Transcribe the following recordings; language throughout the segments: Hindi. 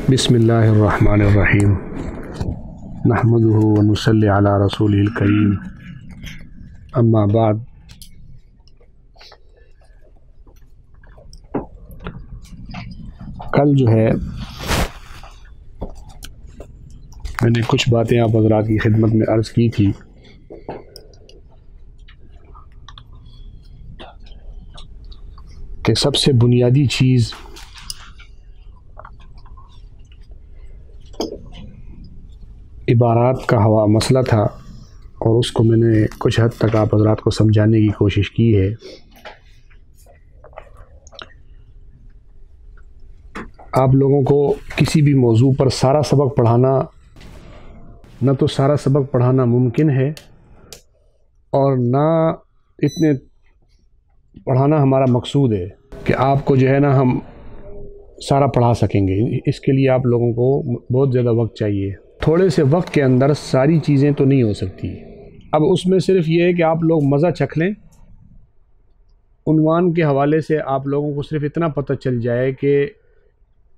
बिस्मिल्लाहिर्रहमानिर्रहीम नहमदुहु व नुसल्ली अला रसूलिल करीम अम्मा बाद। कल जो है मैंने कुछ बातें आप हज़रात की खिदमत में अर्ज़ की थी कि सबसे बुनियादी चीज़ इबारात का हवा मसला था और उसको मैंने कुछ हद तक आप हज़रात को समझाने की कोशिश की है। आप लोगों को किसी भी मौजू पर सारा सबक पढ़ाना न तो सारा सबक पढ़ाना मुमकिन है और ना इतने पढ़ाना हमारा मकसूद है कि आपको जो है ना हम सारा पढ़ा सकेंगे। इसके लिए आप लोगों को बहुत ज़्यादा वक्त चाहिए। थोड़े से वक्त के अंदर सारी चीज़ें तो नहीं हो सकती। अब उसमें सिर्फ ये है कि आप लोग मज़ा चख लें। उन्वान के हवाले से आप लोगों को सिर्फ इतना पता चल जाए कि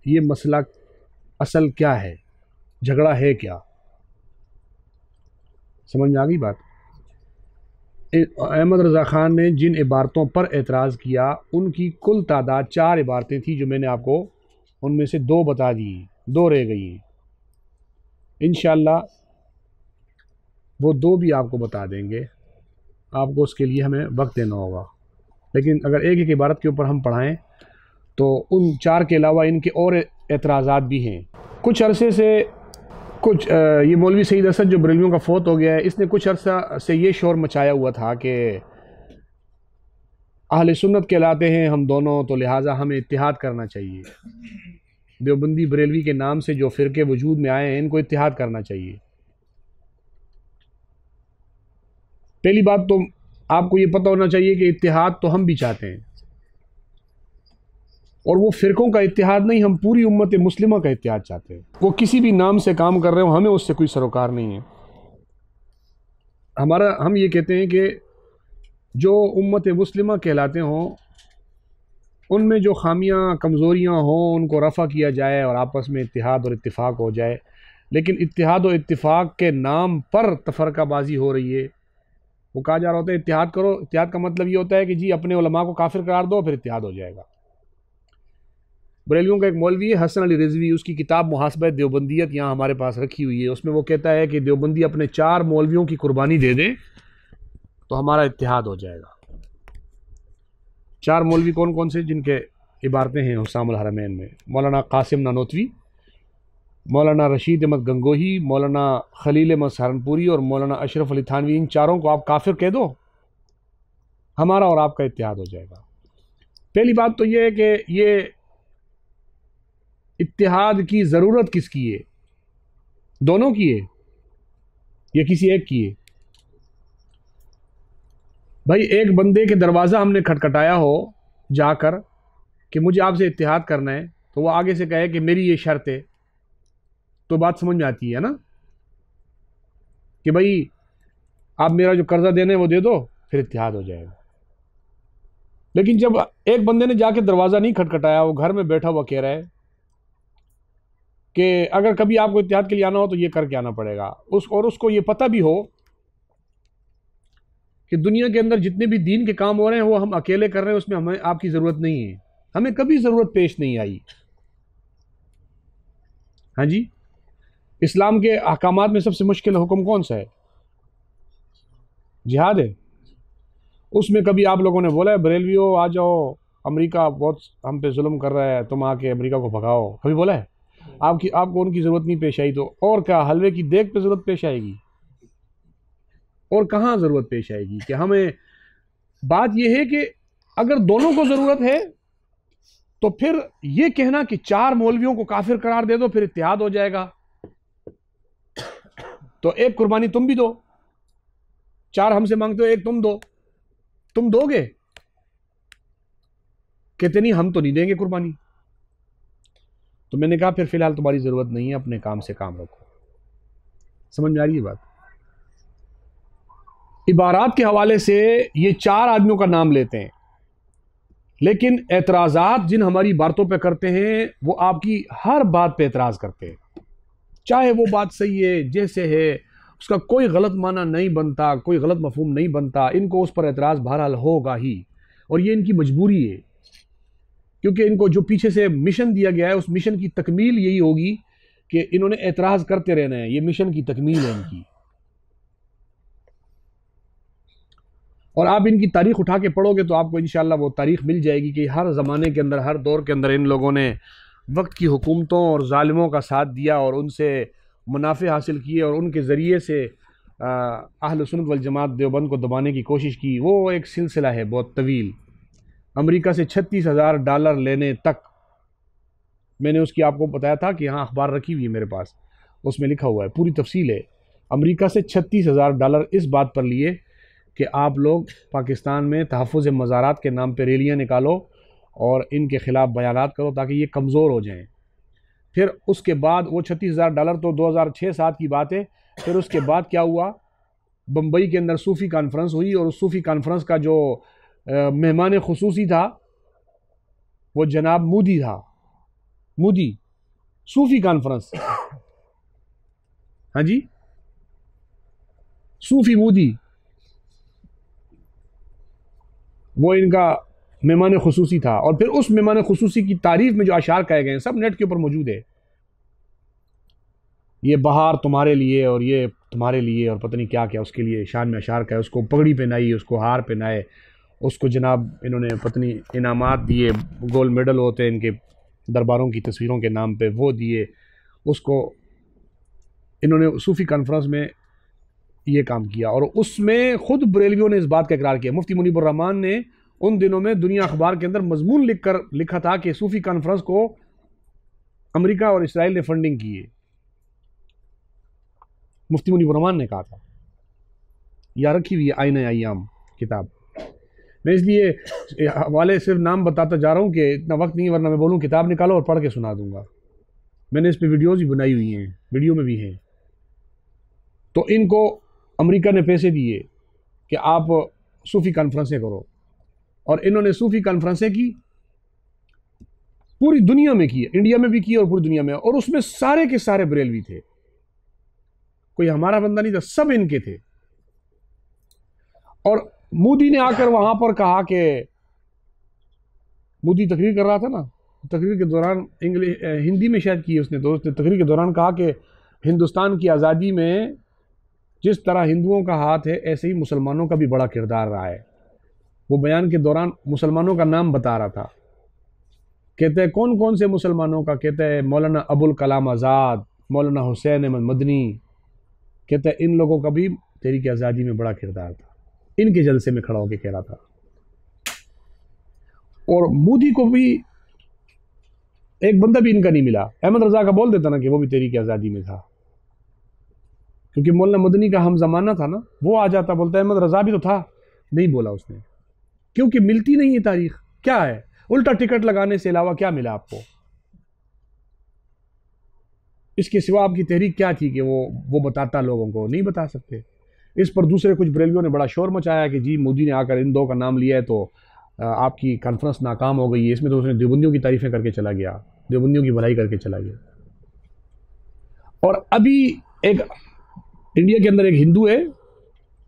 ये मसला असल क्या है, झगड़ा है क्या। समझ में आ गई बात। अहमद रज़ा ख़ान ने जिन इबारतों पर एतराज़ किया उनकी कुल तादाद 4 इबारतें थी, जो मैंने आपको उनमें से 2 बता दी, 2 रह गई हैं। इंशाअल्लाह वो 2 भी आपको बता देंगे। आपको उसके लिए हमें वक्त देना होगा, लेकिन अगर एक एक इबारत के ऊपर हम पढ़ाएं तो उन 4 के अलावा इनके और एतराज़ात भी हैं। कुछ अरसे से ये मौलवी सईद असद जो बरेलवियों का फ़ौत हो गया है, इसने कुछ अरसा से ये शोर मचाया हुआ था कि अहले सुन्नत कहलाते हैं हम दोनों, तो लिहाजा हमें इत्तिहाद करना चाहिए। देवबंदी बरेलवी के नाम से जो फ़िरके वजूद में आए हैं, इनको इत्तिहाद करना चाहिए। पहली बात तो आपको ये पता होना चाहिए कि इत्तिहाद तो हम भी चाहते हैं, और वो फ़िरकों का इत्तिहाद नहीं, हम पूरी उम्मत मुस्लिमा का इत्तिहाद चाहते हैं। वो किसी भी नाम से काम कर रहे हो, हमें उससे कोई सरोकार नहीं है। हम ये कहते हैं कि जो उम्मत मुस्लिमा कहलाते हों, उनमें जो खामियां कमज़ोरियां हों उनको रफ़ा किया जाए और आपस में इत्तिहाद और इत्तिफ़ाक़ हो जाए। लेकिन इत्तिहाद और इत्तिफ़ाक़ के नाम पर तफ़रक़ाबाज़ी हो रही है। वो कहा जा रहा होता है इत्तिहाद करो। इत्तिहाद का मतलब ये होता है कि जी अपने उलमा को काफिर करार दो, फिर इत्तिहाद हो जाएगा। बरेलियों का एक मौलवी है हसन अली रिजवी, उसकी किताब मुहासबत देवबंदियत यहाँ हमारे पास रखी हुई है। उसमें वो कहता है कि देवबंदी अपने 4 मौलवियों की कुर्बानी दे दें तो हमारा इत्तिहाद हो जाएगा। 4 मौलवी कौन कौन से, जिनके इबारतें हैं हुस्सामुल हरमैन में? मौलाना कासिम नानोतवी, मौलाना रशीद अहमद गंगोही, मौलाना खलील अहमद सहारनपुरी और मौलाना अशरफ अली थानवी। इन 4 को आप काफिर कह दो, हमारा और आपका इत्तिहाद हो जाएगा। पहली बात तो ये है कि ये इत्तिहाद की ज़रूरत किसकी है? दोनों की है या किसी एक की है? भाई एक बंदे के दरवाज़ा हमने खटखटाया हो जाकर कि मुझे आपसे इत्तिहाद करना है, तो वो आगे से कहे कि मेरी ये शर्त है, तो बात समझ में आती है ना कि भाई आप मेरा जो कर्जा देने वो दे दो, फिर इत्तिहाद हो जाएगा। लेकिन जब एक बंदे ने जाके दरवाज़ा नहीं खटखटाया, वो घर में बैठा हुआ कह रहा है कि अगर कभी आपको इत्तिहाद के लिए आना हो तो ये करके आना पड़ेगा, और उसको ये पता भी हो कि दुनिया के अंदर जितने भी दीन के काम हो रहे हैं वो हम अकेले कर रहे हैं, उसमें हमें आपकी ज़रूरत नहीं है, हमें कभी ज़रूरत पेश नहीं आई। हाँ जी, इस्लाम के अहकामात में सबसे मुश्किल हुक्म कौन सा है? जिहाद है। उसमें कभी आप लोगों ने बोला है बरेलवियों आ जाओ, अमेरिका बहुत हम पे जुल्म कर रहा है, तुम आके अमेरिका को भगाओ? कभी बोला है? आपको उनकी ज़रूरत नहीं पेश आई तो और क्या हलवे की देग पे ज़रूरत पेश आएगी? और कहाँ ज़रूरत पेश आएगी? कि हमें बात यह है कि अगर दोनों को ज़रूरत है तो फिर यह कहना कि 4 मौलवियों को काफिर करार दे दो फिर इत्तिहाद हो जाएगा, तो एक कुर्बानी तुम भी दो। 4 हमसे मांगते हो, एक तुम दो। तुम दोगे? कहते नहीं हम तो नहीं देंगे कुर्बानी। तो मैंने कहा फिर फिलहाल तुम्हारी ज़रूरत नहीं है, अपने काम से काम रखो। समझ में आ रही है बात? इबारात के हवाले से ये 4 आदमियों का नाम लेते हैं। लेकिन एतराज़ात जिन हमारी बातों पे करते हैं वो आपकी हर बात पे एतराज़ करते हैं, चाहे वो बात सही है जैसे है, उसका कोई गलत माना नहीं बनता, कोई गलत मफहूम नहीं बनता, इनको उस पर एतराज़ बहरहाल होगा ही। और ये इनकी मजबूरी है, क्योंकि इनको जो पीछे से मिशन दिया गया है उस मिशन की तकमील यही होगी कि इन्होंने एतराज़ करते रहना है। ये मिशन की तकमील है इनकी। और आप इनकी तारीख उठा के पढ़ोगे तो आपको इंशाअल्लाह वो तारीख मिल जाएगी कि हर ज़माने के अंदर, हर दौर के अंदर इन लोगों ने वक्त की हुकूमतों और ज़ालिमों का साथ दिया और उनसे मुनाफे हासिल किए और उनके ज़रिए से अहले सुन्नत वल जमात देवबंद को दबाने की कोशिश की। वो एक सिलसिला है बहुत तवील। अमेरिका से $36,000 लेने तक, मैंने उसकी आपको बताया था कि यहाँ अखबार रखी हुई है मेरे पास, उसमें लिखा हुआ है, पूरी तफसील है। अमेरिका से $36,000 इस बात पर लिए कि आप लोग पाकिस्तान में तहफ़्फ़ुज़ मज़ारात के नाम पर रैलियाँ निकालो और इनके ख़िलाफ़ बयानात करो ताकि ये कमज़ोर हो जाएं। फिर उसके बाद वो $36,000 तो 2006-07 की बात है। फिर उसके बाद क्या हुआ, बम्बई के अंदर सूफ़ी कॉन्फ्रेंस हुई और उस सूफ़ी कॉन्फ्रेंस का जो मेहमान ख़ुसूसी था वो जनाब मूदी था। मूदी सूफ़ी कॉन्फ्रेंस, हाँ जी, सूफ़ी मूदी, वो इनका मेहमान ख़ुसूसी था। और फिर उस मेहमान ख़ुसूसी की तारीफ़ में जो अशार कहे गए हैं सब नेट के ऊपर मौजूद है। ये बहार तुम्हारे लिए और ये तुम्हारे लिए और पता नहीं क्या क्या उसके लिए शान में अशार का है। उसको पगड़ी पहनाई, उसको हार पहनाए, उसको जनाब इन्होंने पत्नी इनामात दिए, गोल्ड मेडल होते हैं इनके दरबारों की तस्वीरों के नाम पे, वो दिए उसको। इन्होंने सूफ़ी कॉन्फ्रेंस में ये काम किया और उसमें ख़ुद बरेलवियों ने इस बात का इकरार किया। मुफ्ती मुनीबुर रहमान ने उन दिनों में दुनिया अखबार के अंदर मजमून लिखा था कि सूफ़ी कॉन्फ्रेंस को अमेरिका और इसराइल ने फंडिंग की है। मुफ्ती मुनीबुर रहमान ने कहा था, या रखी हुई आईना अय्याम किताब। मैं इसलिए हवाले सिर्फ नाम बताता जा रहा हूँ कि इतना वक्त नहीं, वरना मैं बोलूँ किताब निकालो और पढ़ के सुना दूंगा। मैंने इस पर वीडियोज़ भी बनाई हुई हैं, वीडियो में भी हैं। तो इनको अमेरिका ने पैसे दिए कि आप सूफ़ी कॉन्फ्रेंसें करो, और इन्होंने सूफ़ी कॉन्फ्रेंसें की, पूरी दुनिया में की, इंडिया में भी की और पूरी दुनिया में। और उसमें सारे के सारे बरेलवी थे, कोई हमारा बंदा नहीं था, सब इनके थे। और मोदी ने आकर वहां पर कहा कि, मोदी तकरीर कर रहा था ना, तकरीर के दौरान हिंदी में शायद की उसने, तो उसने तकरीर के दौरान कहा कि हिंदुस्तान की आज़ादी में जिस तरह हिंदुओं का हाथ है ऐसे ही मुसलमानों का भी बड़ा किरदार रहा है। वो बयान के दौरान मुसलमानों का नाम बता रहा था। कहते हैं कौन कौन से मुसलमानों का, कहते हैं मौलाना अबुल कलाम आज़ाद, मौलाना हुसैन अहमद मदनी, कहते हैं इन लोगों का भी तहरीक आज़ादी में बड़ा किरदार था। इनके जलसे में खड़ा होकर कह रहा था। और मोदी को भी एक बंदा भी इनका नहीं मिला। अहमद रज़ा का बोल देता ना कि वो भी तहरीक आज़ादी में था, क्योंकि मौलाना मदनी का हम ज़माना था ना, वो आ जाता, बोलता है अहमद रज़ा भी तो था, नहीं बोला उसने, क्योंकि मिलती नहीं है तारीख। क्या है, उल्टा टिकट लगाने से अलावा क्या मिला आपको? इसके सिवा आपकी तहरीक क्या थी कि वो बताता, लोगों को नहीं बता सकते। इस पर दूसरे कुछ बरेलवियों ने बड़ा शोर मचाया कि जी मोदी ने आकर इन दो का नाम लिया है तो आपकी कॉन्फ्रेंस नाकाम हो गई है। इसमें तो उसने देवबंदियों की तारीफ़ें करके चला गया, देवबंदियों की भलाई करके चला गया। और अभी एक इंडिया के अंदर एक हिंदू है,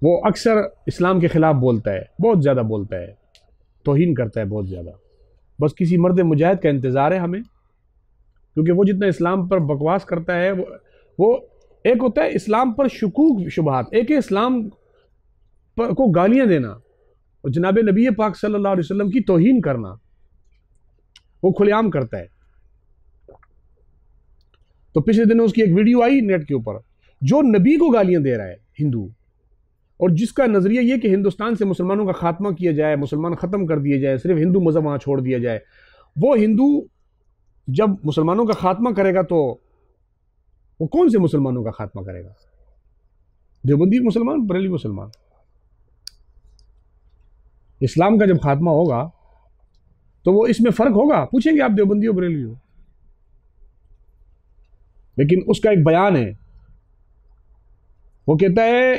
वो अक्सर इस्लाम के ख़िलाफ़ बोलता है, बहुत ज़्यादा बोलता है, तौहीन करता है बहुत ज़्यादा। बस किसी मर्द मुजाहिद का इंतज़ार है हमें, क्योंकि वो जितना इस्लाम पर बकवास करता है, वो एक होता है इस्लाम पर शुकूक शुबहात, एक है इस्लाम पर को गालियाँ देना, और जनाब नबी पाक सल्लल्लाहु अलैहि वसल्लम की तौहीन करना, वो खुलेआम करता है। तो पिछले दिनों उसकी एक वीडियो आई नेट के ऊपर, जो नबी को गालियाँ दे रहा है हिंदू, और जिसका नज़रिया ये कि हिंदुस्तान से मुसलमानों का खात्मा किया जाए, मुसलमान ख़त्म कर दिए जाए, सिर्फ हिंदू मज़हब वहाँ छोड़ दिया जाए। वो हिंदू जब मुसलमानों का खात्मा करेगा तो वो कौन से मुसलमानों का खात्मा करेगा? देवबंदी मुसलमान, बरेली मुसलमान। इस्लाम का जब खात्मा होगा तो वो इसमें फ़र्क होगा, पूछेंगे आप देवबंदी हो बरेली हो। लेकिन उसका एक बयान है, वो कहता है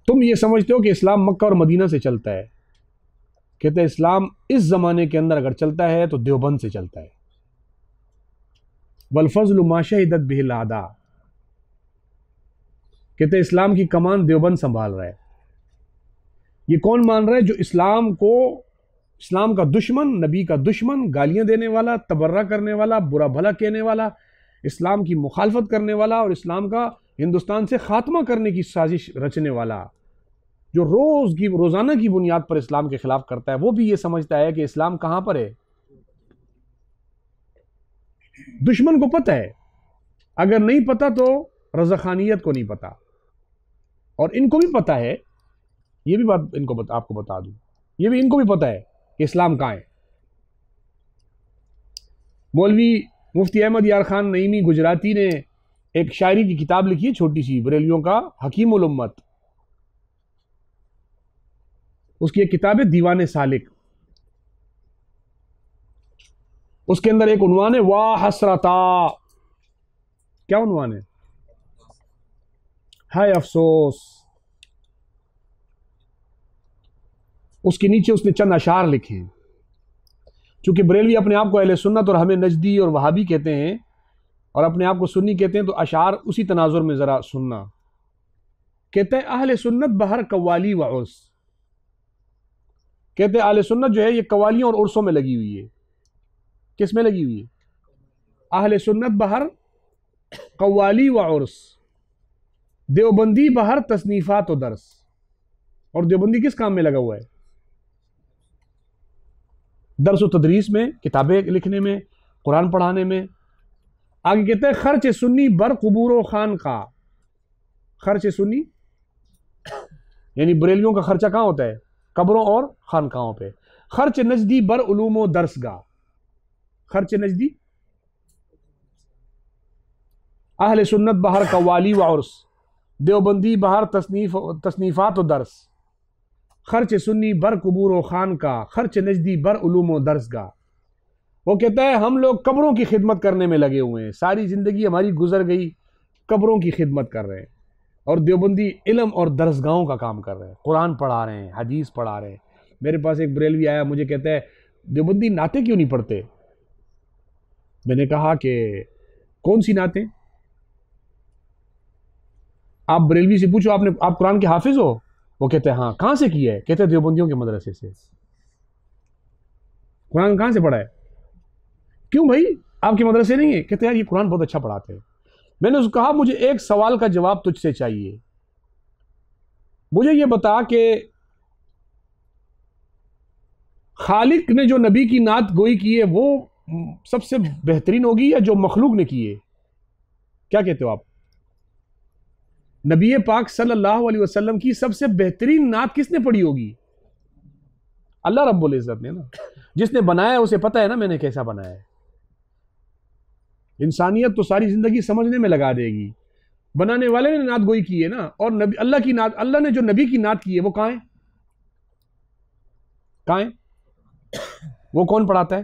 तुम ये समझते हो कि इस्लाम मक्का और मदीना से चलता है, कहते हैं इस्लाम इस ज़माने के अंदर अगर चलता है तो देवबंद से चलता है। वलफज़्लु मा शहिदत बिहिल आदा, कहते हैं इस्लाम की कमान देवबंद संभाल रहा है। ये कौन मान रहा है? जो इस्लाम को, इस्लाम का दुश्मन, नबी का दुश्मन, गालियां देने वाला, तबर्रा करने वाला, बुरा भला कहने वाला, इस्लाम की मुखालफत करने वाला और इस्लाम का हिंदुस्तान से खात्मा करने की साजिश रचने वाला, जो रोजाना की बुनियाद पर इस्लाम के खिलाफ करता है, वो भी ये समझता है कि इस्लाम कहां पर है। दुश्मन को पता है, अगर नहीं पता तो रज़ाखानियत को नहीं पता। और इनको भी पता है, ये भी बात आपको बता दूं, ये भी इनको भी पता है कि इस्लाम कहां है। मौलवी मुफ्ती अहमद यार खान नईमी गुजराती ने एक शायरी की किताब लिखी है, छोटी सी, बरेलियों का हकीमुल उम्मत। उसकी एक किताब है दीवाने सालिक। उसके अंदर एक उन्वान है, वाह हसरता। क्या उन्वान है? हाय अफसोस। उसके नीचे उसने चंद अशार लिखे हैं। चूंकि बरेलवी अपने आप को अहले सुन्नत और हमें नजदी और वहाबी कहते हैं और अपने आप को सुन्नी कहते हैं, तो अशार उसी तनाजुर में जरा सुनना। कहते हैं अहले सुन्नत बहर कव्वाली व उर्स, कहते हैं अहले सुन्नत जो है ये कव्वालियों और उर्सों में लगी हुई है। किस में लगी हुई है? अहले सुन्नत बहर कव्वाली व उर्स, देवबंदी बहर तसनीफात व दर्स। और देवबंदी किस काम में लगा हुआ है? दर्स व तदरीस में, किताबें लिखने में, कुरान पढ़ाने में। आगे कहते हैं खर्च सुन्नी बर कुबूर खान का। खर्च सुन्नी यानी बरेलियों का खर्चा कहां होता है? कब्रों और खानकाहों पे। खर्च नजदी बर उलूमो दर्सगा। खर्च नजदी अहले सुन्नत बहर कव्वाली व उर्स, देवबंदी बहर तसनीफात व दर्स। खर्च सुन्नी बर कुबूर खान का, खर्च नजदी बर उलूम दर्सगा। वो कहता है हम लोग कब्रों की खिदमत करने में लगे हुए हैं, सारी जिंदगी हमारी गुजर गई कब्रों की खिदमत कर रहे हैं। और देवबंदी इल्म और दरसगाहों का काम कर रहे हैं, कुरान पढ़ा रहे हैं, हदीस पढ़ा रहे हैं। मेरे पास एक बरेलवी आया, मुझे कहता है देवबंदी नाते क्यों नहीं पढ़ते? मैंने कहा कि कौन सी नाते? आप बरेलवी से पूछो आप कुरान के हाफिज हो? वो कहते हैं हाँ। कहां से किया है? कहते हैं देवबंदियों के मदरसे से। कुरान कहां से पढ़ा है? क्यों भाई आपके मदरसे नहीं है? कहते हैं यार ये कुरान बहुत अच्छा पढ़ाते हैं। मैंने उसको कहा मुझे एक सवाल का जवाब तुझसे चाहिए, मुझे ये बता कि खालिक ने जो नबी की नात गोई की है वो सबसे बेहतरीन होगी या जो मखलूक ने की है? क्या कहते हो आप? नबी पाक सल्लल्लाहु अलैहि वसल्लम की सबसे बेहतरीन नात किसने पढ़ी होगी? अल्लाह रब्बुल इज्जत ने ना। जिसने बनाया है उसे पता है ना मैंने कैसा बनाया है। इंसानियत तो सारी जिंदगी समझने में लगा देगी, बनाने वाले ने नात गोई की है ना। और नबी, अल्लाह की नात, अल्लाह ने जो नबी की नात की है वो कहां है? कहां है? वो कौन पढ़ाता है?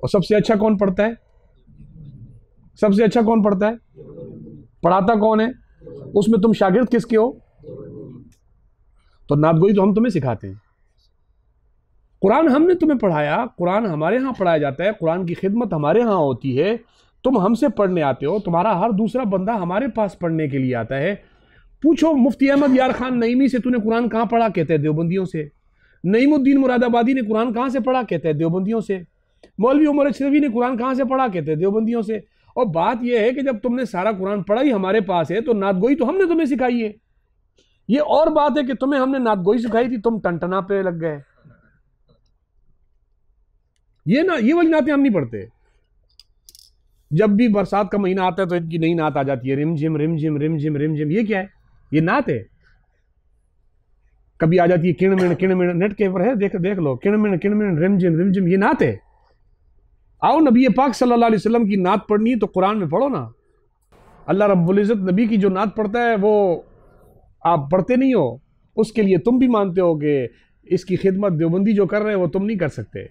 और सबसे अच्छा कौन पढ़ता है? सबसे अच्छा कौन पढ़ता है? पढ़ाता कौन है? उसमें तुम शागिर्द किसके हो? तो नातगोई तो हम तुम्हें सिखाते हैं। कुरान हमने तुम्हें पढ़ाया, कुरान हमारे यहाँ पढ़ाया जाता है, कुरान की खिदमत हमारे यहाँ होती है। तुम हमसे पढ़ने आते हो, तुम्हारा हर दूसरा बंदा हमारे पास पढ़ने के लिए आता है। पूछो मुफ्ती अहमद यार खान नईमी से तूने कुरान कहाँ पढ़ा? कहते हैं देवबंदियों से। नईमुद्दीन मुरादाबादी ने कुरान कहाँ से पढ़ा? कहते हैं देवबंदियों से। मौलवी उमर अशरफी ने कुरान कहाँ से पढ़ा? कहते हैं देवबंदियों से। और बात यह है कि जब तुमने सारा कुरान पढ़ा ही हमारे पास है तो नातगोई तो हमने तुम्हें सिखाई है। ये और बात है कि तुम्हें हमने नातगोई सिखाई थी, तुम टनटना पे लग गए। ये वाली नातें हम नहीं पढ़ते। जब भी बरसात का महीना आता है तो इनकी नई नात आ जाती है, रिमझिम रिमझिम रिमझिम रिमझिम। ये क्या है? ये नात है। कभी आ जाती है किणमिण, नेट के ऊपर है, देख लो, किणमिण रिमझिम रिमझिम, ये नात है। आओ नबी पाक सल्लल्लाहु अलैहि वसल्लम की नात पढ़नी है तो कुरान में पढ़ो ना। अल्लाह रब्बुल इज्जत नबी की जो नात पढ़ता है वो आप पढ़ते नहीं हो, उसके लिए तुम भी मानते हो कि इसकी खिदमत देवबंदी जो कर रहे हैं वो तुम नहीं कर सकते।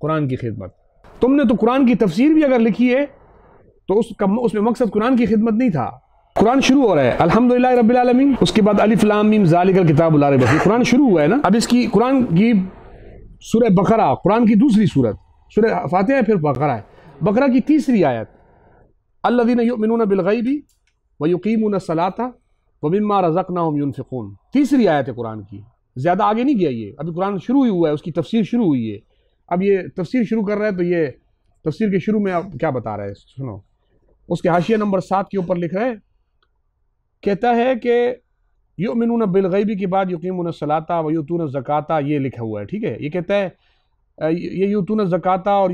कुरान की खिदमत तुमने तो कुरान की तफसीर भी अगर लिखी है तो उसमें मकसद कुरान की खिदमत नहीं था। कुरान शुरू हो रहा है अल्हम्दुलिल्लाह रब्बिल आलमीन, उसके बाद अलिफ लाम मीम ज़ालिकल किताबुल ला रैब फीह, कुरान शुरू हुआ है ना। अब इसकी कुरान की सूरह बकरा, कुरान की दूसरी सूरत, सूरह फातिहा फिर बकरा है। बकरा की तीसरी आयत, अल्लज़ीना युमिनूना बिल गैबि व युकीमूना सलाता व मिम्मा रज़क़नाहुम युनफ़िक़ून, तीसरी आयत है कुरान की। ज़्यादा आगे नहीं गया ये, अभी कुरान शुरू ही हुआ है, उसकी तफसीर शुरू हुई है। अब ये तफसीर शुरू कर रहा है तो ये तफसीर के शुरू में अब क्या बता रहा है सुनो। उसके हाशिया नंबर 7 के ऊपर लिख रहा है, कहता है कि युमिनूना बिल गैबि के बाद युकीमूना सलाता व युतूना ज़काता, ये लिखा हुआ है, ठीक है। ये कहता है ये युतूना ज़काता और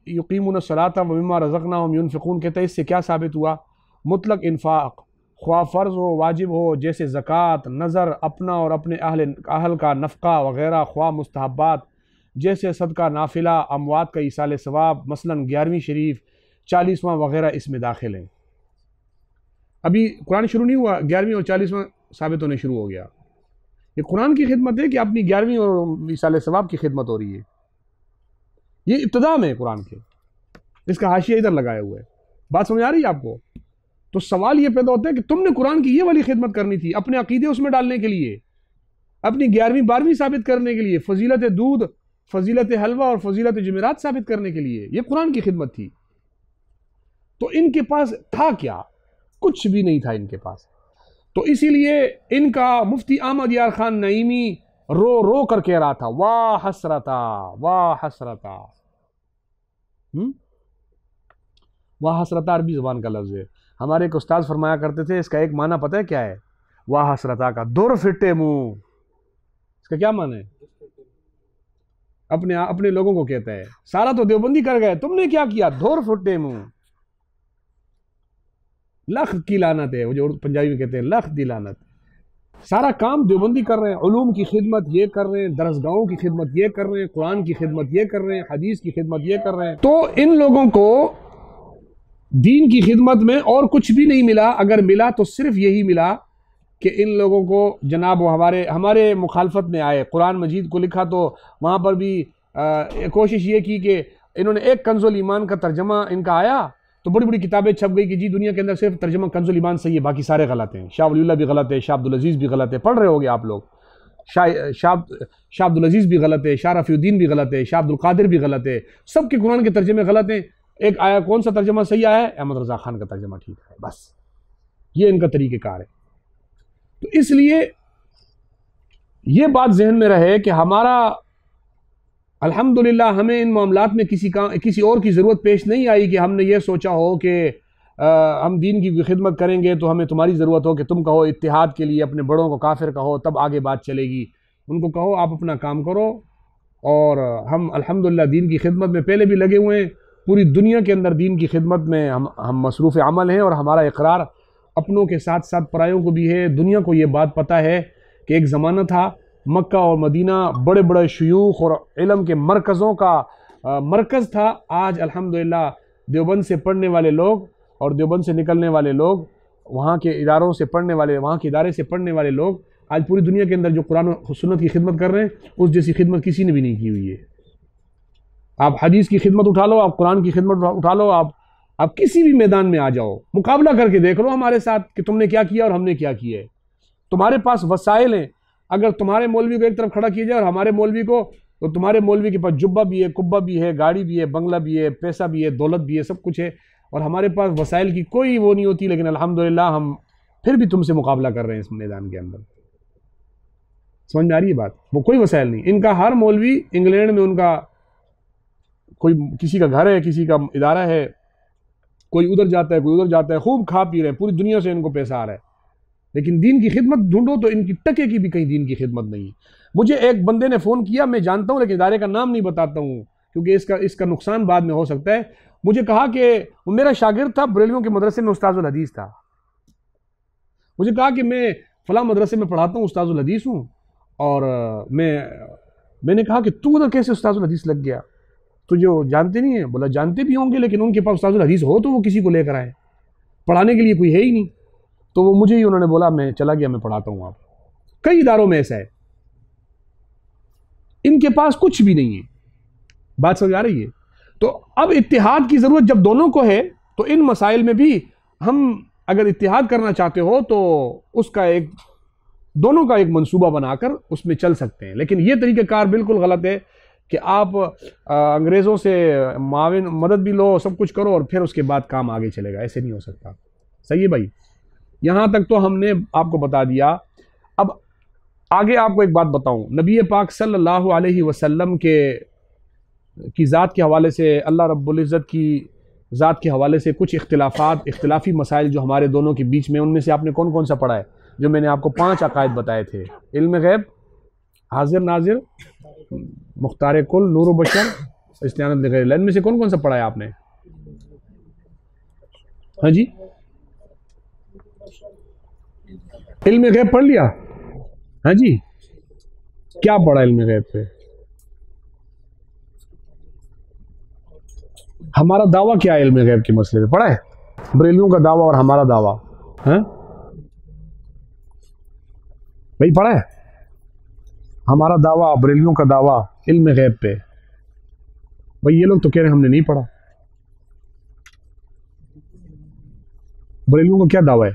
युकीमूना सलाता व मिम्मा रज़क़नाहुम युनफ़िक़ून, कहता है इससे क्या साबित हुआ, मुतलक इन्फ़ाक़, ख्वा फ़र्ज़ हो वाजिब हो जैसे ज़कात, नज़र, अपना और अपने अहल का नफ़क़ा वग़ैरह, ख्वा मुस्तहब्बात जैसे सदका नाफिला, अमवात का ईसाल सवाब, मसलन 11वीं शरीफ, 40वां वग़ैरह इसमें दाखिल हैं। अभी कुरान शुरू नहीं हुआ, 11वीं और 40वां साबित होने शुरू हो गया। ये कुरान की खिदमत है कि अपनी 11वीं और ईसाल सवाब की खिदमत हो रही है। ये इब्तिदा में है कुरान के, इसका हाशिया इधर लगाया हुआ है। बात समझ आ रही है आपको? तो सवाल ये पैदा होता है कि तुमने कुरान की ये वाली खिदमत करनी थी, अपने अकीदे उसमें डालने के लिए, अपनी 11वीं 12वीं साबित करने के लिए, फजीलत दूध, फजीलत हलवा और फजीलत जुमेरात साबित करने के लिए, ये कुरान की खिदमत थी। तो इनके पास था क्या? कुछ भी नहीं था इनके पास। तो इसीलिए इनका मुफ्ती अहमद यार खान नईमी रो रो कर कह रहा था, वाह हसरता, वाह हसरता। वाह हसरता अरबी ज़बान का लफ्ज़ है। हमारे एक उस्ताद फरमाया करते थे, इसका एक माना पता है क्या है? वाह हसरता का दुर फिटे मुंह, इसका क्या माना है? अपने लोगों को कहता है, सारा तो देवबंदी कर गए, तुमने क्या किया? धोर फुटे मुंह, लख की लानत है, वो जो पंजाबी में कहते हैं लख दी लानत। सारा काम देवबंदी कर रहे हैं, उलूम की खिदमत ये कर रहे हैं, दरसगाहों की खिदमत ये कर रहे हैं, कुरान की खिदमत ये कर रहे हैं, हदीस की खिदमत ये कर रहे हैं। तो इन लोगों को दीन की खिदमत में और कुछ भी नहीं मिला, अगर मिला तो सिर्फ यही मिला कि इन लोगों को जनाब वो हमारे मुखालफत में आए। कुरान मजीद को लिखा तो वहाँ पर भी कोशिश ये की कि इन्होंने एक कंजुल ईमान का तर्जमा इनका आया तो बड़ी बड़ी किताबें छप गई कि जी दुनिया के अंदर सिर्फ तर्जमा कंजुल ईमान सही है, बाकी सारे गलत हैं। शाह वलीउल्लाह भी गलत है, शाह अब्दुल अजीज़ भी गलत है, पढ़ रहे होगे आप लोग। शाह अब्दुल अजीज़ भी गलत है, शाह रफ़ीउद्दीन भी गलत है, शाह अब्दुल कादिर भी गलत है, सबके कुरान के तर्जमे गलत हैं। एक आया कौन सा तर्जमा सही आया है? अहमद रज़ा खान का तर्जमा ठीक है, बस ये इनका तरीक़ेकार है। तो इसलिए ये बात जहन में रहे कि हमारा अल्हम्दुलिल्लाह हमें इन मामलात में किसी और की ज़रूरत पेश नहीं आई कि हमने ये सोचा हो कि हम दीन की खिदमत करेंगे तो हमें तुम्हारी ज़रूरत हो कि तुम कहो इत्तिहाद के लिए, अपने बड़ों को काफिर कहो तब आगे बात चलेगी। उनको कहो आप अपना काम करो, और हम अल्हम्दुलिल्लाह दीन की खिदमत में पहले भी लगे हुए हैं। पूरी दुनिया के अंदर दीन की खिदमत में हम मसरूफ़ अमल हैं, और हमारा इकरार अपनों के साथ साथ परायों को भी है। दुनिया को ये बात पता है कि एक ज़माना था मक्का और मदीना बड़े बड़े शयूख और इल्म के मरकज़ों का मरकज़ था। आज अल्हम्दुलिल्लाह देवबंद से पढ़ने वाले लोग और देवबंद से निकलने वाले लोग, वहाँ के इदारों से पढ़ने वाले, वहाँ के इदारे से पढ़ने वाले लोग आज पूरी दुनिया के अंदर जो कुरान और सुन्नत की खिदमत कर रहे हैं, उस जैसी खिदमत किसी ने भी नहीं की हुई है। आप हदीस की खिदमत उठा लो, आप कुरान की खिदमत उठा लो, आप किसी भी मैदान में आ जाओ, मुकाबला करके देख लो हमारे साथ कि तुमने क्या किया और हमने क्या किया है। तुम्हारे पास वसाइल हैं, अगर तुम्हारे मौलवी को एक तरफ खड़ा किया जाए और हमारे मौलवी को, तो तुम्हारे मौलवी के पास जुब्बा भी है, कुब्बा भी है, गाड़ी भी है, बंगला भी है, पैसा भी है, दौलत भी है, सब कुछ है, और हमारे पास वसाइल की कोई वो नहीं होती। लेकिन अल्हम्दुलिल्लाह हम फिर भी तुमसे मुकाबला कर रहे हैं इस मैदान के अंदर। समझ में आ रही है बात? वो कोई वसाइल नहीं। इनका हर मौलवी इंग्लैंड में, उनका कोई किसी का घर है, किसी का इदारा है, कोई उधर जाता है, कोई उधर जाता है, खूब खा पी रहे हैं, पूरी दुनिया से इनको पैसा आ रहा है, लेकिन दीन की खिदमत ढूंढो तो इनकी टके की भी कहीं दीन की खिदमत नहीं है। मुझे एक बंदे ने फ़ोन किया, मैं जानता हूँ लेकिन इदारे का नाम नहीं बताता हूँ क्योंकि इसका नुकसान बाद में हो सकता है। मुझे कहा कि वो मेरा शागिर्द था, बरेलियों के मदरसे में उस्ताजुल हदीस था। मुझे कहा कि मैं फ़लाँ मदरसे में पढ़ाता हूँ, उस्ताजुल हदीस हूँ, और मैंने कहा कि तू उधर कैसे उस्ताजुल हदीस लग गया? तुझे जानते नहीं है? बोला जानते भी होंगे, लेकिन उनके पास उस्ताजुल हदीस हो तो वो किसी को लेकर आए, पढ़ाने के लिए कोई है ही नहीं। तो वो मुझे ही उन्होंने बोला, मैं चला गया, मैं पढ़ाता हूँ। आप कई इदारों में ऐसा है, इनके पास कुछ भी नहीं है। बात समझ आ रही है? तो अब इत्तिहाद की ज़रूरत जब दोनों को है तो इन मसाइल में भी हम अगर इत्तिहाद करना चाहते हो तो उसका एक, दोनों का एक मंसूबा बनाकर उसमें चल सकते हैं। लेकिन ये तरीक़ेकार बिल्कुल गलत है कि आप अंग्रेज़ों से माविन मदद भी लो, सब कुछ करो और फिर उसके बाद काम आगे चलेगा, ऐसे नहीं हो सकता। सही है भाई, यहाँ तक तो हमने आपको बता दिया। अब आगे आपको एक बात बताऊं, नबी पाक सल्लल्लाहु अलैहि वसल्लम की ज़ात के हवाले से, अल्लाह रब्बुल इज़्ज़त की ज़ात के हवाले से कुछ इख्तिलाफ़ी मसाइल जो हमारे दोनों के बीच में, उनमें से आपने कौन कौन सा पढ़ा है? जो मैंने आपको 5 अकायद बताए थे, इल्म गैब, हाजिर नाजिर, मुख्तार कुल, नूर बशर, इस्तिआनत बिग़ैरिल्लाह, इनमें से कौन कौन सा पढ़ा है आपने? हाँ जी, इल्म गैब पढ़ लिया? हाँ जी, क्या पढ़ा इल्म गैब पे? हमारा दावा क्या है इल्म गैब के मसले में, पढ़ा है? बरेलियों का दावा और हमारा दावा, है भाई, पढ़ा है? हमारा दावा, बरेलियों का दावा इल्म गैब पे। भाई ये लोग तो कह रहे हैं हमने नहीं पढ़ा। बरेलियों का क्या दावा है?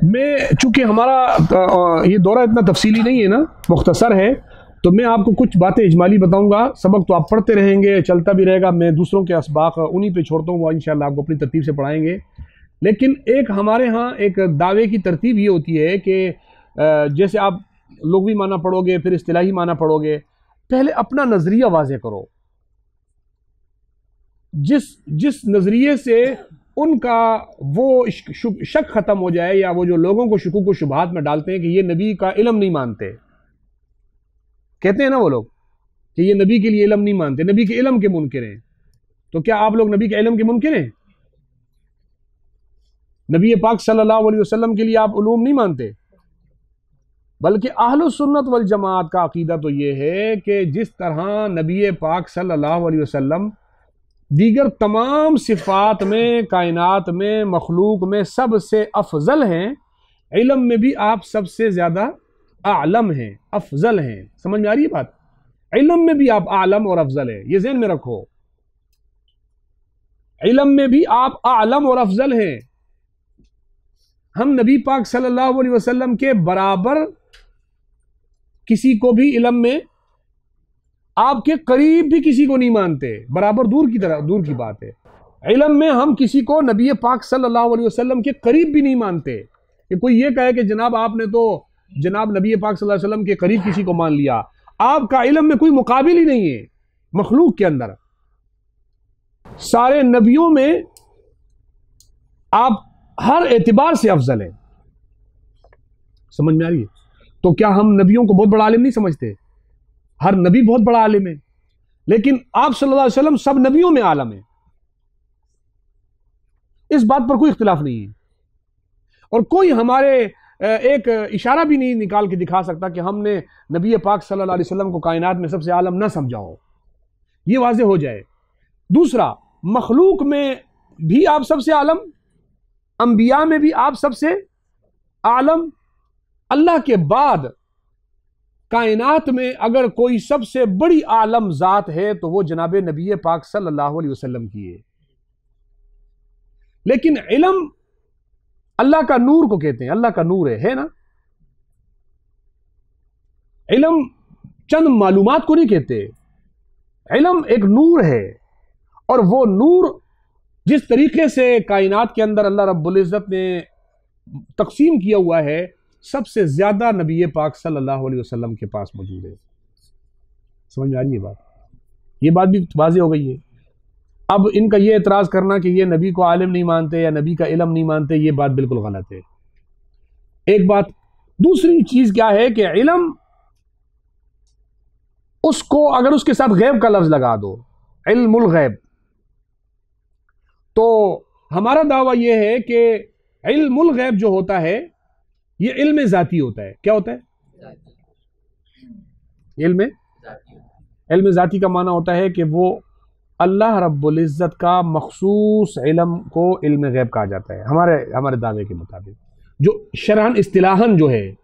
मैं, चूंकि हमारा ये दौरा इतना तफसीली नहीं है ना, मुख्तसर है, तो मैं आपको कुछ बातें इजमाली बताऊंगा। सबक तो आप पढ़ते रहेंगे, चलता भी रहेगा। मैं दूसरों के असबाक उन्हीं पे छोड़ता हूँ, वो इंशाल्लाह आपको अपनी तरतीब से पढ़ाएंगे। लेकिन एक हमारे यहाँ एक दावे की तरतीब ये होती है कि जैसे आप लुग़वी माना पढ़ोगे, फिर इस्तिलाही माना पढ़ोगे, पहले अपना नज़रिया वाज़े करो। जिस नज़रिए से उनका वो शक ख़त्म हो जाए, या वो जो लोगों को शुकूक व शुबहात में डालते हैं कि ये नबी का इल्म नहीं मानते, कहते हैं ना वो लोग कि ये नबी के लिए इल्म नहीं मानते, नबी के इल्म के मुनकिर हैं। तो क्या आप लोग नबी के इल्म के मुनकिर हैं? नबी पाक सल्लल्लाहु अलैहि वसल्लम के लिए आप उलूम नहीं मानते? बल्कि अहलुस सुन्नत वल जमात का अकीदा तो ये है कि जिस तरह नबी पाक सल्लल्लाहु अलैहि वसल्लम दीगर तमाम सिफ़ात में, कायनात में, मखलूक में सबसे अफजल हैं, इल्म में भी आप सबसे ज़्यादा आलम हैं, अफजल हैं। समझ में आ रही है बात? इल्म में भी आप आलम और अफजल हैं, ये ज़हन में रखो। इल्म में भी आप आलम और अफजल हैं। हम नबी पाक सल्लल्लाहु अलैहि वसल्लम के बराबर किसी को भी इल्म में, आपके करीब भी किसी को नहीं मानते, बराबर दूर की बात है। इल्म में हम किसी को नबी पाक सल्लल्लाहु अलैहि वसल्लम के करीब भी नहीं मानते। कि कोई ये कहे कि जनाब आपने तो जनाब नबी पाक सल्लल्लाहु अलैहि वसल्लम के करीब किसी को मान लिया, आपका इल्म में कोई मुकाबिल ही नहीं है। मखलूक के अंदर सारे नबियों में आप हर एतबार से अफजल है। समझ में आ रही है? तो क्या हम नबियों को बहुत बड़ा आलिम नहीं समझते? हर नबी बहुत बड़ा आलिम है, लेकिन आप सल्लल्लाहु अलैहि वसल्लम सब नबियों में आलम है, इस बात पर कोई इख्तिलाफ नहीं है। और कोई हमारे एक इशारा भी नहीं निकाल के दिखा सकता कि हमने नबी पाक सल्लल्लाहु अलैहि वसल्लम को कायनात में सबसे आलम ना समझा हो। ये वाज़े हो जाए। दूसरा, मखलूक में भी आप सबसे आलम, अंबिया में भी आप सबसे आलम, अल्लाह के बाद कायनात में अगर कोई सबसे बड़ी आलम ज़ात है तो वो जनाब नबी पाक सल्लल्लाहु अलैहि वसल्लम की है। लेकिन इल्म अल्लाह का नूर को कहते हैं, अल्लाह का नूर है ना। इल्म चंद मालूमात को नहीं कहते, इल्म एक नूर है। और वो नूर जिस तरीके से कायनात के अंदर अल्लाह रब्बुल इज़्ज़त ने तकसीम किया हुआ है, सबसे ज्यादा नबी पाक सल्लल्लाहु अलैहि वसल्लम के पास मौजूद है। समझ में आ रही है बात? ये बात भी वाज़ेह हो गई है। अब इनका ये एतराज़ करना कि ये नबी को आलिम नहीं मानते या नबी का इल्म नहीं मानते, ये बात बिल्कुल गलत है। एक बात। दूसरी चीज क्या है कि इल्म, उसको अगर उसके साथ गैब का लफ्ज लगा दो, इल्मुल गैब, तो हमारा दावा यह है कि इल्मुल गैब जो होता है ये इल्म ज़ाती होता है। क्या होता है? इल्म ज़ाती का माना होता है कि वो अल्लाह रब्बुल इज़्ज़त का मखसूस इल्म को इल्म गैब कहा जाता है हमारे दावे के मुताबिक। जो शरअन इस्तिलाहन जो है,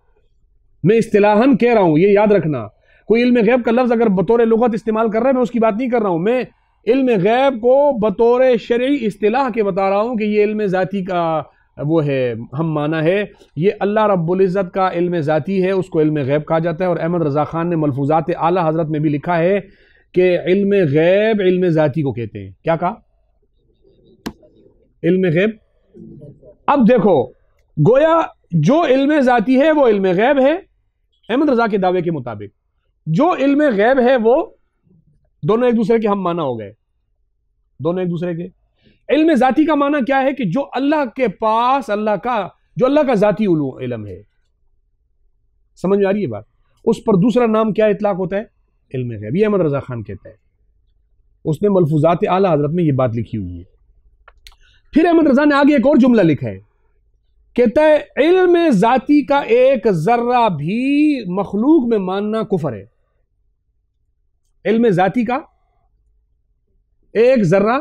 मैं इस्तिलाहन कह रहा हूं, ये याद रखना। कोई इल्म गैब का लफ्ज अगर बतौर लुगत इस्तेमाल कर रहा है, मैं उसकी बात नहीं कर रहा हूं, मैं इल्म गैब को बतौर शरई इस्तिलाह के बता रहा हूं कि ये इल्म ज़ाती का वो है, हम माना है ये अल्लाह रब्बुल इज़्ज़त का इल्म ज़ाती है, उसको इल्म गैब कहा जाता है। और अहमद रज़ा ख़ान ने मलफूज़ात आला हज़रत में भी लिखा है कि इल्म गैब इल्म ज़ाती को कहते हैं। क्या कहा? इल्म गैब। अब देखो, गोया जो इल्म ज़ाती है वो इल्म गैब है अहमद रज़ा के दावे के मुताबिक, जो इल्म गैब है वो दोनों एक दूसरे के हम माना हो गए, दोनों एक दूसरे के। इल्म ज़ाती का माना क्या है कि जो अल्लाह के पास अल्लाह का ज़ाती इल्म है, समझ में आ रही है बात? उस पर दूसरा नाम क्या इतलाक होता है? इल्म गैब। ये अहमद रज़ा खान कहता है, उसने मलफूज़ात आला हज़रत में ये बात लिखी हुई है। फिर अहमद रज़ा ने आगे एक और जुमला लिखा है, कहता है इल्म ज़ाती का एक जर्रा भी मखलूक में मानना कुफर है। इल्म ज़ाती का एक जर्रा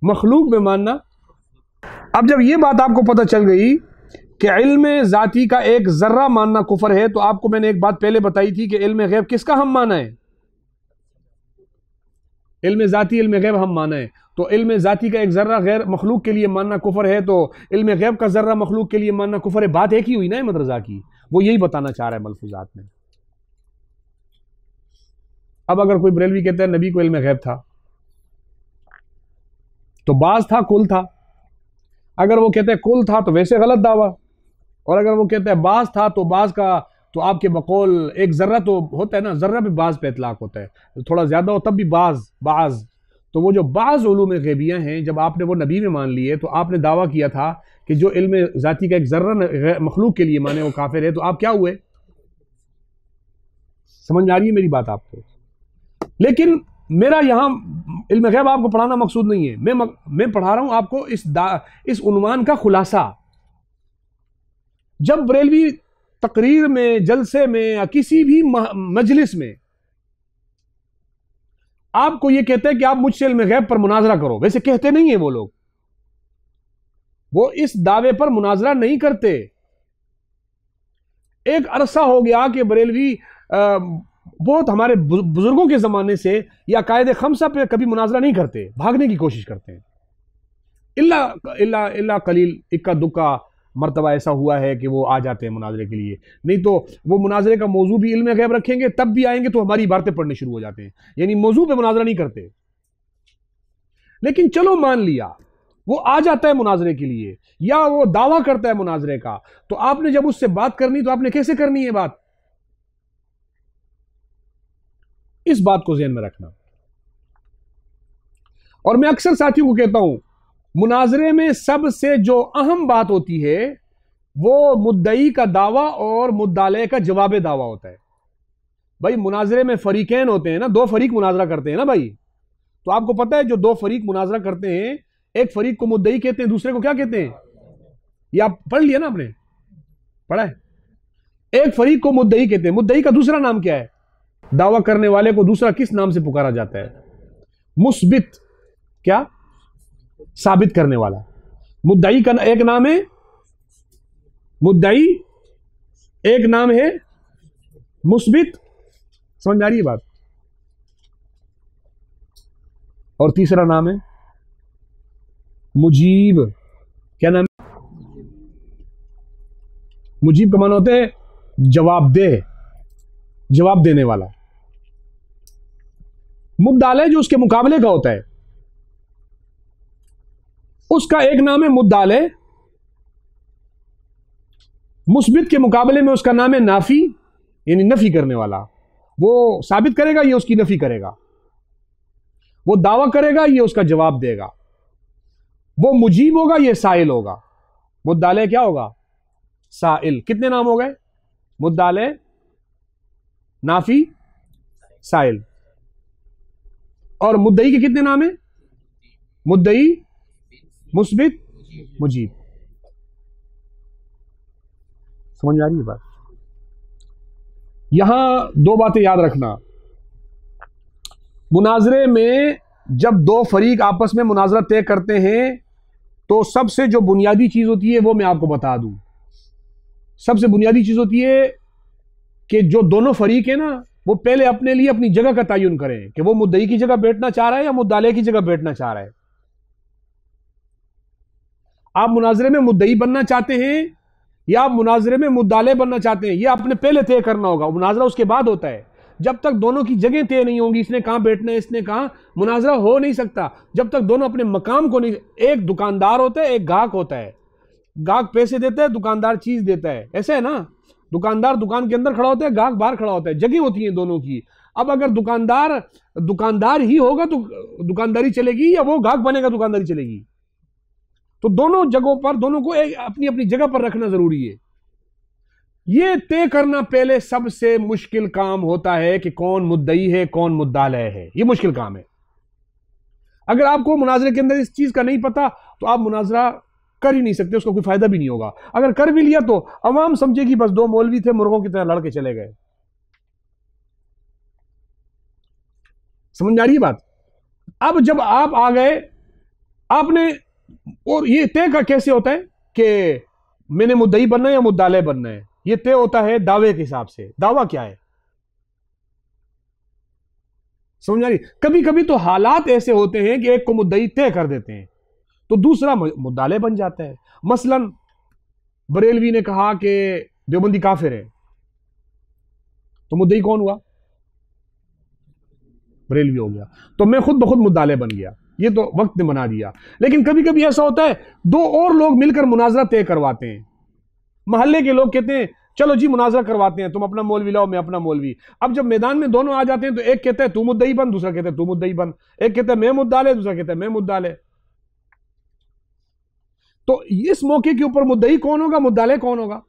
मखलूक में मानना। अब जब यह बात आपको पता चल गई कि इल्म ज़ाती का एक जर्रा मानना कुफर है, तो आपको मैंने एक बात पहले बताई थी कि इल्म गैब किसका हम माना है? इल्म ज़ाती इल्म गैब हम माना है। तो इल्म ज़ाती का एक जर्रा गैर मखलूक के लिए मानना कुफर है, तो इल्म गैब का जर्रा मखलूक के लिए मानना कुफर है। बात एक ही हुई ना अहमद रज़ा की, वो यही बताना चाह रहा है मलफूज़ात में। अब अगर कोई बरेलवी कहता है नबी को इल्म गैब था, तो बाज था कुल था। अगर वो कहते हैं कुल था तो वैसे गलत दावा, और अगर वो कहते हैं बाज था तो बाज का तो आपके बकौल एक जर्रा तो होता है ना, जर्रा भी बाज पे इतलाक होता है, थोड़ा ज्यादा हो तब भी बाज। तो वो जो बाज उलूम गैबियां हैं, जब आपने वो नबी में मान लिए तो आपने दावा किया था कि जो इल्म ज़ाती का एक जर्रा मखलूक के लिए माने वो काफिर है, तो आप क्या हुए? समझ में आ रही है मेरी बात आपको? लेकिन मेरा यहां इल्म गैब आपको पढ़ाना मकसूद नहीं है, मैं पढ़ा रहा हूं आपको इस उन्वान का खुलासा। जब बरेलवी तकरीर में, जलसे में या किसी भी मजलिस में आपको यह कहते हैं कि आप मुझसे इल्म गैब पर मुनाजरा करो, वैसे कहते नहीं है वो लोग, वो इस दावे पर मुनाजरा नहीं करते। एक अरसा हो गया कि बरेलवी बहुत हमारे बुजुर्गों के ज़माने से या कायदे खमसा पे कभी मुनाजरा नहीं करते, भागने की कोशिश करते हैं। इल्ला कलील इक्का दुक्का मर्तबा ऐसा हुआ है कि वो आ जाते हैं मुनाजरे के लिए, नहीं तो वो मुनाजरे का मौजू भी इल्म गैब रखेंगे, तब भी आएंगे तो हमारी इबारतें पढ़ने शुरू हो जाते हैं, यानी मौजू पे मुनाजरा नहीं करते। लेकिन चलो मान लिया वो आ जाता है मुनाजरे के लिए, या वो दावा करता है मुनाजरे का, तो आपने जब उससे बात करनी तो आपने कैसे करनी है बात? इस बात को ज़हन में रखना। और मैं अक्सर साथियों को कहता हूं, मुनाजरे में सबसे जो अहम बात होती है वो मुद्दई का दावा और मुद्दाले का जवाब दावा होता है। भाई मुनाजरे में फरीकैन होते हैं ना, दो फरीक मुनाजरा करते हैं ना भाई, तो आपको पता है जो दो फरीक मुनाजरा करते हैं, एक फरीक को मुद्दई कहते हैं, दूसरे को क्या कहते हैं? ये आप पढ़ लिया ना, आपने पढ़ा है? एक फरीक को मुद्दई कहते हैं। मुद्दई का दूसरा नाम क्या है? दावा करने वाले को दूसरा किस नाम से पुकारा जाता है? मुस्बित। क्या? साबित करने वाला। मुद्दई का एक नाम है मुद्दई, एक नाम है मुस्बित। समझ आ रही है बात? और तीसरा नाम है मुजीब। क्या नाम है? मुजीब का माना होता है जवाबदेह, जवाब देने वाला। मुद्दाले जो उसके मुकाबले का होता है, उसका एक नाम है मुद्दाले। मुस्बित के मुकाबले में उसका नाम है नाफी, यानी नफी करने वाला। वो साबित करेगा, ये उसकी नफी करेगा। वो दावा करेगा, ये उसका जवाब देगा। वो मुजीब होगा, ये साइल होगा। मुद्दाले क्या होगा? साइल। कितने नाम हो गए? मुद्दाले, नाफी, साइल। और मुद्दई के कितने नाम है? मुद्दई, मुस्बित, मुजीब। समझ आ रही है बात? यहां दो बातें याद रखना। मुनाजरे में जब दो फरीक आपस में मुनाजरा तय करते हैं तो सबसे जो बुनियादी चीज होती है वो मैं आपको बता दूं। सबसे बुनियादी चीज होती है कि जो दोनों फरीक है ना, वो पहले अपने लिए अपनी जगह का तयन करें कि वो मुद्दई की जगह बैठना चाह रहा है या मुद्दाले की जगह बैठना चाह रहा है। आप मुनाजरे में मुद्दई बनना चाहते हैं या आप मुनाजरे में मुद्दाले बनना चाहते हैं, ये आपने पहले तय करना होगा। मुनाजरा उसके बाद होता है। जब तक दोनों की जगह तय नहीं होंगी, इसने कहां बैठना है, इसने कहां, मुनाजरा हो नहीं सकता जब तक दोनों अपने मकाम को नहीं। एक दुकानदार होता है, एक गाहक होता है। गाहक पैसे देता है, दुकानदार चीज देता है, ऐसे है ना। दुकानदार दुकान के अंदर खड़ा होता है, गाहक बाहर खड़ा होता है, जगह होती है दोनों की। अब अगर दुकानदार ही होगा तो दुकानदारी चलेगी, या वो गाहक बनेगा दुकानदारी चलेगी। तो दोनों जगहों पर दोनों को अपनी अपनी जगह पर रखना जरूरी है। यह तय करना पहले सबसे मुश्किल काम होता है कि कौन मुद्दई है कौन मुद्दालय है। यह मुश्किल काम है। अगर आपको मुनाजरे के अंदर इस चीज का नहीं पता तो आप मुनाजरा कर ही नहीं सकते, उसका कोई फायदा भी नहीं होगा। अगर कर भी लिया तो अवाम समझेगी बस दो मौलवी थे, मुर्गों की तरह लड़के चले गए। समझ में आ रही है बात। अब जब आप आ गए, आपने, और ये तय का कैसे होता है कि मैंने मुद्दई बनना है या मुद्दाले बनना है, ये तय होता है दावे के हिसाब से। दावा क्या है, समझ आ रही। कभी कभी तो हालात ऐसे होते हैं कि एक को मुद्दई तय कर देते हैं तो दूसरा मुद्दाले बन जाता है। मसलन बरेलवी ने कहा कि देवबंदी काफिर है, तो मुद्दई कौन हुआ, बरेलवी हो गया। तो मैं खुद ब खुद मुद्दाले बन गया, ये तो वक्त ने बना दिया। लेकिन कभी कभी ऐसा होता है दो और लोग मिलकर मुनाजरा तय करवाते हैं। मोहल्ले के लोग कहते हैं चलो जी मुनाजरा करवाते हैं, तुम अपना मौलवी लाओ मैं अपना मौलवी। अब जब मैदान में दोनों आ जाते हैं तो एक कहता है तू मुद्दई बन, दूसरा कहता है तू मुद्दई बन। एक कहता है मैं मुद्दाले, दूसरा कहता है मैं मुद्दाले। तो इस मौके के ऊपर मुद्दई कौन होगा, मुद्दाले कौन होगा,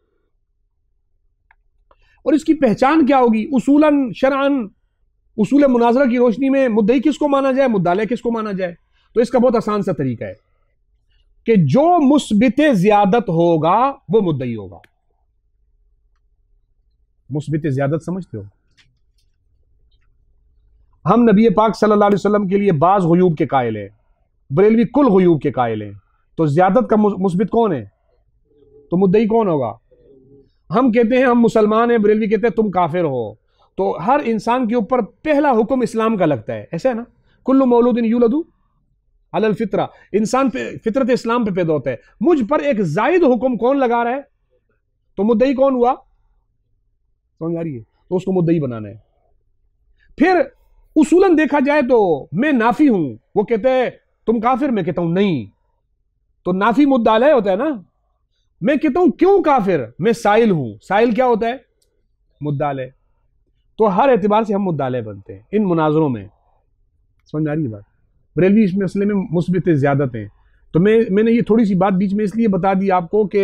और इसकी पहचान क्या होगी उसूलन शरअन, उसूल मुनाजरा की रोशनी में मुद्दई किसको माना जाए, मुद्दाले किसको माना जाए। तो इसका बहुत आसान सा तरीका है कि जो मुस्बित ज्यादत होगा वो मुद्दई होगा। मुस्बित ज्यादत समझते हो, हम नबी पाक सल्लल्लाहु अलैहि वसल्लम के लिए बाज गुयूब के कायल हैं, बरेलवी कुल गुयूब के कायल हैं। तो ज्यादत का मुस्बित कौन है, तो मुद्दई कौन होगा। हम कहते हैं हम मुसलमान हैं, बरेलवी कहते हैं तुम काफिर हो। तो हर इंसान के ऊपर पहला हुक्म इस्लाम का लगता है, ऐसा है ना। कुल्लु मौलूदिन यूलदु अलल फित्रा, इंसान पे फितरत इस्लाम पे पैदा होता है। मुझ पर एक जायद हुक्म कौन लगा रहा है, तो मुद्दई कौन हुआ, समझ आ रही है। तो उसको मुद्दई बनाना है। फिर उसूलन देखा जाए तो मैं नाफी हूं, वो कहते हैं तुम काफिर, मैं कहता हूं नहीं, तो नाफी मुद्दाले होता है ना। मैं कहता हूं क्यों काफिर, मैं साइल हूं, साइल क्या होता है, मुद्दाले। तो हर एतबार से हम मुद्दाले बनते हैं इन मुनाजरों में, समझ आ रही है बात। बरेलवी इस मसले में मुस्बित ज़्यादत हैं। तो मैंने ये थोड़ी सी बात बीच में इसलिए बता दी आपको कि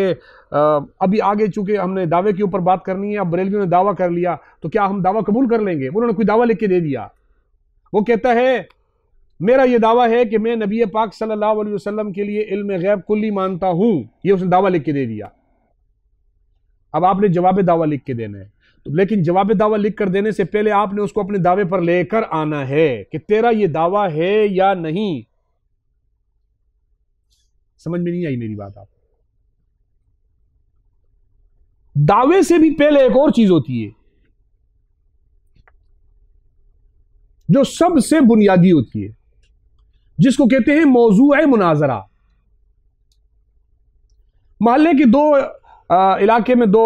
अभी आगे चूंकि हमने दावे के ऊपर बात करनी है। अब बरेलवियों ने दावा कर लिया तो क्या हम दावा कबूल कर लेंगे। उन्होंने कोई दावा लिख के दे दिया, वो कहता है मेरा ये दावा है कि मैं नबी पाक सल्लल्लाहु अलैहि वसल्लम के लिए इल्म गैब कुल्ली मानता हूं, ये उसने दावा लिख के दे दिया। अब आपने जवाब दावा लिख के देना है, तो लेकिन जवाब दावा लिख कर देने से पहले आपने उसको अपने दावे पर लेकर आना है कि तेरा ये दावा है या नहीं। समझ में नहीं आई मेरी बात आप। दावे से भी पहले एक और चीज होती है जो सबसे बुनियादी होती है, जिसको कहते हैं मौजूए मुनाजरा। मोहल्ले के दो इलाके में दो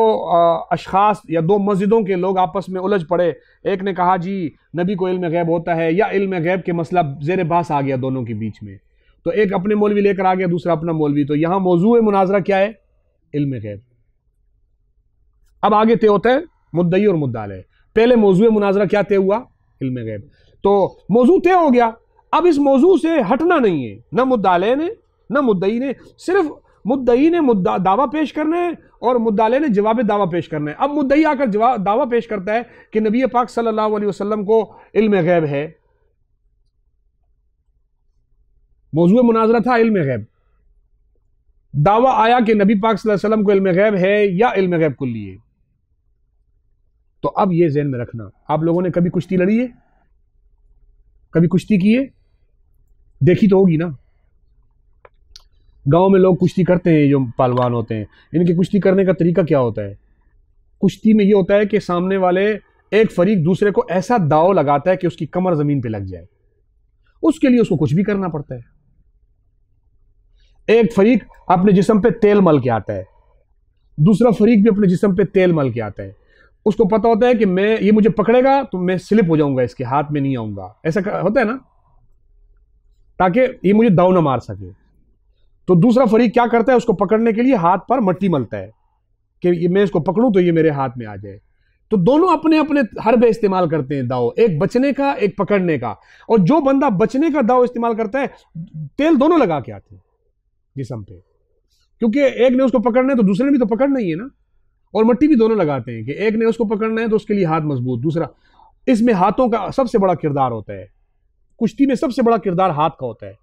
अशखास या दो मस्जिदों के लोग आपस में उलझ पड़े। एक ने कहा जी नबी को इल्म गैब होता है, या इल्म गैब के मसला जेर बहस आ गया दोनों के बीच में। तो एक अपने मौलवी लेकर आ गया, दूसरा अपना मौलवी। तो यहां मौजूए मुनाजरा क्या है, इल्म गैब। अब आगे तय होता है मुद्दई और मुद्दाले। पहले मौजूए मुनाजरा क्या तय हुआ, इल्म गैब। तो मौजू तय हो गया। अब इस मौजू से हटना नहीं है, न मुद्दाले ने न मुद्दई ने। सिर्फ मुद्दई ने दावा पेश करना है और मुद्दाले ने जवाब दावा पेश करना है। अब मुद्दई आकर दावा पेश करता है कि नबी पाक सल्लल्लाहु अलैहि वसल्लम को इल्म गैब है। मौजूद मुनाजरा था इल्म गैब। दावा आया कि नबी पाक सल्लल्लाहु अलैहि वसल्लम को इल्म गैब है या इल्म गैब कुल्ली है। तो अब यह ज़हन में रखना, आप लोगों ने कभी कुश्ती लड़ी है, कभी कुश्ती की है, देखी तो होगी ना। गांव में लोग कुश्ती करते हैं, जो पहलवान होते हैं, इनके कुश्ती करने का तरीका क्या होता है। कुश्ती में ये होता है कि सामने वाले एक फरीक दूसरे को ऐसा दाव लगाता है कि उसकी कमर जमीन पे लग जाए, उसके लिए उसको कुछ भी करना पड़ता है। एक फरीक अपने जिस्म पे तेल मल के आता है, दूसरा फरीक भी अपने जिस्म पे तेल मल के आता है। उसको पता होता है कि ये मुझे पकड़ेगा तो मैं स्लिप हो जाऊंगा, इसके हाथ में नहीं आऊंगा, ऐसा होता है ना, ताकि ये मुझे दाव ना मार सके। तो दूसरा फरीक क्या करता है, उसको पकड़ने के लिए हाथ पर मट्टी मलता है कि मैं इसको पकड़ूं तो ये मेरे हाथ में आ जाए। तो दोनों अपने अपने हरबे इस्तेमाल करते हैं दाव, एक बचने का एक पकड़ने का। और जो बंदा बचने का दाव इस्तेमाल करता है, तेल दोनों लगा के आते हैं जिस्म पे, क्योंकि एक ने उसको पकड़ना है तो दूसरे ने भी तो पकड़ना ही है ना। और मट्टी भी दोनों लगाते हैं कि एक ने उसको पकड़ना है तो उसके लिए हाथ मजबूत, दूसरा। इसमें हाथों का सबसे बड़ा किरदार होता है, कुश्ती में सबसे बड़ा किरदार हाथ का होता है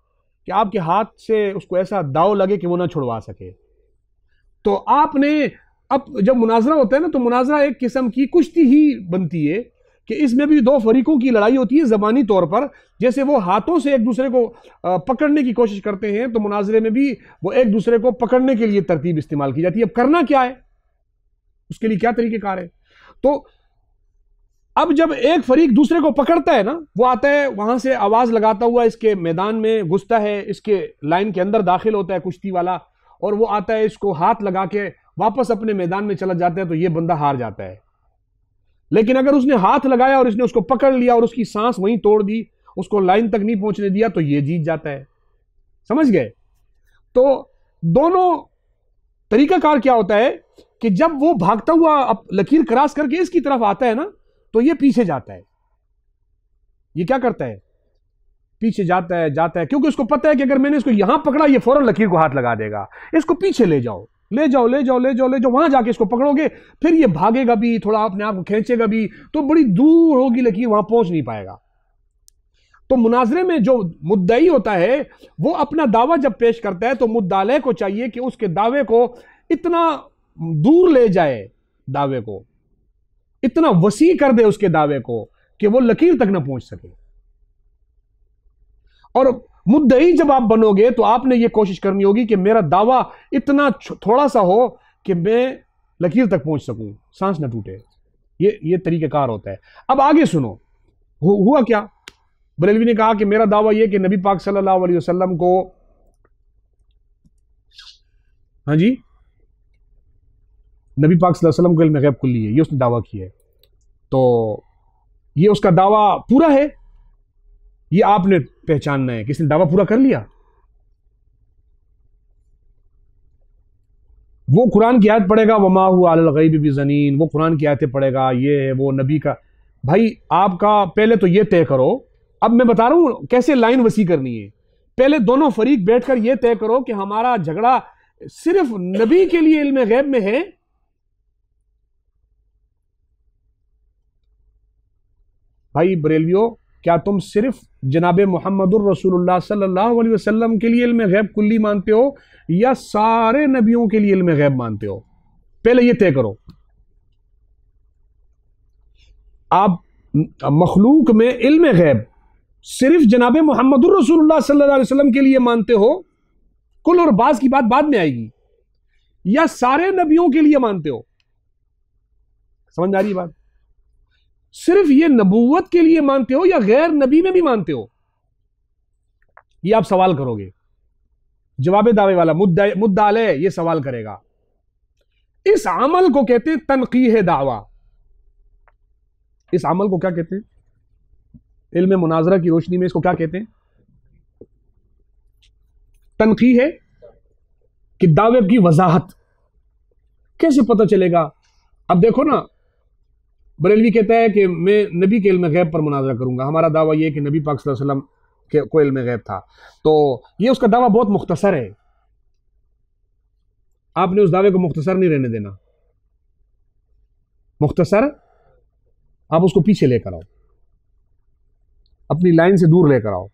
कि आपके हाथ से उसको ऐसा दाव लगे कि वो ना छुड़वा सके। तो आपने अब जब मुनाजरा होता है ना, तो मुनाजरा एक किस्म की कुश्ती ही बनती है कि इसमें भी दो फरीकों की लड़ाई होती है जबानी तौर पर। जैसे वो हाथों से एक दूसरे को पकड़ने की कोशिश करते हैं, तो मुनाजरे में भी वो एक दूसरे को पकड़ने के लिए तरतीब इस्तेमाल की जाती है। अब करना क्या है, उसके लिए क्या तरीकेकार है। तो अब जब एक फरीक दूसरे को पकड़ता है ना, वो आता है वहां से आवाज लगाता हुआ इसके मैदान में घुसता है, इसके लाइन के अंदर दाखिल होता है कुश्ती वाला, और वो आता है, इसको हाथ लगा के वापस अपने मैदान में चला जाता है, तो ये बंदा हार जाता है। लेकिन अगर उसने हाथ लगाया और इसने उसको पकड़ लिया और उसकी सांस वहीं तोड़ दी, उसको लाइन तक नहीं पहुंचने दिया, तो ये जीत जाता है। समझ गए। तो दोनों तरीकाकार क्या होता है कि जब वो भागता हुआ लकीर क्रॉस करके इसकी तरफ आता है ना, तो ये पीछे जाता है। ये क्या करता है, पीछे जाता है, क्योंकि उसको पता है कि अगर मैंने इसको यहां पकड़ा, ये फौरन लकीर को हाथ लगा देगा। इसको पीछे ले जाओ, ले जाओ, ले जाओ, ले जाओ, ले जाओ, वहां जाके इसको पकड़ोगे, फिर ये भागेगा भी, थोड़ा अपने आप को खींचेगा भी, तो बड़ी दूर होगी लकीर, वहां पहुंच नहीं पाएगा। तो मुनाजरे में जो मुद्दई होता है, वो अपना दावा जब पेश करता है, तो मुद्दाले को चाहिए कि उसके दावे को इतना दूर ले जाए, दावे को इतना वसी कर दे उसके दावे को कि वो लकीर तक ना पहुंच सके। और मुद्दई जब आप बनोगे तो आपने ये कोशिश करनी होगी कि मेरा दावा इतना थोड़ा सा हो कि मैं लकीर तक पहुंच सकूं, सांस ना टूटे। ये तरीकेकार होता है। अब आगे सुनो, हुआ क्या। बरेलवी ने कहा कि मेरा दावा यह कि नबी पाक सल्लल्लाहु अलैहि वसल्लम को, हाँ जी, नबी पाक सल्लल्लाहु अलैहि वसल्लम को इल्म गैब कुल्ली है, ये उसने दावा किया है। तो ये उसका दावा पूरा है, ये आपने पहचानना है कि इसने दावा पूरा कर लिया। वो कुरान की आयत पढ़ेगा, वमा हुवा अलल गैबि बिज़नीन, वो कुरान की आयतें पढ़ेगा, ये है वो नबी का। भाई आपका पहले तो ये तय करो, अब मैं बता रहा हूं कैसे लाइन वसी करनी है। पहले दोनों फरीक बैठकर यह तय करो कि हमारा झगड़ा सिर्फ नबी के लिए इल्म गैब में है, भाई बरेलवियों, क्या तुम सिर्फ जनाब मुहम्मदुर रसूलुल्लाह सल्लल्लाहु अलैहि वसल्लम के लिए इल्म गैब कुल्ली मानते हो या सारे नबियों के लिए इल्म गैब मानते हो? पहले यह तय करो। आप मखलूक में इल्म गैब सिर्फ जनाब मुहम्मदुर रसूलुल्लाह सल्लल्लाहु अलैहि वसल्लम के लिए मानते हो, कुल और बाज की बात बाद में आएगी, या सारे नबियों के लिए मानते हो? समझ आ रही बात? सिर्फ ये नबूवत के लिए मानते हो या गैर नबी में भी मानते हो? ये आप सवाल करोगे। जवाब दावे वाला मुद्दाले ये सवाल करेगा। इस अमल को कहते हैं तनकीह दावा। इस अमल को क्या कहते हैं? इल्म मुनाजरा की रोशनी में इसको क्या कहते हैं? तनकीह है कि दावे की वजाहत। कैसे पता चलेगा? अब देखो ना, बरेलवी कहता है कि मैं नबी के इल्म गैब पर मुनाजरा करूंगा। हमारा दावा यह कि नबी पाक सल्लल्लाहु अलैहि वसल्लम को इल्म गैब था। तो ये उसका दावा बहुत मुख्तसर है, आपने उस दावे को मुख्तसर नहीं रहने देना। मुख्तसर आप उसको पीछे लेकर आओ, अपनी लाइन से दूर लेकर आओ।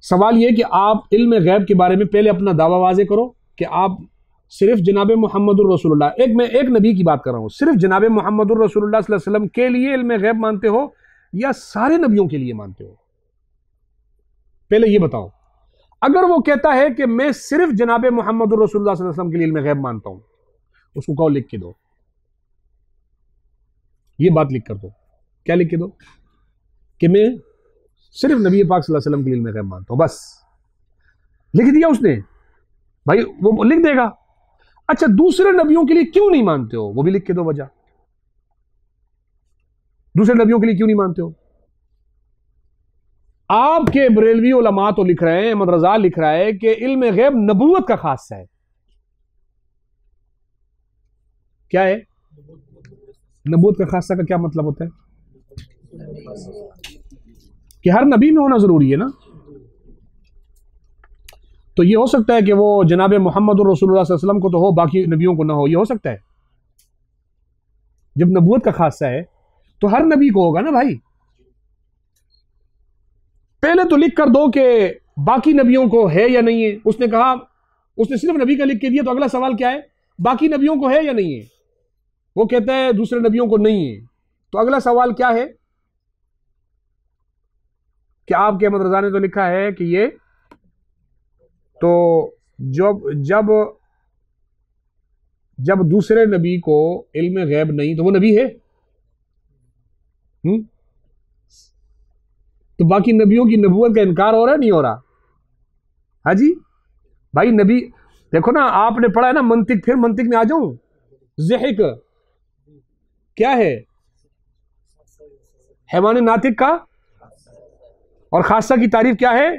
सवाल यह कि आप इल्म गैब के बारे में पहले अपना दावा वाज़े करो कि आप सिर्फ जनाब मुहम्मदुर रसूलुल्लाह, मैं एक नबी की बात कर रहा हूं, सिर्फ जनाब मुहम्मदुर रसूलुल्लाह सल्लल्लाहु अलैहि वसल्लम के लिए इल्म गैब मानते हो या सारे नबियों के लिए मानते हो? पहले यह बताओ। अगर वो कहता है कि मैं सिर्फ जनाब मुहम्मदुर रसूलुल्लाह सल्लल्लाहु अलैहि वसल्लम के लिए इल्म गैब मानता हूं, उसको कहो लिख के दो। ये बात लिख कर दो। क्या लिख के दो? कि मैं सिर्फ नबी पाक सल्लल्लाहु अलैहि वसल्लम के इल्म गैब मानता हूं, बस। लिख दिया उसने, भाई वो लिख देगा। अच्छा, दूसरे नबियों के लिए क्यों नहीं मानते हो? वो भी लिख के दो वजह। दूसरे नबियों के लिए क्यों नहीं मानते हो? आपके बरेलवी उलमा तो लिख रहे हैं, अहमद रजा लिख रहा है कि इल्म गैब नबूवत का खासा है। क्या है नबूवत का खासा? का क्या मतलब होता है? कि हर नबी में होना जरूरी है ना। तो ये हो सकता है कि वो जनाब मोहम्मद रसूलुल्लाह सल्लल्लाहु अलैहि वसल्लम को तो हो, बाकी नबियों को ना हो, ये हो सकता है। जब नबूवत का खासा है तो हर नबी को होगा ना भाई। पहले तो लिख कर दो कि बाकी नबियों को है या नहीं है। उसने कहा, उसने सिर्फ नबी का लिख के दिया, तो अगला सवाल क्या है? बाकी नबियों को है या नहीं है? वो कहता है दूसरे नबियों को नहीं है, तो अगला सवाल क्या है? कि आपके अहमद रजा ने तो लिखा है कि ये तो जब जब जब दूसरे नबी को इल्म गैब नहीं, तो वो नबी है। तो बाकी नबियों की नबूवत का इनकार हो रहा है, नहीं हो रहा? हाँ जी भाई। नबी देखो ना, आपने पढ़ा है ना मंतिक, फिर मंतिक में आ जाऊं। ज़िहिक क्या है? हैवान नातिक का और खासा की तारीफ क्या है?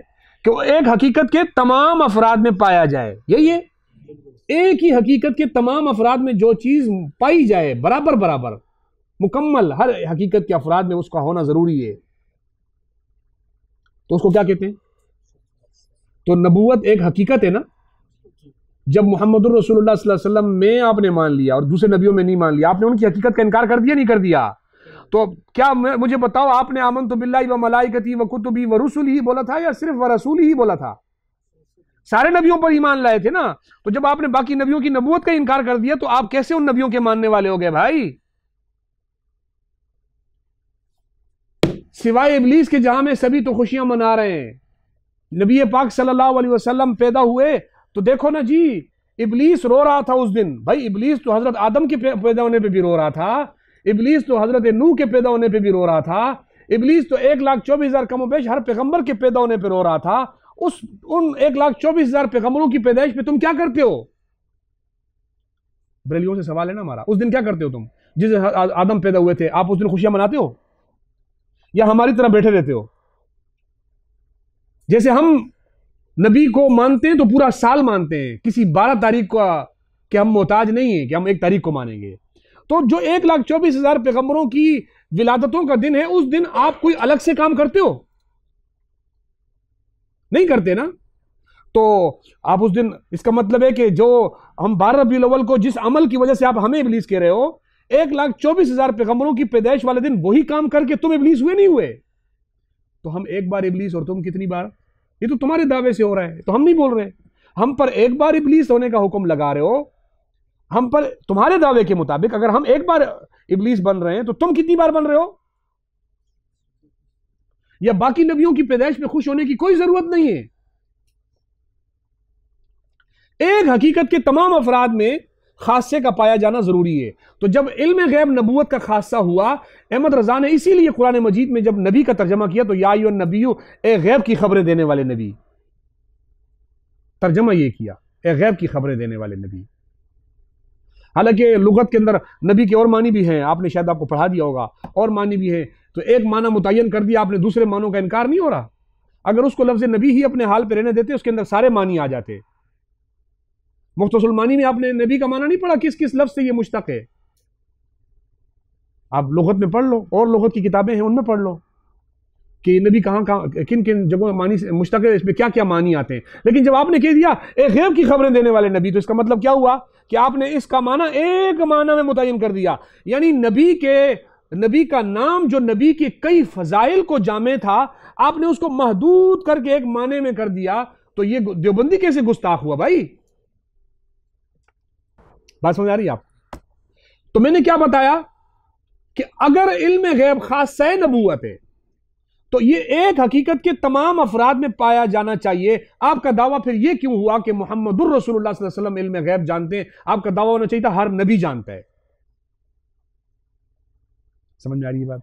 कि वो एक हकीकत के तमाम अफराद में पाया जाए। यही है, एक ही हकीकत के तमाम अफराद में जो चीज पाई जाए बराबर बराबर मुकम्मल, हर हकीकत के अफराद में उसका होना जरूरी है, तो उसको क्या कहते हैं? तो नबूवत एक हकीकत है ना। जब मोहम्मद रसूलुल्लाह सल्लल्लाहु अलैहि वसल्लम में आपने मान लिया और दूसरे नबियों में नहीं मान लिया, आपने उनकी हकीकत का इनकार कर दिया, नहीं कर दिया? तो क्या मुझे बताओ, आपने आमनतु बिल्लाहि व मलाइकती व कुतुबी व रुसुलिही बोला था या सिर्फ व रसूलिही बोला था? सारे नबियों पर ईमान लाए थे ना। तो जब आपने बाकी नबियों की नबूवत का इनकार कर दिया, तो आप कैसे उन नबियों के मानने वाले हो गए भाई? सिवाय इब्लीस के जहां में सभी तो खुशियां मना रहे हैं। नबी पाक सल्लल्लाहु अलैहि वसल्लम पैदा हुए तो देखो ना जी, इब्लीस रो रहा था उस दिन। भाई इब्लीस तो हजरत आदम के पैदा होने पे भी रो रहा था, इब्लीस तो हजरत नूह के पैदा होने पे भी रो रहा था, इब्लीस तो 1,24,000 कमोबेश हर पैगंबर के पैदा होने पे रो रहा था। उन 1,24,000 पैगंबरों की पैदाइश पे तुम क्या करते हो? बरेलियों से सवाल है ना हमारा, उस दिन क्या करते हो तुम? जिस दिन आदम पैदा हुए थे, आप उस दिन खुशियां मनाते हो या हमारी तरह बैठे रहते हो? जैसे हम नबी को मानते हैं तो पूरा साल मानते हैं, किसी 12 तारीख का कि हम मोहताज नहीं है कि हम 1 तारीख को मानेंगे। तो जो 1,24,000 पैगंबरों की विलादतों का दिन है, उस दिन आप कोई अलग से काम करते हो? नहीं करते ना। तो आप उस दिन, इसका मतलब है कि जो हम 12 रबीउल अव्वल को जिस अमल की वजह से आप हमें इब्लीस कह रहे हो, 1,24,000 पैगंबरों की पैदाइश वाले दिन वही काम करके तुम इब्लीस हुए नहीं हुए? तो हम एक बार इब्लीस और तुम कितनी बार? ये तो तुम्हारे दावे से हो रहा है, तो हम नहीं बोल रहे। हम पर एक बार इब्लीस होने का हुक्म लगा रहे हो, हम पर तुम्हारे दावे के मुताबिक अगर हम एक बार इब्लीस बन रहे हैं तो तुम कितनी बार बन रहे हो? या बाकी नबियों की पैदाइश में खुश होने की कोई जरूरत नहीं है। एक हकीकत के तमाम अफराद में खासे का पाया जाना जरूरी है। तो जब इल्म गैब नबूवत का खासा हुआ, अहमद रजा ने इसीलिए कुरान मजीद में जब नबी का तर्जमा किया तो या अय्युहन नबिय्यु, ए गैब की खबरें देने वाले नबी, तर्जमा ये किया, ए गैब की खबरें देने वाले नबी। हालांकि लुगत के अंदर नबी के और मानी भी हैं, आपने शायद आपको पढ़ा दिया होगा, और मानी भी है। तो एक माना मुतय्यन कर दिया आपने, दूसरे मानों का इनकार नहीं हो रहा। अगर उसको लफ्ज नबी ही अपने हाल पर रहने देते, उसके अंदर सारे मानी आ जाते। मुख्तसरुल मानी में आपने नबी का माना नहीं पढ़ा, किस किस लफ्ज से ये मुश्तक है। आप लुगत में पढ़ लो, और लुगत की किताबें हैं उनमें पढ़ लो कि नबी कहाँ कहाँ किन किन जगहों मानी से मुश्तक है, इसमें क्या क्या मानी आते हैं। लेकिन जब आपने कह दिया एक गैब की खबरें देने वाले नबी, तो इसका मतलब क्या हुआ कि आपने इसका माना एक माना में मुतय्यन कर दिया। यानी नबी का नाम जो नबी के कई फजाइल को जामे था, आपने उसको महदूद करके एक माने में कर दिया। तो ये देवबंदी कैसे गुस्ताख हुआ भाई? बात समझ आ रही है आप? तो मैंने क्या बताया कि अगर इल्म गैब खासा नबूवत है तो ये एक हकीकत के तमाम अफराद में पाया जाना चाहिए। आपका दावा फिर ये क्यों हुआ कि मुहम्मदुर रसूलुल्लाह सल्लल्लाहु अलैहि वसल्लम इल्म गैब जानते हैं? आपका दावा होना चाहिए था हर नबी जानता है। समझ में आ रही है बात?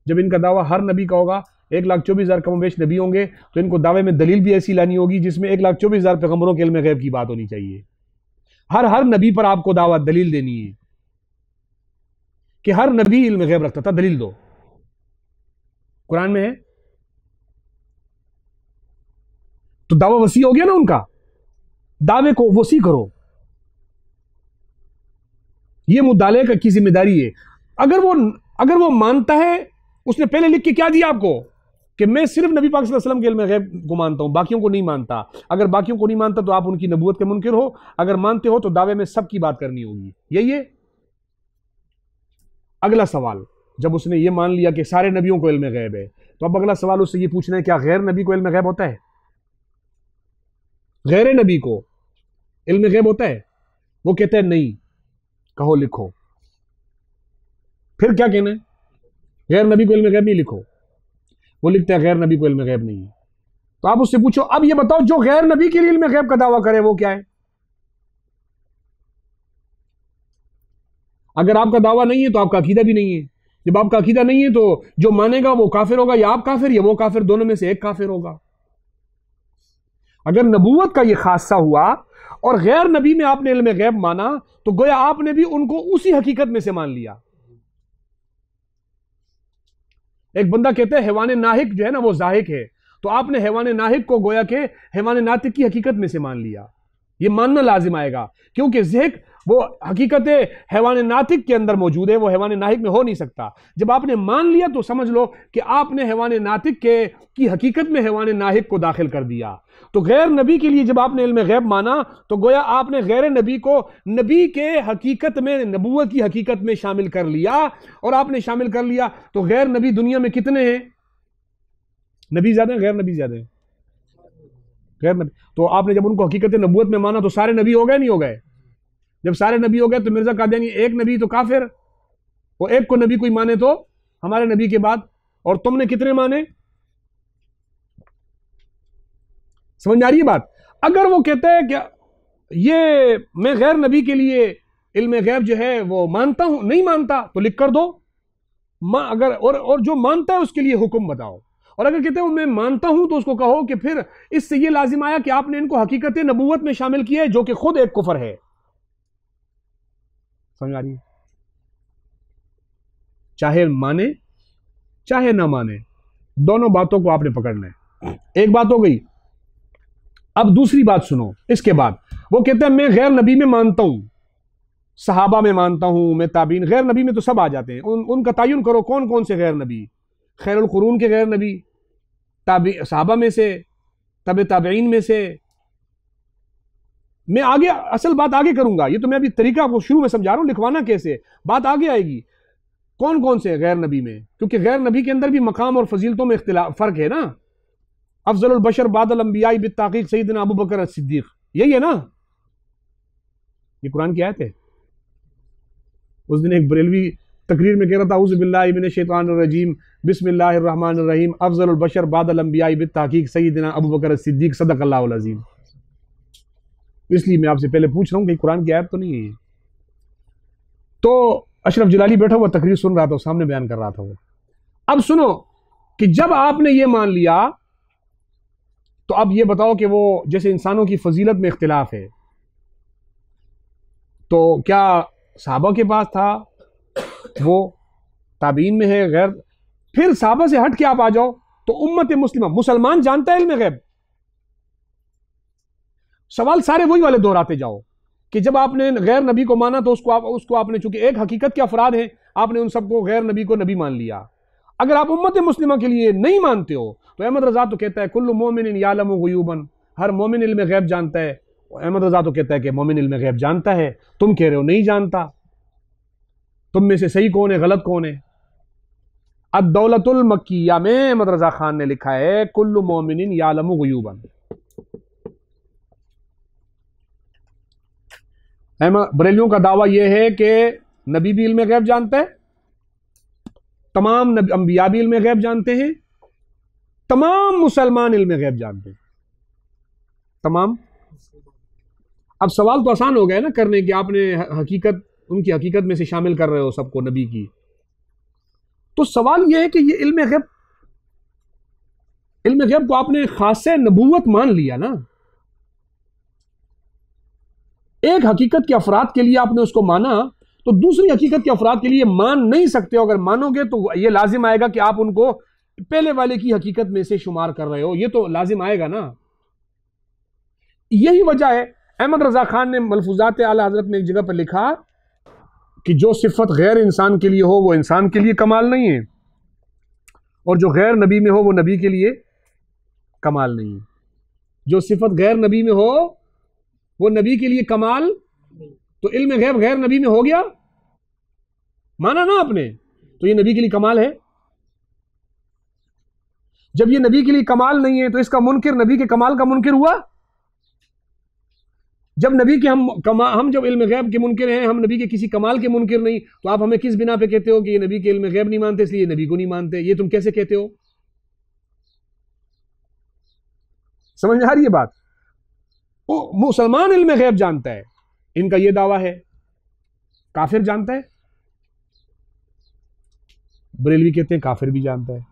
जब इनका दावा हर नबी का होगा, 1,24,000 कमोबेश नबी होंगे, तो इनको दावे में दलील भी ऐसी लानी होगी जिसमें 1,24,000 पैगंबरों के इल्म गैब की बात होनी चाहिए। हर नबी पर आपको दावा दलील देनी है कि हर नबी इल्म गैब रखता था, दलील दो। कुरान में है तो दावा वसी हो गया ना उनका, दावे को वसी करो। यह मुद्दाले की जिम्मेदारी है। अगर वो मानता है, उसने पहले लिख के क्या दिया आपको कि मैं सिर्फ नबी पाक सल्लल्लाहु अलैहि वसल्लम के इल्म गैब को मानता हूं, बाकियों को नहीं मानता। अगर बाकियों को नहीं मानता तो आप उनकी नबूवत के मुनकिर हो, अगर मानते हो तो दावे में सबकी बात करनी होगी। यही है। अगला सवाल, जब उसने ये मान लिया कि सारे नबियों को इल्म गैब है, तो अब अगला सवाल उससे ये पूछना है क्या गैर नबी को इल्म गैब होता है? गैर नबी को इल्म गैब होता है? वो कहते हैं नहीं। कहो लिखो। फिर क्या कहना है? गैर नबी को इल्म गैब नहीं लिखो। वो लिखते हैं गैर नबी को इल्म गैब नहीं है। तो आप उससे पूछो अब ये बताओ जो गैर नबी के लिए इल्म गैब का दावा करे वो क्या है? अगर आपका दावा नहीं है तो आपका अकीदा भी नहीं है। जब आपका अकीदा नहीं है तो जो मानेगा वो काफिर होगा, या आप काफिर या वो काफिर, दोनों में से एक काफिर होगा। अगर नबूवत का ये खासा हुआ और गैर नबी में आपने इल्म गैब माना तो गोया आपने भी उनको उसी हकीकत में से मान लिया। एक बंदा कहते हैं हैवान नाहिक जो है ना वो जाहिक है, तो आपने हैवान नाहिक को गोया के हैवान नातिक की हकीकत में से मान लिया। ये मानना लाजिम आएगा क्योंकि ज़िक वो हकीकत हैवान नातिक के अंदर मौजूद है, वो हैवान नाहिक में हो नहीं सकता। जब आपने मान लिया तो समझ लो कि आपने हैवान नातिक की हकीकत में हैवान नाहिक को दाखिल कर दिया। तो गैर नबी के लिए जब आपने इल्म गैब माना तो गोया आपने गैर नबी को नबी के हकीकत में, नबूवत की हकीकत में शामिल कर लिया। और आपने शामिल कर लिया तो गैर नबी दुनिया में कितने हैं? नबी ज्यादा हैं, गैर नबी ज्यादा हैं? गैर नबी। तो आपने जब उनको हकीकत नबूवत में माना तो सारे नबी हो गए नहीं हो गए? जब सारे नबी हो गए तो मिर्जा कादियानी एक नबी तो काफिर, वो एक को नबी कोई माने तो हमारे नबी के बाद, और तुमने कितने माने? समझ में आ रही है बात? अगर वो कहते हैं कि ये मैं गैर नबी के लिए इल्म गैब जो है वो मानता हूं, नहीं मानता तो लिख कर दो। अगर और जो मानता है उसके लिए हुक्म बताओ। और अगर कहते हैं मैं मानता हूं तो उसको कहो कि फिर इससे ये लाजिम आया कि आपने इनको हकीकत नबूवत में शामिल किया है जो कि खुद एक कुफर है। समझ आ रही है? चाहे माने चाहे ना माने, दोनों बातों को आपने पकड़ना है। एक बात हो गई। अब दूसरी बात सुनो। इसके बाद वो कहते हैं मैं गैर नबी में मानता हूं, सहाबा में मानता हूं, मैं ताबीन। गैर नबी में तो सब आ जाते हैं। उनका तयन करो कौन कौन से गैर नबी? खैरुल कुरून के गैर नबी, सहाबा में से, तबे ताबीन में से। मैं आगे असल बात आगे करूंगा, ये तो मैं अभी तरीका आपको शुरू में समझा रहा हूं, लिखवाना कैसे, बात आगे आएगी। कौन कौन से गैर नबी में? क्योंकि गैर नबी के अंदर भी मकाम और फजीलतों में फर्क है ना। अफजलुल बशर बादल अंबिया बित्ताकीक सय्यदना अबू बकर सिद्दीक, यही है ना? ये कुरान की आयत है। उस दिन एक बरेलवी तकरीर में कह रहा था औज़ु बिल्लाहि मिनश शैतानिर रजीम बिस्मिल्लाहिर रहमानिर रहीम अफजलुल बशर बादल अंबिया बित्ताकीक सय्यदना अबू बकर सिद्दीक सदक़ल्लाहुल अज़ीम। इसलिए मैं आपसे पहले पूछ रहा हूं कि कुरान की आयत तो नहीं है ये। तो अशरफ जलाली बैठा हुआ तकरीर सुन रहा था, सामने बयान कर रहा था वो। अब सुनो कि जब आपने ये मान लिया तो अब ये बताओ कि वो जैसे इंसानों की फजीलत में इख्तिलाफ है, तो क्या सहाबा के पास था, वो ताबीन में है, गैर? फिर सहाबा से हट के आप आ जाओ तो उम्मत मुस्लिमा, मुसलमान जानता है इल्म गैब? सवाल सारे वही वाले दोहराते जाओ कि जब आपने गैर नबी को माना तो उसको आपने, चूंकि एक हकीकत के अफराद हैं, आपने उन सबको गैर नबी को नबी मान लिया। अगर आप उम्मत मुस्लिमा के लिए नहीं मानते हो तो अहमद रजा तो कहता है कुल्लु मोमिन यालमु गुयूबन, हर मोमिन इल्म गैब जानता है। अहमद रजा तो कहता है कि मोमिन इल्म गैब जानता है, तुम कह रहे हो नहीं जानता। तुम में से सही कौन है, गलत कौन है? अद-दौलतुल मक्किया में अहमद रजा खान ने लिखा है कुल्लु मोमिन यालमु गुयूबन। बरेलियों का दावा यह है कि नबी भी इल्म गैब जानता है, तमाम अंबिया भी इल्म गैब जानते हैं, तमाम मुसलमान इल्म गैब जानते हैं, तमाम। अब सवाल तो आसान हो गया ना करने कि आपने हकीकत, उनकी हकीकत में से शामिल कर रहे हो सबको नबी की। तो सवाल यह है कि ये इल्म गैब को आपने खासे नबूवत मान लिया ना। एक हकीकत के अफराद के लिए आपने उसको माना, तो दूसरी हकीकत के अफराद के लिए मान नहीं सकते हो। अगर मानोगे तो यह लाजिम आएगा कि आप उनको पहले वाले की हकीकत में से शुमार कर रहे हो, यह तो लाजिम आएगा ना। यही वजह है, अहमद रजा खान ने मलफूजात आला हजरत में एक जगह पर लिखा कि जो सिफत गैर इंसान के लिए हो वो इंसान के लिए कमाल नहीं है, और जो गैर नबी में हो वो नबी के लिए कमाल नहीं है। जो सिफत गैर नबी में हो वो नबी के लिए कमाल, तो इल्म गैब गैर नबी में हो गया, माना ना आपने, तो ये नबी के लिए कमाल है। जब ये नबी के लिए कमाल नहीं है तो इसका मुनकिर नबी के कमाल का मुनकिर हुआ। जब नबी के हम जब इल्म गैब के मुनकिर हैं, हम नबी के किसी कमाल के मुनकिर नहीं, तो आप हमें किस बिना पे कहते हो कि ये नबी के इल्म गैब नहीं मानते इसलिए नबी को नहीं मानते? ये तुम कैसे कहते हो? समझ में आ रही है बात? वो मुसलमान इल्म गैब जानता है, इनका ये दावा है। काफिर जानता है? बरेलवी कहते हैं काफिर भी जानता है।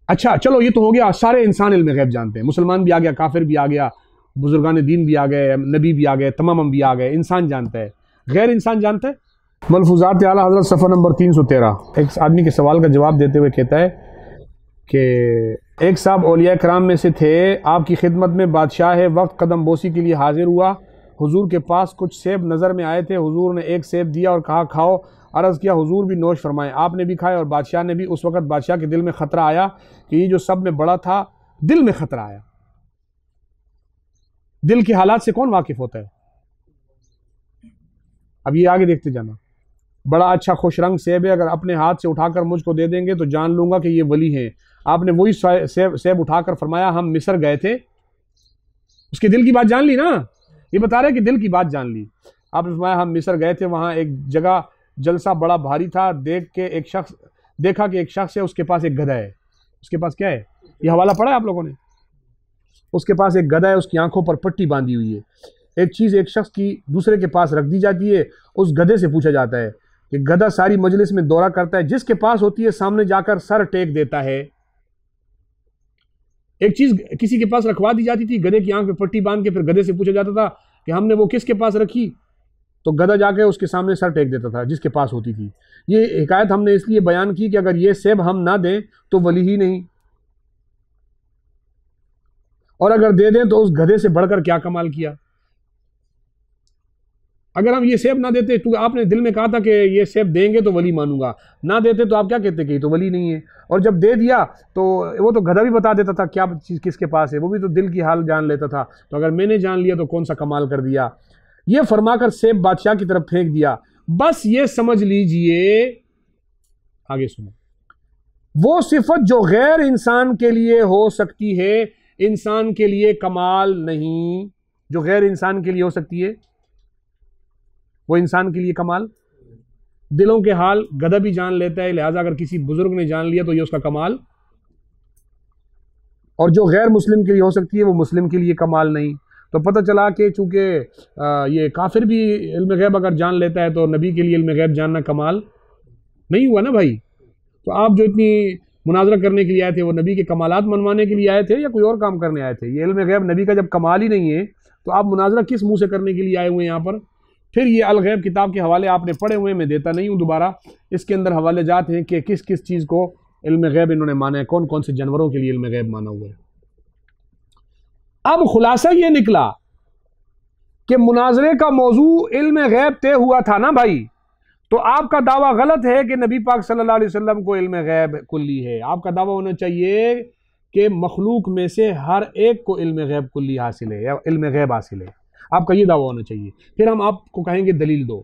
अच्छा चलो, ये तो हो गया सारे इंसान इल्म गैब जानते हैं, मुसलमान भी आ गया, काफिर भी आ गया, बुजुर्गान दीन भी आ गए, नबी भी आ गए, तमाम अंबिया आ गए। इंसान जानता है, गैर इंसान जानता है? मलफूजात आला हज़रत सफ़ा नंबर 313, एक आदमी के सवाल का जवाब देते हुए कहता है कि एक साहब औलिया कराम में से थे, आपकी खिदमत में बादशाह वक्त कदम बोसी के लिए हाजिर हुआ। हुजूर के पास कुछ सेब नज़र में आए थे, हुजूर ने एक सेब दिया और कहा खाओ। अर्ज़ किया हुजूर भी नोश फरमाएं। आपने भी खाए और बादशाह ने भी। उस वक़्त बादशाह के दिल में ख़तरा आया कि ये जो सब में बड़ा था, दिल में ख़तरा आया। दिल के हालात से कौन वाकिफ होता है? अब ये आगे देखते जाना। बड़ा अच्छा खुश रंग सेब है, अगर अपने हाथ से उठाकर मुझको दे देंगे तो जान लूंगा कि ये वली हैं। आपने वही सेब उठाकर फरमाया हम मिस्र गए थे। उसके दिल की बात जान ली ना, ये बता रहे कि दिल की बात जान ली। आपने फरमाया हम मिस्र गए थे, वहां एक जगह जलसा बड़ा भारी था। देखा कि एक शख्स है, उसके पास एक गधा है। उसके पास क्या है? ये हवाला पढ़ा है आप लोगों ने? उसके पास एक गधा है, उसकी आंखों पर पट्टी बांधी हुई है। एक चीज़ एक शख्स की दूसरे के पास रख दी जाती है, उस गधे से पूछा जाता है कि गधा सारी मजलिस में दौरा करता है, जिसके पास होती है सामने जाकर सर टेक देता है। एक चीज़ किसी के पास रखवा दी जाती थी, गधे की आंख में पट्टी बांध के, फिर गधे से पूछा जाता था कि हमने वो किसके पास रखी, तो गधा जाके उसके सामने सर टेक देता था जिसके पास होती थी। ये हिकायत हमने इसलिए बयान की कि अगर ये सेब हम ना दें तो वली ही नहीं, और अगर दे दें तो उस गधे से बढ़कर क्या कमाल किया। अगर हम ये सेब ना देते, तो आपने दिल में कहा था कि ये सेब देंगे तो वली मानूंगा, ना देते तो आप क्या कहते कि तो वली नहीं है, और जब दे दिया तो वो तो गधा भी बता देता था क्या चीज़ किसके पास है, वो भी तो दिल की हाल जान लेता था। तो अगर मैंने जान लिया तो कौन सा कमाल कर दिया। ये फरमाकर सेब बादशाह की तरफ फेंक दिया। बस ये समझ लीजिए, आगे सुनो, वो सिफत जो गैर इंसान के लिए हो सकती है, इंसान के लिए कमाल नहीं। जो गैर इंसान के लिए हो सकती है वो इंसान के लिए कमाल। दिलों के हाल गधा भी जान लेता है, लिहाजा अगर किसी बुजुर्ग ने जान लिया तो ये उसका कमाल। और जो गैर मुस्लिम के लिए हो सकती है वो मुस्लिम के लिए कमाल नहीं। तो पता चला कि चूंकि ये काफिर भी इल्म गैब अगर जान लेता है तो नबी के लिए इल्म गैब जानना कमाल नहीं हुआ ना भाई। तो आप जो इतनी मुनाजरा करने के लिए आए थे वो नबी के कमालात मनवाने के लिए आए थे या कोई और काम करने आए थे? ये इल्म गैब नबी का जब कमाल ही नहीं है तो आप मुनाजरा किस मुंह से करने के लिए आए हुए हैं यहाँ पर? फिर ये अल गैब किताब के हवाले आपने पढ़े हुए, मैं देता नहीं हूँ दोबारा। इसके अंदर हवाले जाते हैं कि किस किस चीज़ को इल्म गैब इन्होंने माना है, कौन कौन से जानवरों के लिए इल्म गैब माना हुआ है। अब खुलासा ये निकला कि मुनाजरे का मौजू इल्म गैब तय हुआ था ना भाई, तो आपका दावा गलत है कि नबी पाक सल्लल्लाहु अलैहि वसल्लम को इल्म गैब कुल्ली है। आपका दावा होना चाहिए कि मखलूक में से हर एक को इल्म गैब कुल्ली हासिल है या इल्म गैब हासिल है। आपका ये दावा होना चाहिए। फिर हम आपको कहेंगे दलील दो,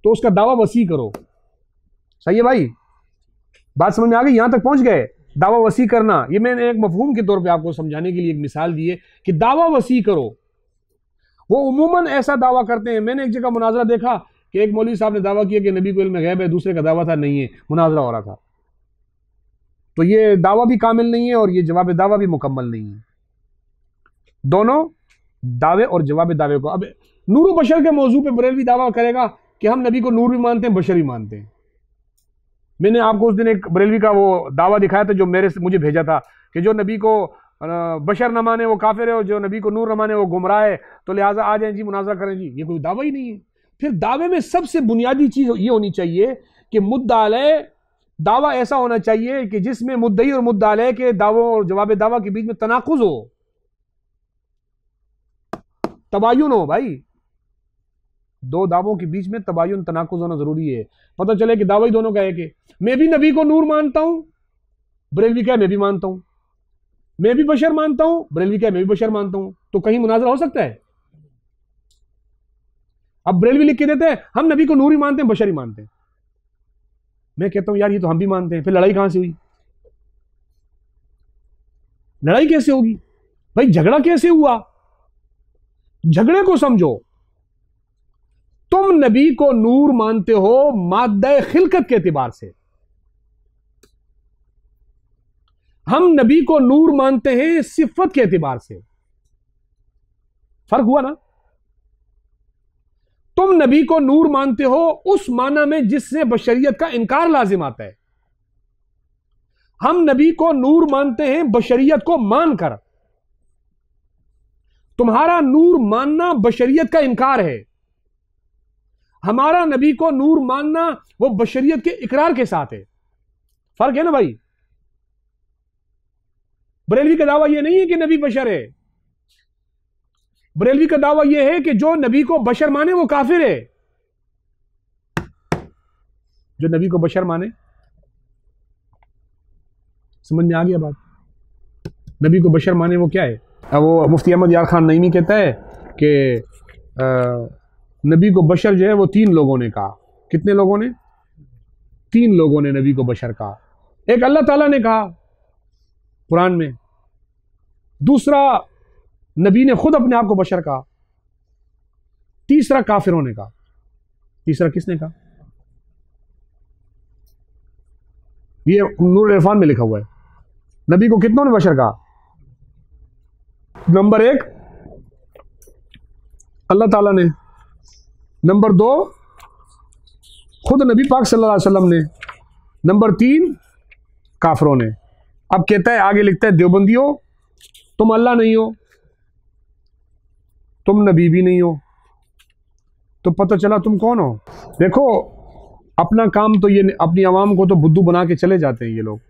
तो उसका दावा वसी करो। सही है भाई? बात समझ में आ गई? यहां तक पहुंच गए? दावा वसी करना, ये मैंने एक मफहूम के तौर पे आपको समझाने के लिए एक मिसाल दी है कि दावा वसी करो। वो उमूमन ऐसा दावा करते हैं। मैंने एक जगह मुनाजरा देखा कि एक मौलवी साहब ने दावा किया कि नबी को इल्म गैब है, दूसरे का दावा था नहीं है, मुनाजरा हो रहा था। तो ये दावा भी कामिल नहीं है और ये जवाब दावा भी मुकम्मल नहीं है। दोनों दावे और जवाब दावे को, अब नूर बशर के मौजू पे बरेलवी दावा करेगा कि हम नबी को नूर भी मानते हैं, बशर भी मानते हैं। मैंने आपको उस दिन एक बरेलवी का वो दावा दिखाया था जो मुझे भेजा था कि जो नबी को बशर न माने वो काफिर है और जो नबी को नूर न माने वो गुमराह है, तो लिहाजा आ जाए जी, मुनाजरा करें जी। ये कोई दावा ही नहीं है। फिर दावे में सबसे बुनियादी चीज ये होनी चाहिए कि मुद्दा अलैह दावा ऐसा होना चाहिए कि जिसमें मुद्दई और मुद्दा अलैह के दावों और जवाब दावा के बीच में तनाकुज हो, तबायुन हो। भाई दो दावों के बीच में तबायुन तनाकुज होना जरूरी है। पता चले कि दावा ही दोनों का एक है। मैं भी नबी को नूर मानता हूं, बरेलवी क्या मैं भी मानता हूं। मैं भी बशर मानता हूं, बरेलवी क्या मैं भी बशर मानता हूं। तो कहीं मुनाजरा हो सकता है? अब बरेलवी लिख के देते हैं हम नबी को नूर ही मानते हैं, बशर ही मानते हैं। मैं कहता हूं यार ये तो हम भी मानते हैं, फिर लड़ाई कहां से हुई? लड़ाई कैसे होगी भाई? झगड़ा कैसे हुआ? झगड़े को समझो। तुम नबी को नूर मानते हो माद्दा खिलकत के एतबार से, हम नबी को नूर मानते हैं सिफत के एतबार से। फर्क हुआ ना? तुम नबी को नूर मानते हो उस माना में जिससे बशरियत का इनकार लाजिम आता है। हम नबी को नूर मानते हैं बशरियत को मानकर। तुम्हारा नूर मानना बशरियत का इनकार है, हमारा नबी को नूर मानना वो बशरियत के इकरार के साथ है। फर्क है ना भाई? बरेलवी का दावा यह नहीं है कि नबी बशर है। बरेलवी का दावा यह है कि जो नबी को बशर माने वो काफिर है। जो नबी को बशर माने, समझ में आ गया बात? नबी को बशर माने वो क्या है? वो मुफ्ती अहमद यार खान नईमी कहता है कि नबी को बशर जो है वो 3 लोगों ने कहा। कितने लोगों ने? 3 लोगों ने नबी को बशर कहा। एक अल्लाह ताला ने कहा कुरान में, दूसरा नबी ने खुद अपने आप को बशर कहा, तीसरा काफिरों ने कहा। तीसरा किसने कहा? ये नूर इरफान में लिखा हुआ है। नबी को कितनों ने बशर कहा? नंबर 1 अल्लाह ताला ने, नंबर 2 खुद नबी पाक सल्लल्लाहु अलैहि वसल्लम ने, नंबर 3 काफिरों ने। अब कहता है, आगे लिखता है, देवबंदियों तुम अल्लाह नहीं हो, तुम नबी भी नहीं हो, तो पता चला तुम कौन हो? देखो अपना काम तो ये, अपनी आवाम को तो बुद्धू बना के चले जाते हैं ये लोग,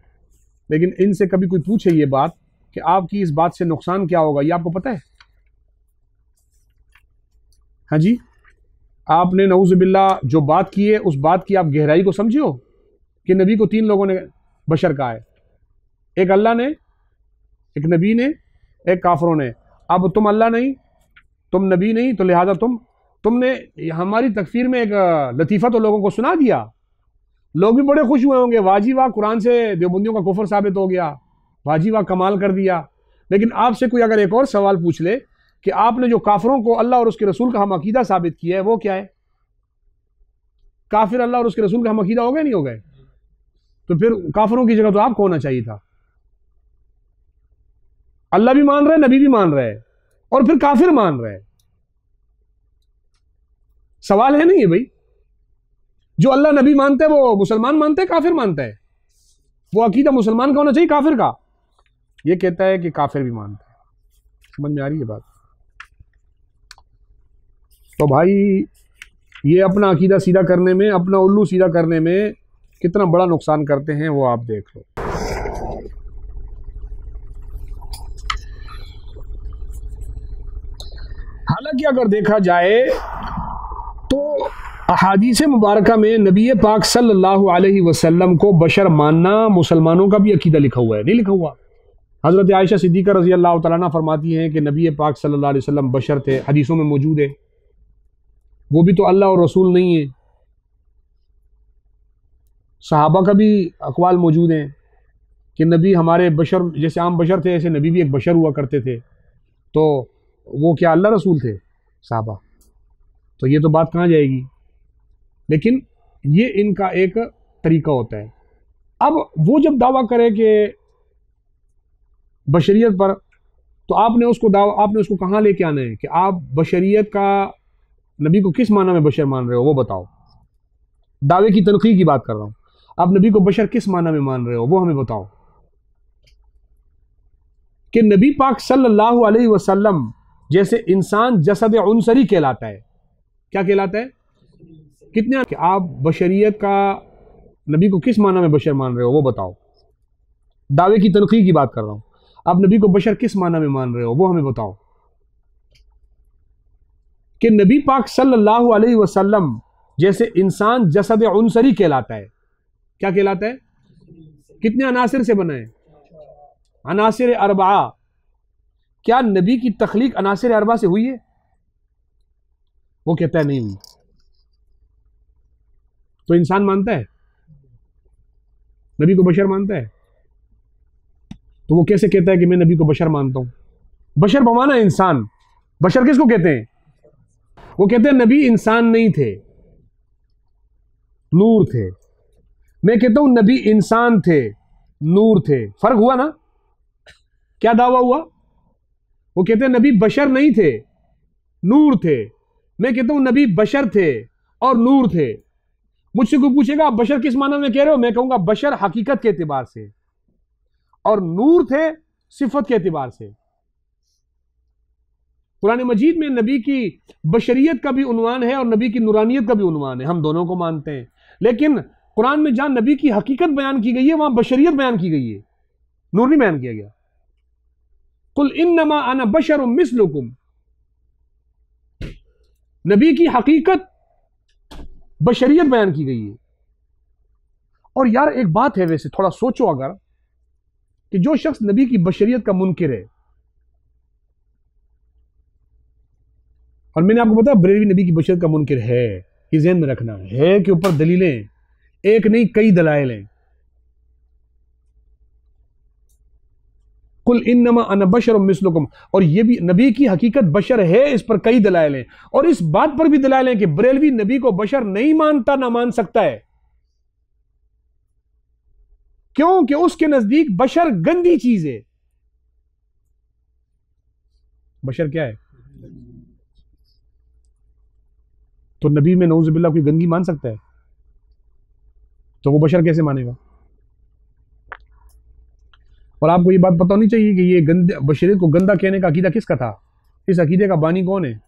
लेकिन इनसे कभी कोई पूछे ये बात कि आपकी इस बात से नुकसान क्या होगा, ये आपको पता है? हाँ जी, आपने नऊज़ुबिल्लाह जो बात की है उस बात की आप गहराई को समझियो कि नबी को 3 लोगों ने बशर कहा है, एक अल्लाह ने, एक नबी ने, एक काफिरों ने। अब तुम अल्लाह नहीं, तुम नबी नहीं, तो लिहाजा तुमने हमारी तकफीर में एक लतीफ़ा तो लोगों को सुना दिया। लोग भी बड़े खुश हुए होंगे, वाजी वाह, कुरान से देवबंदियों का कुफर साबित हो गया, वाजी वाह, कमाल कर दिया। लेकिन आपसे कोई अगर एक और सवाल पूछ ले कि आपने जो काफिरों को अल्लाह और उसके रसूल का हम अकीदा साबित किया है वो क्या है? काफिर अल्लाह और उसके रसूल का हम अकीदा हो गए नहीं हो गए? तो फिर काफिरों की जगह तो आपको होना चाहिए था। अल्लाह भी मान रहे, नबी भी मान रहे, और फिर काफिर मान रहे। सवाल है नहीं है भाई? जो अल्लाह नबी मानते हैं वो मुसलमान मानते हैं, काफिर मानते हैं? वो अकीदा मुसलमान का होना चाहिए, काफिर का? ये कहता है कि काफिर भी मानते हैं। समझ में आ रही है बात? तो भाई ये अपना अकीदा सीधा करने में, अपना उल्लू सीधा करने में कितना बड़ा नुकसान करते हैं वो आप देख लो। हालांकि अगर देखा जाए तो अहादीस मुबारका में नबी पाक सल्लल्लाहु अलैहि वसल्लम को बशर मानना मुसलमानों का भी अकीदा लिखा हुआ है, नहीं लिखा हुआ? हज़रत आयशा सिद्दीक़ा रज़ी अल्लाह तआला अन्हा फरमाती हैं कि नबी पाक सल्लल्लाहु अलैहि वसल्लम बशर थे, हदीसों में मौजूद है। वो भी तो अल्लाह और रसूल नहीं है। सहाबा का भी अक़वाल मौजूद हैं कि नबी हमारे बशर, जैसे आम बशर थे ऐसे नबी भी एक बशर हुआ करते थे। तो वो क्या अल्लाह रसूल थे सहाबा? तो ये तो बात कहाँ जाएगी? लेकिन ये इनका एक तरीका होता है। अब वो जब दावा करे कि बशरियत पर, तो आपने उसको कहाँ लेके आना है कि आप बशरियत का, नबी को किस माना में बशर मान रहे हो वो बताओ। दावे की तनकीह की बात कर रहा हूं। आप नबी को बशर किस माना में मान रहे हो वो हमें बताओ। कि नबी पाक सल्लल्लाहु अलैहि वसल्लम जैसे इंसान जसद उनसरी कहलाता है। क्या कहलाता है? कितने आप बशरियत का नबी को किस माना में बशर मान रहे हो वो बताओ। दावे की तनकीह की बात कर रहा हूं। आप नबी को बशर किस माना में मान रहे हो वो हमें बताओ। कि नबी पाक सल्लल्लाहु अलैहि वसल्लम जैसे इंसान जसद उनसरी कहलाता है। क्या कहलाता है? कितने अनासिर से बना है? अनासिर अरबा। क्या नबी की तख्लीक अनासिर अरबा से हुई है? वो कहता है नहीं हुई। तो इंसान मानता है? नबी को बशर मानता है? तो वो कैसे कहता है कि मैं नबी को बशर मानता हूं? बशर बमाना इंसान। बशर किसको कहते हैं? वो कहते हैं नबी इंसान नहीं थे, नूर थे। मैं कहता हूं नबी इंसान थे, नूर थे। फर्क हुआ ना? क्या दावा हुआ? वो कहते हैं नबी बशर नहीं थे, नूर थे। मैं कहता हूं नबी बशर थे और नूर थे। मुझसे कोई पूछेगा आप बशर किस माना में कह रहे हो, मैं कहूंगा बशर हकीकत के एतबार से और नूर थे सिफत के एतबार से। कुरान मजीद में नबी की बशरियत का भी उन्वान है और नबी की नूरानियत का भी उन्वान है। हम दोनों को मानते हैं, लेकिन कुरान में जहां नबी की हकीकत बयान की गई है वहां बशरियत बयान की गई है, नूर नहीं बयान किया गया। कुल इन्नमा अना बशरुम मिस्लुकुम। नबी की हकीकत बशरियत बयान की गई है। और यार एक बात है, वैसे थोड़ा सोचो अगर कि जो शख्स नबी की बशरियत का मुनकिर है, और मैंने आपको बताया बरेलवी नबी की बशरियत का मुनकिर है, ये ज़हन में रखना है के ऊपर दलीलें एक नहीं कई दलाइल हैं। कुल इन्नमा अना बशरुम मिस्लुकुम, और ये भी नबी की हकीकत बशर है, इस पर कई दलाइल हैं। और इस बात पर भी दलाइल हैं कि बरेलवी नबी को बशर नहीं मानता, ना मान सकता है। क्योंकि उसके नजदीक बशर गंदी चीज है। बशर क्या है? तो नबी में नऊजुबिल्लाह कोई गंदगी मान सकता है? तो वो बशर कैसे मानेगा? और आपको ये बात पता होनी चाहिए कि ये गंदे बशरियत को गंदा कहने का अकीदा किसका था? इस अकीदे का बानी कौन है?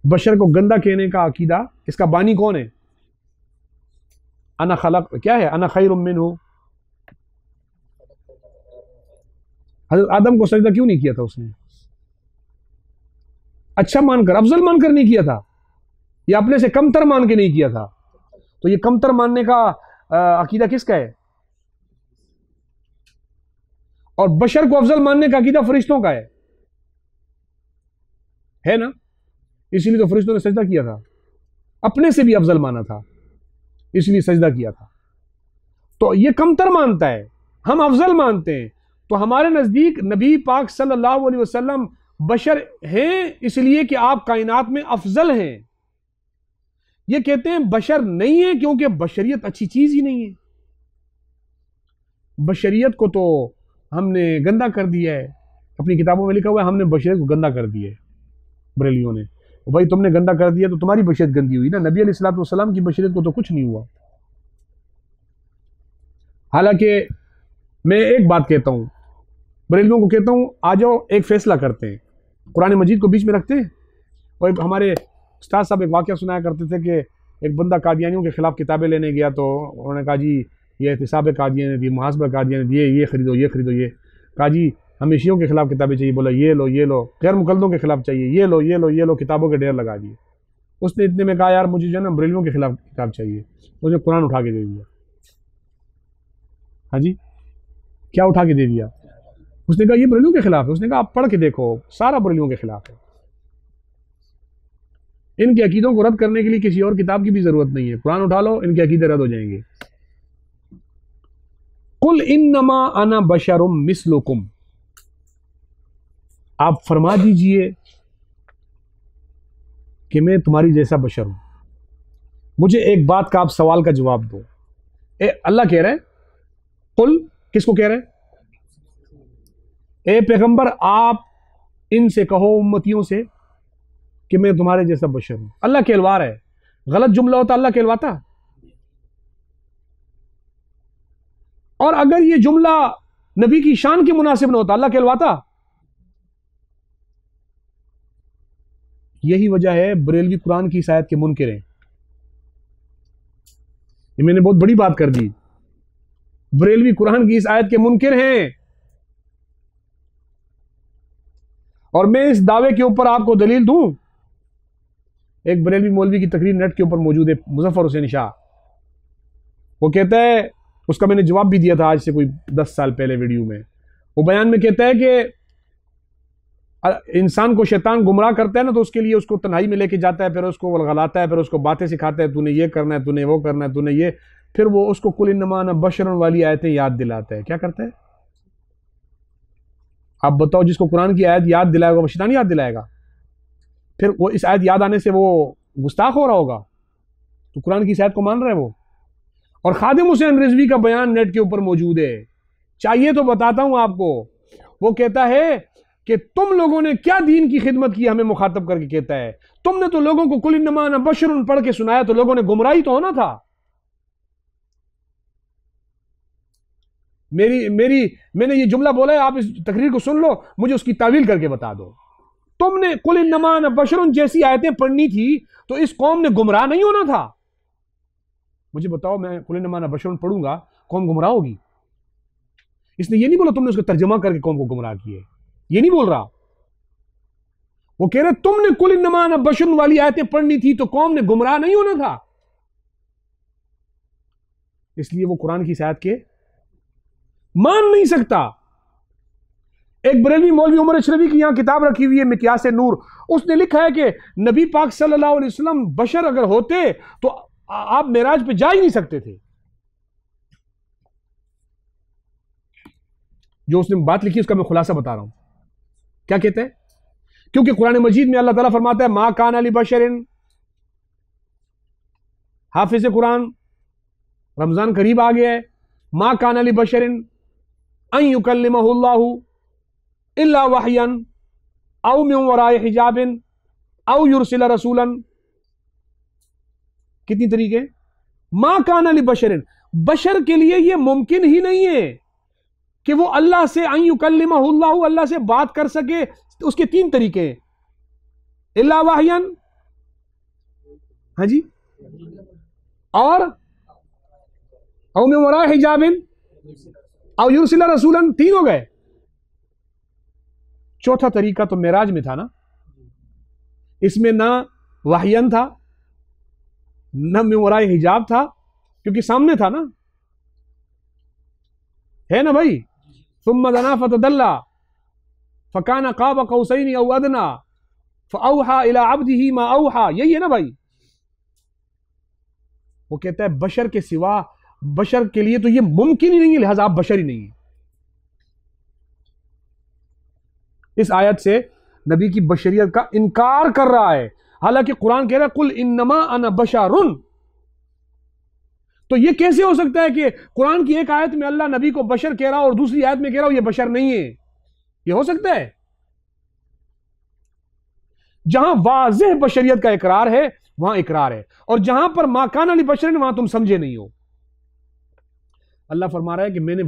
बशर को गंदा कहने का अकीदा, इसका बानी कौन है? अना खलक, क्या है? अना खैरुम मिन्हु। हजरत आदम को सजदा क्यों नहीं किया था उसने? अच्छा मानकर, अफजल मानकर नहीं किया था, या अपने से कमतर मान के नहीं किया था? तो ये कमतर मानने का अकीदा किसका है? और बशर को अफजल मानने का अकीदा फरिश्तों का है ना? इसीलिए तो फरिश्तों ने सजदा किया था, अपने से भी अफजल माना था, इसलिए सजदा किया था। तो ये कमतर मानता है, हम अफजल मानते हैं। तो हमारे नजदीक नबी पाक सल्लल्लाहु अलैहि वसल्लम बशर हैं इसलिए कि आप कायनात में अफजल हैं। ये कहते हैं बशर नहीं है क्योंकि बशरियत अच्छी चीज ही नहीं है। बशरियत को तो हमने गंदा कर दिया है। अपनी किताबों में लिखा हुआ है हमने बशरियत को गंदा कर दिया है बरेलियों ने। भाई तुमने गंदा कर दिया तो तुम्हारी बशरियत गंदी हुई ना, नबी अलैहिस्सलातु वस्सलाम की बशरियत को तो कुछ नहीं हुआ। हालांकि मैं एक बात कहता हूं, बरेलियों को कहता हूं आ जाओ एक फैसला करते हैं, कुरान मजीद को बीच में रखते हैं। और एक हमारे उस्ताद साहब एक वाक़या सुनाया करते थे कि एक बंदा कादियानियों के खिलाफ किताबें लेने गया, तो उन्होंने कहा जी ये एहतिसाब कादियानी दी, मुहासबा कादियानी दिए, ये खरीदो ये खरीदो। ये कहा जी हमें शियों के खिलाफ किताबें चाहिए, बोला ये लो ये लो। गैर मुकल्लदों के खिलाफ चाहिए, ये लो ये लो ये लो। किताबों के ढेर लगा दिए। उसने इतने में कहा यार मुझे जो है ना बरेलवियों के खिलाफ किताब चाहिए, मुझे कुरान उठा के दे दिया। हाँ जी, क्या उठा के दे दिया? उसने कहा ये बरेलवियों के खिलाफ है। उसने कहा आप पढ़ के देखो, सारा बरेलवियों के खिलाफ है। इनके अकीदों को रद्द करने के लिए किसी और किताब की भी जरूरत नहीं है, कुरान उठा लो, इनके अकीदे रद्द हो जाएंगे। कुल इन्नमा अना बशरुम मिस्लुकुम, आप फरमा दीजिए कि मैं तुम्हारी जैसा बशर हूं। मुझे एक बात का आप सवाल का जवाब दो। अल्लाह कह रहा है, कुल किसको कह रहा है? ए पैगंबर आप इनसे कहो, उम्मतियों से, कि मैं तुम्हारे जैसा बशर हूं। अल्लाह के अलवार है, गलत जुमला होता अल्लाह कहलवाता? और अगर ये जुमला नबी की शान के मुनासिब ना होता अल्लाह कहलवाता? यही वजह है बरेलवी कुरान की इस आयत के मुनकिर हैं। ये मैंने बहुत बड़ी बात कर दी। बरेलवी कुरान की इस आयत के मुनकिर हैं। और मैं इस दावे के ऊपर आपको दलील दूं। एक बरेलवी मौलवी की तकरीर नेट के ऊपर मौजूद है, मुजफ्फर हुसैन शाह। वो कहता है, उसका मैंने जवाब भी दिया था आज से कोई 10 साल पहले वीडियो में। वो बयान में कहता है कि इंसान को शैतान गुमराह करता है ना, तो उसके लिए उसको तन्हाई में लेके जाता है, फिर उसको वलगलाता है, फिर उसको बातें सिखाता है, तूने ये करना है, तूने वो करना है, तूने ये, फिर वो उसको कुल इन्नमा अना बशरन वाली आयतें याद दिलाता है। क्या करता है? आप बताओ, जिसको कुरान की आयत याद दिलाएगा वो शैतान याद दिलाएगा? फिर वो इस आयत याद आने से वो गुस्ताख हो रहा होगा? तो कुरान की इस आयत को मान रहा है वो। और खादिम हुसैन रिजवी का बयान नेट के ऊपर मौजूद है, चाहिए तो बताता हूं आपको। वो कहता है कि तुम लोगों ने क्या दीन की खिदमत की, हमें मुखातब करके कहता है, तुमने तो लोगों को कुल इन्नमा अना बशरुन पढ़ के सुनाया, तो लोगों ने गुमराही तो होना था। मैंने ये जुमला बोला है, आप इस तकरीर को सुन लो, मुझे उसकी तावील करके बता दो। तुमने कुल इन्नमा अना बशरुन जैसी आयतें पढ़नी थी, तो इस कौम ने गुमराह नहीं होना था। मुझे बताओ, मैं कुल इन्नमा अना बशरुन पढ़ूंगा, कौम गुमराह होगी? इसने ये नहीं बोला तुमने उसका तर्जमा करके कौम को गुमराह किए, ये नहीं बोल रहा। वो कह रहे तुमने कुल इन्नमा अना बशरुन वाली आयतें पढ़नी थी, तो कौम ने गुमराह नहीं होना था। इसलिए वो कुरान की आयत के मान नहीं सकता। एक बरेलवी मौलवी उमर अशरफी की यहां किताब रखी हुई है, मिक्यास नूर, उसने लिखा है कि नबी पाक सल्लल्लाहु अलैहि वसल्लम बशर अगर होते तो आप मेराज पे जा ही नहीं सकते थे। जो उसने बात लिखी उसका मैं खुलासा बता रहा हूं। क्या कहते हैं? क्योंकि कुरान मजीद में अल्लाह ताला फरमाता है, मा कान अली बशरिन, हाफिज कुरान, रमजान करीब आ गया है, मा कान अली बशरिन अन युकल्लिमहुल्लाहु इल्ला वहयन औ मिन वराए हिजाबिन औ युरसिल रसूलन। कितनी तरीके? मा कान अली बशरिन, बशर के लिए यह मुमकिन ही नहीं है कि वो अल्लाह से अन युकल्लिमहुल्लाहु, अल्लाह से बात कर सके। उसके 3 तरीके, इल्ला वहयन, हाँ जी, और औ मिन वराए हिजाबिन औ युरसिल रसूलन, 3 हो गए। चौथा तरीका तो मेराज में था ना, इसमें ना वाहियन था, न मिन वराए हिजाब था, क्योंकि सामने था ना, है ना भाई। सुम्मा दना फतदल्ला फकाना काब कौसैनी औ अदना फअौहा इला अब्दिही मा औहा, यही है ना भाई। वो कहता है बशर के सिवा, बशर के लिए तो ये मुमकिन ही नहीं है, लिहाजा आप बशर ही नहीं है। इस आयत से नबी की बशरियत का इनकार कर रहा है, हालांकि कुरान कह रहा है कुल इन्नमा अना बशरुन। तो यह कैसे हो सकता है कि कुरान की एक आयत में अल्लाह नबी को बशर कह रहा और दूसरी आयत में कह रहा यह बशर नहीं है? यह हो सकता है? जहां वाज़ेह बशरियत का इकरार है वहां इकरार है, और जहां पर माकान अली बशर वहां तुम समझे नहीं हो। अल्लाह फरमा रहा है कि मैंने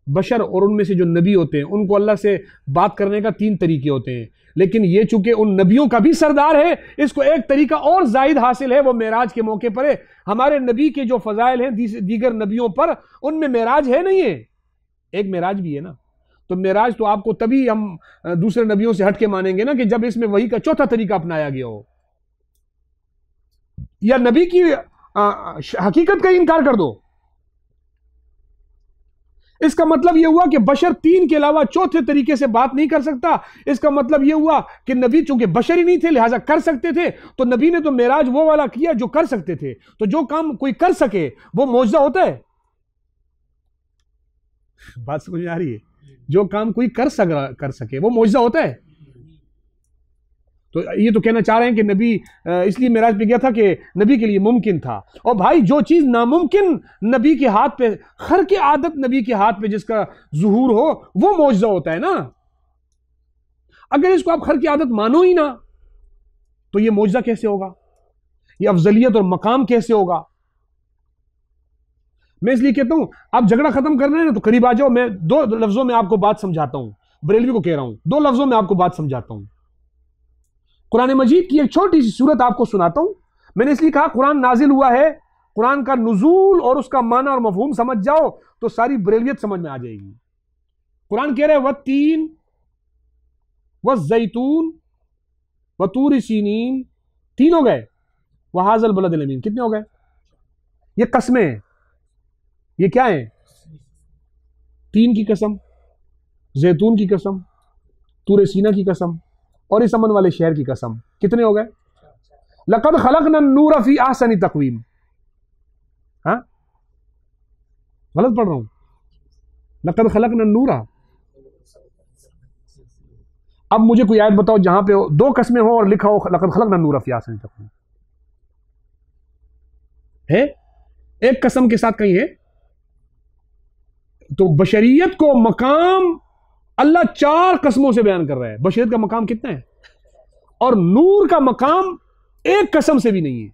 बशर और उनमें से जो नबी होते हैं उनको अल्लाह से बात करने का 3 तरीके होते हैं, लेकिन ये चूंकि उन नबियों का भी सरदार है, इसको एक तरीका और जायद हासिल है, वो मेराज के मौके पर है। हमारे नबी के जो फजाइल हैं दीगर नबियों पर, उनमें मेराज है नहीं है, एक मेराज भी है ना। तो मेराज तो आपको तभी हम दूसरे नबियों से हटके मानेंगे ना कि जब इसमें वही का चौथा तरीका अपनाया गया हो, या नबी की हकीकत का इनकार कर दो। इसका मतलब यह हुआ कि बशर 3 के अलावा चौथे तरीके से बात नहीं कर सकता। इसका मतलब यह हुआ कि नबी चूंकि बशर ही नहीं थे लिहाजा कर सकते थे, तो नबी ने तो मेराज वो वाला किया जो कर सकते थे। तो जो काम कोई कर सके वो मौजज़ा होता है। बात समझ आ रही है? जो काम कोई कर सके वो मौजज़ा होता है। तो ये तो कहना चाह रहे हैं कि नबी इसलिए मेराज पे गया था कि नबी के लिए मुमकिन था। और भाई जो चीज नामुमकिन नबी के हाथ पे, खर की आदत नबी के हाथ पे जिसका ज़ुहूर हो, वो मौजज़ा होता है ना। अगर इसको आप खर की आदत मानो ही ना, तो ये मौजज़ा कैसे होगा? ये अफजलियत और मकाम कैसे होगा? मैं इसलिए कहता हूं आप झगड़ा खत्म कर रहे हैं ना, तो करीब आ जाओ, मैं दो लफ्जों में आपको बात समझाता हूं, बरेलवी को कह रहा हूं, दो लफ्जों में आपको बात समझाता हूं। कुरान मजीद की एक छोटी सी सूरत आपको सुनाता हूं। मैंने इसलिए कहा कुरान नाजिल हुआ है, कुरान का नुजूल और उसका माना और मफहूम समझ जाओ तो सारी बरेलियत समझ में आ जाएगी। कुरान कह रहे हैं वत्तीन वज़ैतून वतूर सीनीन, तीन हो गए, वहाज़ल बलदिल अमीन, कितने हो गए? ये कसमें हैं, ये क्या है? तीन की कसम, जैतून की कसम, तूर सीना की कसम और इस अमन वाले शहर की कसम, कितने हो गए? लक़द ख़लक़ना नूर फ़ी अहसनी तक़वीम। हाँ, गलत पढ़ रहा हूं? लक़द ख़लक़ना नूरा। अब मुझे कोई आयत बताओ जहां पे दो कसमें हो और लिखा हो लक़द ख़लक़ना नूरा फ़ी अहसनी तक़वीम। है एक कसम के साथ कहीं है? तो बशरियत को मकाम अल्लाह चार कसमों से बयान कर रहा है। बशरियत का मकाम कितना है? और नूर का मकाम एक कसम से भी नहीं है।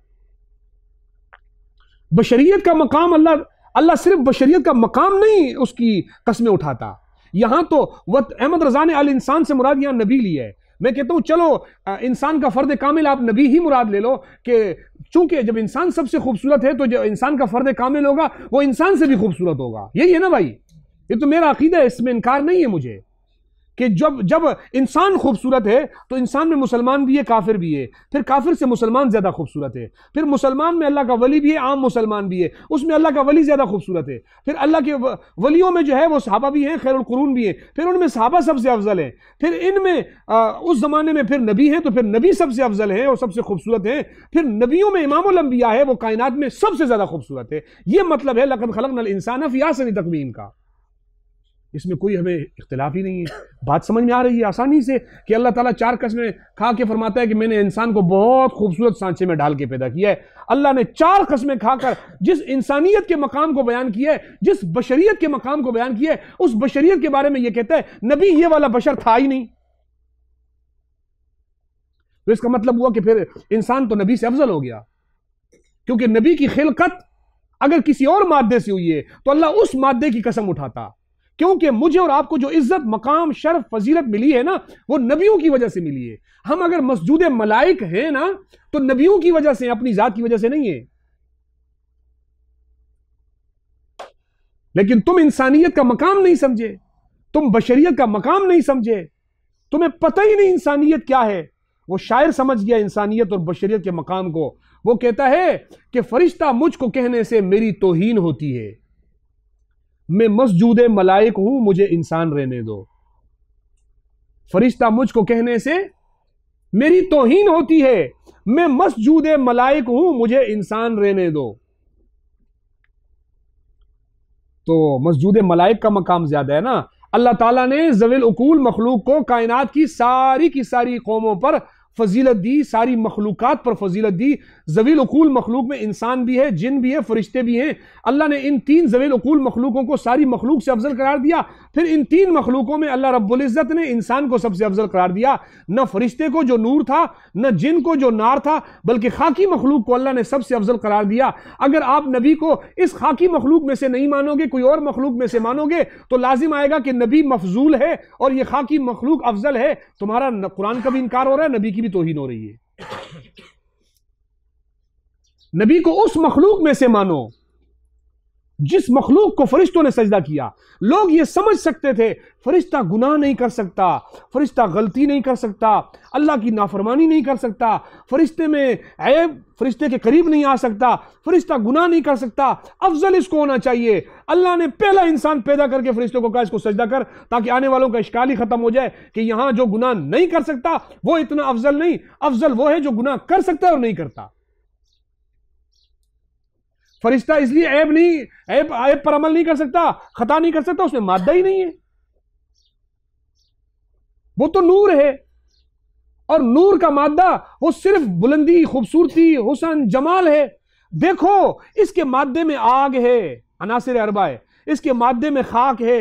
बशरियत का मकाम अल्लाह सिर्फ बशरियत का मकाम नहीं उसकी कसमें उठाता। यहां तो अहमद रजा ने अल इंसान से मुराद यहां नबी लिया है। मैं कहता हूं चलो इंसान का फर्द कामिल आप नबी ही मुराद ले लो, कि चूंकि जब इंसान सबसे खूबसूरत है तो जो इंसान का फर्द कामिल होगा वो इंसान से भी खूबसूरत होगा। यही है ना भाई? ये तो मेरा अकीदा है, इसमें इनकार नहीं है मुझे, कि जब इंसान खूबसूरत है तो इंसान में मुसलमान भी है, काफिर भी है, फिर काफिर से मुसलमान ज्यादा खूबसूरत है, फिर मुसलमान में अल्लाह का वली भी है, आम मुसलमान भी है, उसमें अल्लाह का वली ज्यादा खूबसूरत है, फिर अल्लाह के वलियों में जो है वो सहाबा भी हैं, खैरुल कुरून भी है, फिर उनमें सहाबा सबसे अफजल है, फिर इनमें उस जमाने में फिर नबी हैं तो फिर नबी सबसे अफजल है और सबसे खूबसूरत है, फिर नबियों में इमामुल अंबिया है, वो कायनात में सबसे ज्यादा खूबसूरत है। यह मतलब है लक़द ख़लक़नल इंसान फ़ी अहसनी तक़वीम का। इसमें कोई हमें इख्तिलाफ ही नहीं है। बात समझ में आ रही है आसानी से कि अल्लाह ताला चार कसमें खा के फरमाता है कि मैंने इंसान को बहुत खूबसूरत सांचे में डाल के पैदा किया है। अल्लाह ने चार कसमें खाकर जिस इंसानियत के मकाम को बयान किया है, जिस बशरियत के मकाम को बयान किया है, उस बशरियत के बारे में यह कहता है नबी ये वाला बशर था ही नहीं। तो इसका मतलब हुआ कि फिर इंसान तो नबी से अफजल हो गया, क्योंकि नबी की खिलकत अगर किसी और मादे से हुई है तो अल्लाह उस मादे की कसम उठाता, क्योंकि मुझे और आपको जो इज्जत मकाम शर्फ फजीलत मिली है ना वो नबियों की वजह से मिली है। हम अगर मस्जूद मलाइक हैं ना तो नबियों की वजह से, अपनी जात की वजह से नहीं है। लेकिन तुम इंसानियत का मकाम नहीं समझे, तुम बशरियत का मकाम नहीं समझे, तुम्हें पता ही नहीं इंसानियत क्या है। वो शायर समझ गया इंसानियत और बशरियत के मकाम को। वो कहता है कि फरिश्ता मुझको कहने से मेरी तौहीन होती है, मैं मस्जूद मलाइक हूं मुझे इंसान रहने दो। फरिश्ता मुझको कहने से मेरी तौहीन होती है, मैं मस्जूद मलाइक हूं मुझे इंसान रहने दो। तो मस्जूद मलाइक का मकाम ज्यादा है ना। अल्लाह ताला ने ज़वील उकूल मखलूक को कायनात की सारी कौमों पर फजीलत दी, सारी मखलूकात पर फजीलत दी। ज़वील उकूल मखलूक में इंसान भी है, जिन भी है, फरिश्ते भी हैं। अल्लाह ने इन तीन ज़वील उकूल मखलूकों को सारी मखलूक से अफजल करार दिया। फिर इन तीन मखलूकों में अल्लाह रब्बुल इज़्ज़त ने इंसान को सबसे अफजल करार दिया। न फरिश्ते को जो नूर था, न जिन को जो नार था, बल्कि खाकी मखलूक को अल्लाह ने सबसे अफजल करार दिया। अगर आप नबी को इस खाकी मखलूक में से नहीं मानोगे, कोई और मखलूक में से मानोगे, तो लाजिम आएगा कि नबी मफजूल है और यह खाकी मखलूक अफजल है। तुम्हारा कुरान का भी इनकार हो रहा है, नबी की भी तौहीन हो रही है। नबी को उस मखलूक में से मानो जिस मखलूक को फरिश्तों ने सजदा किया। लोग ये समझ सकते थे फरिश्ता गुनाह नहीं कर सकता, फरिश्ता गलती नहीं कर सकता, अल्लाह की नाफरमानी नहीं कर सकता, फरिश्ते में ऐब, फरिश्ते के करीब नहीं आ सकता, फरिश्ता गुनाह नहीं कर सकता, अफजल इसको होना चाहिए। अल्लाह ने पहला इंसान पैदा करके फरिश्तों को कहा इसको सजदा कर, ताकि आने वालों का इश्काल ही खत्म हो जाए कि यहां जो गुनाह नहीं कर सकता वो इतना अफजल नहीं, अफजल वो है जो गुनाह कर सकता है और नहीं करता। फरिश्ता इसलिए ऐब पर अमल नहीं कर सकता, खता नहीं कर सकता, उसमें मादा ही नहीं है, वो तो नूर है। और नूर का मादा वो सिर्फ बुलंदी, खूबसूरती, हुस्न, जमाल है। देखो इसके मादे में आग है, अनासिर अरबा है, इसके मादे में खाक है,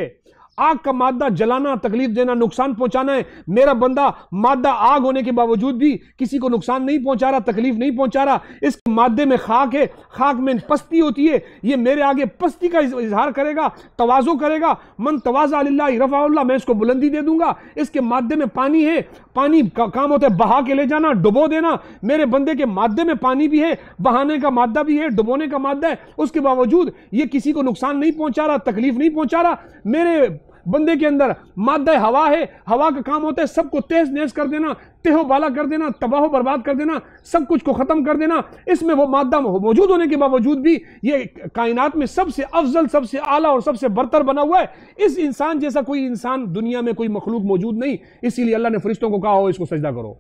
आग का मादा जलाना, तकलीफ देना, नुकसान पहुंचाना है। मेरा बंदा मादा आग होने के बावजूद भी किसी को नुकसान नहीं पहुंचा रहा, तकलीफ नहीं पहुंचा रहा। इस मादे में खाक है, खाक में पस्ती होती है, ये मेरे आगे पस्ती का इजहार करेगा, तवाज़ो करेगा। मन तवाज़ा लिल्लाहि रफ़अहुल्लाह, मैं इसको बुलंदी दे दूंगा। इसके मादे में पानी है, पानी का काम होता है बहा के ले जाना, डुबो देना। मेरे बंदे के मादे में पानी भी है, बहाने का मादा भी है, डुबोने का मादा है। उसके बावजूद ये किसी को नुकसान नहीं पहुंचा रहा, तकलीफ नहीं पहुंचा रहा। मेरे बंदे के अंदर मादा हवा है, हवा का काम होता है सबको तेज नेज कर देना, तेहो बाला कर देना, तबाह बर्बाद कर देना, सब कुछ को खत्म कर देना। इसमें वो मादा मौजूद होने के बावजूद भी ये कायनात में सबसे अफजल, सबसे आला और सबसे बरतर बना हुआ है। इस इंसान जैसा कोई इंसान दुनिया में, कोई मखलूक मौजूद नहीं। इसीलिए अल्लाह ने फरिश्तों को कहा हो इसको सजदा करो।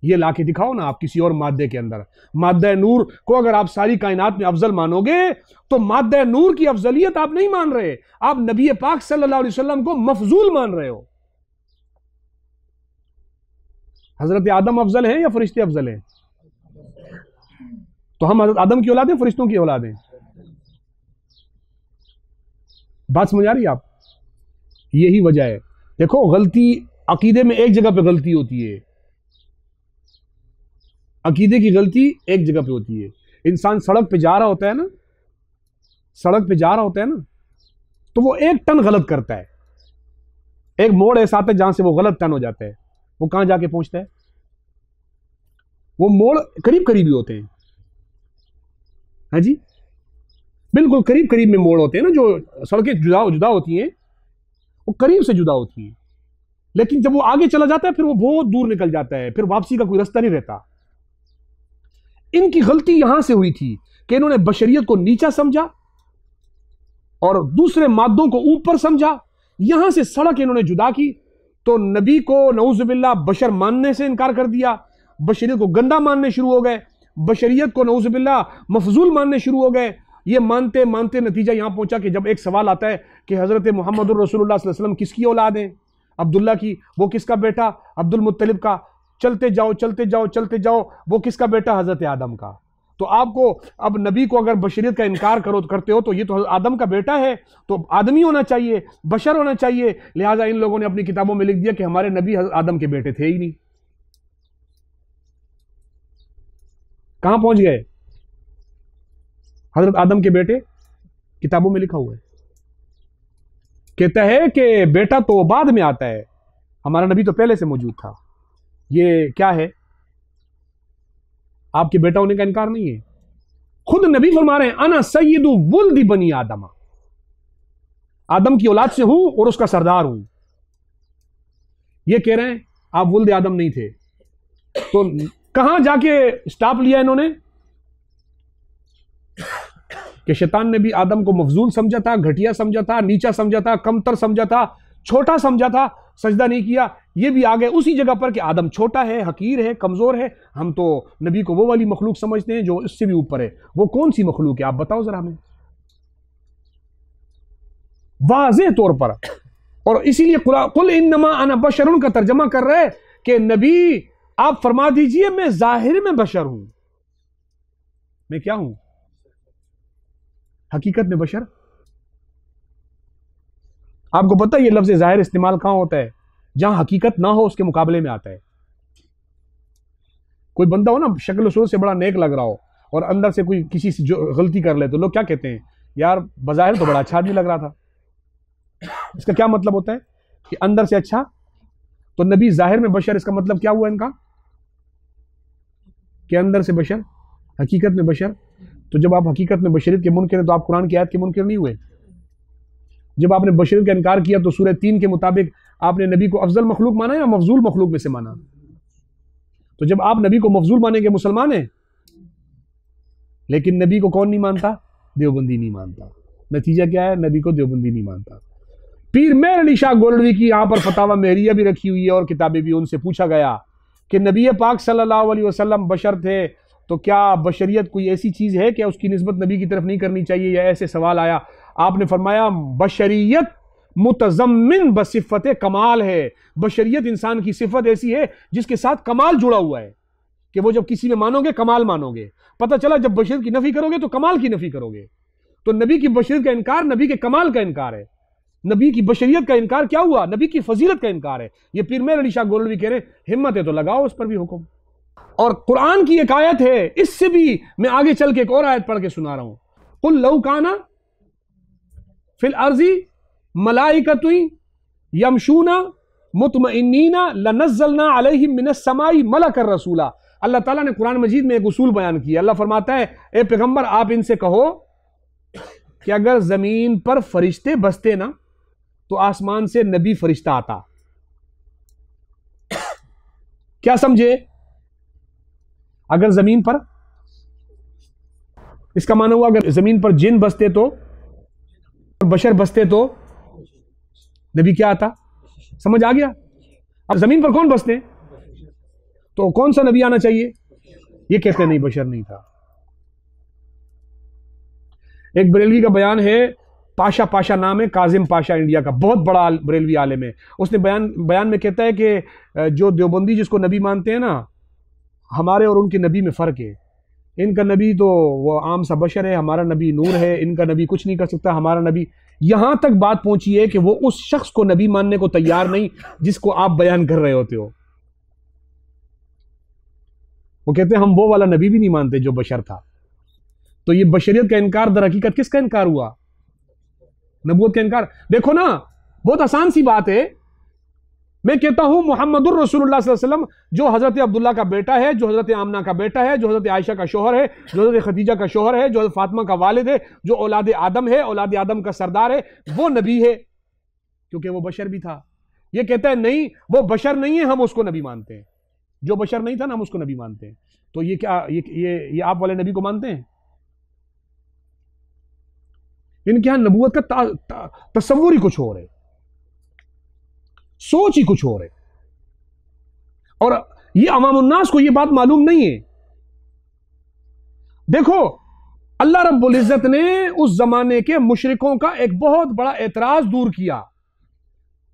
ये लाके दिखाओ ना आप किसी और मादे के अंदर। मादा नूर को अगर आप सारी कायनात में अफजल मानोगे तो मादा नूर की अफजलियत आप नहीं मान रहे, आप नबी पाक सल्लल्लाहु अलैहि वसल्लम को मफजूल मान रहे हो। हजरत आदम अफजल है या फरिश्ते अफजल हैं? तो हम हजरत आदम की औलाद हैं, फरिश्तों की औलाद हैं? बात समझ आ रही है आप? यही वजह है। देखो, गलती अकीदे में एक जगह पे गलती होती है, अकीदे की गलती एक जगह पे होती है। इंसान सड़क पे जा रहा होता है ना, सड़क पे जा रहा होता है ना, तो वो एक टन गलत करता है। एक मोड़ ऐसा आता है जहां से वो गलत टन हो जाता है। वो कहां जाके पहुंचता है? वो मोड़ करीब करीब ही होते हैं। हाँ जी, बिल्कुल करीब करीब में मोड़ होते हैं ना। जो सड़कें जुदा जुदा होती हैं वो करीब से जुदा होती हैं, लेकिन जब वो आगे चला जाता है फिर वो बहुत दूर निकल जाता है, फिर वापसी का कोई रास्ता नहीं रहता। इनकी गलती यहां से हुई थी कि इन्होंने बशरियत को नीचा समझा और दूसरे मादों को ऊपर समझा। यहां से सड़क इन्होंने जुदा की तो नबी को नऊजुबिल्लाह बशर मानने से इनकार कर दिया, बशरियत को गंदा मानने शुरू हो गए, बशरियत को नऊजुबिल्लाह मफजूल मानने शुरू हो गए। ये मानते मानते नतीजा यहां पहुंचा कि जब एक सवाल आता है कि हजरत मोहम्मद रसूलुल्लाह सल्लल्लाहु अलैहि वसल्लम किसकी औलाद है? अब्दुल्ला की। वो किसका बेटा? अब्दुल मुत्तलिब का। चलते जाओ चलते जाओ चलते जाओ, वो किसका बेटा? हजरत आदम का। तो आपको अब नबी को अगर बशरियत का इनकार करते हो तो ये तो आदम का बेटा है, तो आदमी होना चाहिए, बशर होना चाहिए। लिहाजा इन लोगों ने अपनी किताबों में लिख दिया कि हमारे नबी आदम के बेटे थे ही नहीं। कहां पहुंच गए? हजरत आदम के बेटे किताबों में लिखा हुआ है। कहता है कि बेटा तो बाद में आता है, हमारा नबी तो पहले से मौजूद था। ये क्या है? आपके बेटा होने का इनकार नहीं है। खुद नबी फरमा रहे हैं अना सय्यदु वुल्दी बनी आदम, आदम की औलाद से हूं और उसका सरदार हूं। ये कह रहे हैं आप वुल्द आदम नहीं थे। तो कहां जाके स्टॉप लिया इन्होंने कि शैतान ने भी आदम को मफजूल समझा था, घटिया समझा था, नीचा समझा था, कमतर समझा था, छोटा समझा था, सजदा नहीं किया। ये भी आ गए उसी जगह पर कि आदम छोटा है, हकीर है, कमजोर है। हम तो नबी को वो वाली मखलूक समझते हैं जो इससे भी ऊपर है। वो कौन सी मखलूक है आप बताओ जरा हमें वाज़ेह तौर पर। और इसीलिए कुल इन्नमा अना बशरुन का तर्जमा कर रहे कि नबी आप फरमा दीजिए मैं जाहिर में बशर हूं। मैं क्या हूं? हकीकत में बशर। आपको पता है ये लफ्ज जाहिर इस्तेमाल कहां होता है? जहां हकीकत ना हो उसके मुकाबले में आता है। कोई बंदा हो ना शक्ल सूरत से बड़ा नेक लग रहा हो और अंदर से कोई किसी से जो गलती कर ले तो लोग क्या कहते हैं? यार बज़ाहिर तो बड़ा अच्छा आदमी लग रहा था। इसका क्या मतलब होता है कि अंदर से अच्छा। तो नबी जाहिर में बशर, इसका मतलब क्या हुआ इनका कि अंदर से बशर, हकीकत में बशर। तो जब आप हकीकत में बशरियत के मुनकिर हैं तो आप कुरान की आयत के मुनकिर नहीं हुए। जब आपने बशरियत का इनकार किया तो सूरह 3 के मुताबिक आपने नबी को अफजल मखलूक माना या मफजूल मखलूक में से माना? तो जब आप नबी को मफजूल मानेंगे मुसलमान हैं, लेकिन नबी को कौन नहीं मानता? देवबंदी नहीं मानता। नतीजा क्या है? नबी को देवबंदी नहीं मानता। पीर मेहर अली शाह गोल्डवी की यहाँ पर फतावा मेहरिया भी रखी हुई है और किताबें भी। उनसे पूछा गया कि नबी पाक सल्लल्लाहु अलैहि वसल्लम बशर थे, तो क्या बशरियत कोई ऐसी चीज़ है क्या उसकी निस्बत नबी की तरफ नहीं करनी चाहिए? या ऐसे सवाल आया। आपने फरमाया बशरियत मुतज़म्मिन बसिफ़त कमाल है। बशरियत इंसान की सिफत ऐसी है जिसके साथ कमाल जुड़ा हुआ है कि वो जब किसी में मानोगे कमाल मानोगे। पता चला जब बशरियत की नफ़ी करोगे तो कमाल की नफ़ी करोगे। तो नबी की बशरियत का इनकार नबी के कमाल का इनकार है। नबी की बशरियत का इनकार क्या हुआ? नबी की फजीलत का इनकार है। ये पीर मेहर अली शाह गोरलवी कह रहे हिम्मत है तो लगाओ उस पर भी हुक्म। और कुरान की एक आयत है, इससे भी मैं आगे चल के एक और आयत पढ़ के सुना रहा हूं। कुल लौ काना फिल अर्जी मलाइकतुन यमशूना मुतमइन्नीना लनज़्ज़लना अलैहिम मिनस समाई मलकर रसूला। अल्लाह ताला ने कुरान मजीद में एक उसूल बयान किया। अल्लाह फरमाता है, ए पैगंबर आप इनसे कहो कि अगर जमीन पर फरिश्ते बसते ना तो आसमान से नबी फरिश्ता आता। क्या समझे? अगर जमीन पर, इसका माना हुआ अगर जमीन पर जिन बसते तो, बशर बसते तो नबी क्या आता? समझ आ गया? अब जमीन पर कौन बसते तो कौन सा नबी आना चाहिए? ये कहते नहीं, बशर नहीं था। एक बरेलवी का बयान है, पाशा नाम है, काजिम पाशा, इंडिया का बहुत बड़ा बरेलवी आलिम है। उसने बयान में कहता है कि जो देवबंदी जिसको नबी मानते हैं ना, हमारे और उनके नबी में फ़र्क है। इनका नबी तो वो आम सा बशर है, हमारा नबी नूर है, इनका नबी कुछ नहीं कर सकता, हमारा नबी। यहां तक बात पहुंची है कि वो उस शख्स को नबी मानने को तैयार नहीं जिसको आप बयान कर रहे होते हो। वो कहते हैं हम वो वाला नबी भी नहीं मानते जो बशर था। तो ये बशरियत का इनकार दर हकीकत किसका इनकार हुआ? नबूवत का इनकार। देखो ना, बहुत आसान सी बात है। मैं कहता हूं मुहम्मदुर रसूलुल्लाह सल्लल्लाहु अलैहि वसल्लम जो हजरत अब्दुल्ला का बेटा है, जो हजरत आमना का बेटा है, जो हजरत आयशा का शोहर है, जो हजरत खदीजा का शोहर है, जो हजरत फातिमा का वालिद है, जो औलाद आदम है, औलाद आदम का सरदार है, वो नबी है क्योंकि वो बशर भी था। ये कहता है नहीं वो बशर नहीं है, हम उसको नबी मानते हैं। जो बशर नहीं था ना, हम उसको नबी मानते हैं। तो ये क्या ये आप वाले नबी को मानते हैं? इनके यहां नबूवत का तसव्वुर ही कुछ और है, सोच ही कुछ और है, और ये अवामुन्नास को ये बात मालूम नहीं है। देखो, अल्लाह रब्बुल इज्जत ने उस जमाने के मुशरिकों का एक बहुत बड़ा एतराज दूर किया।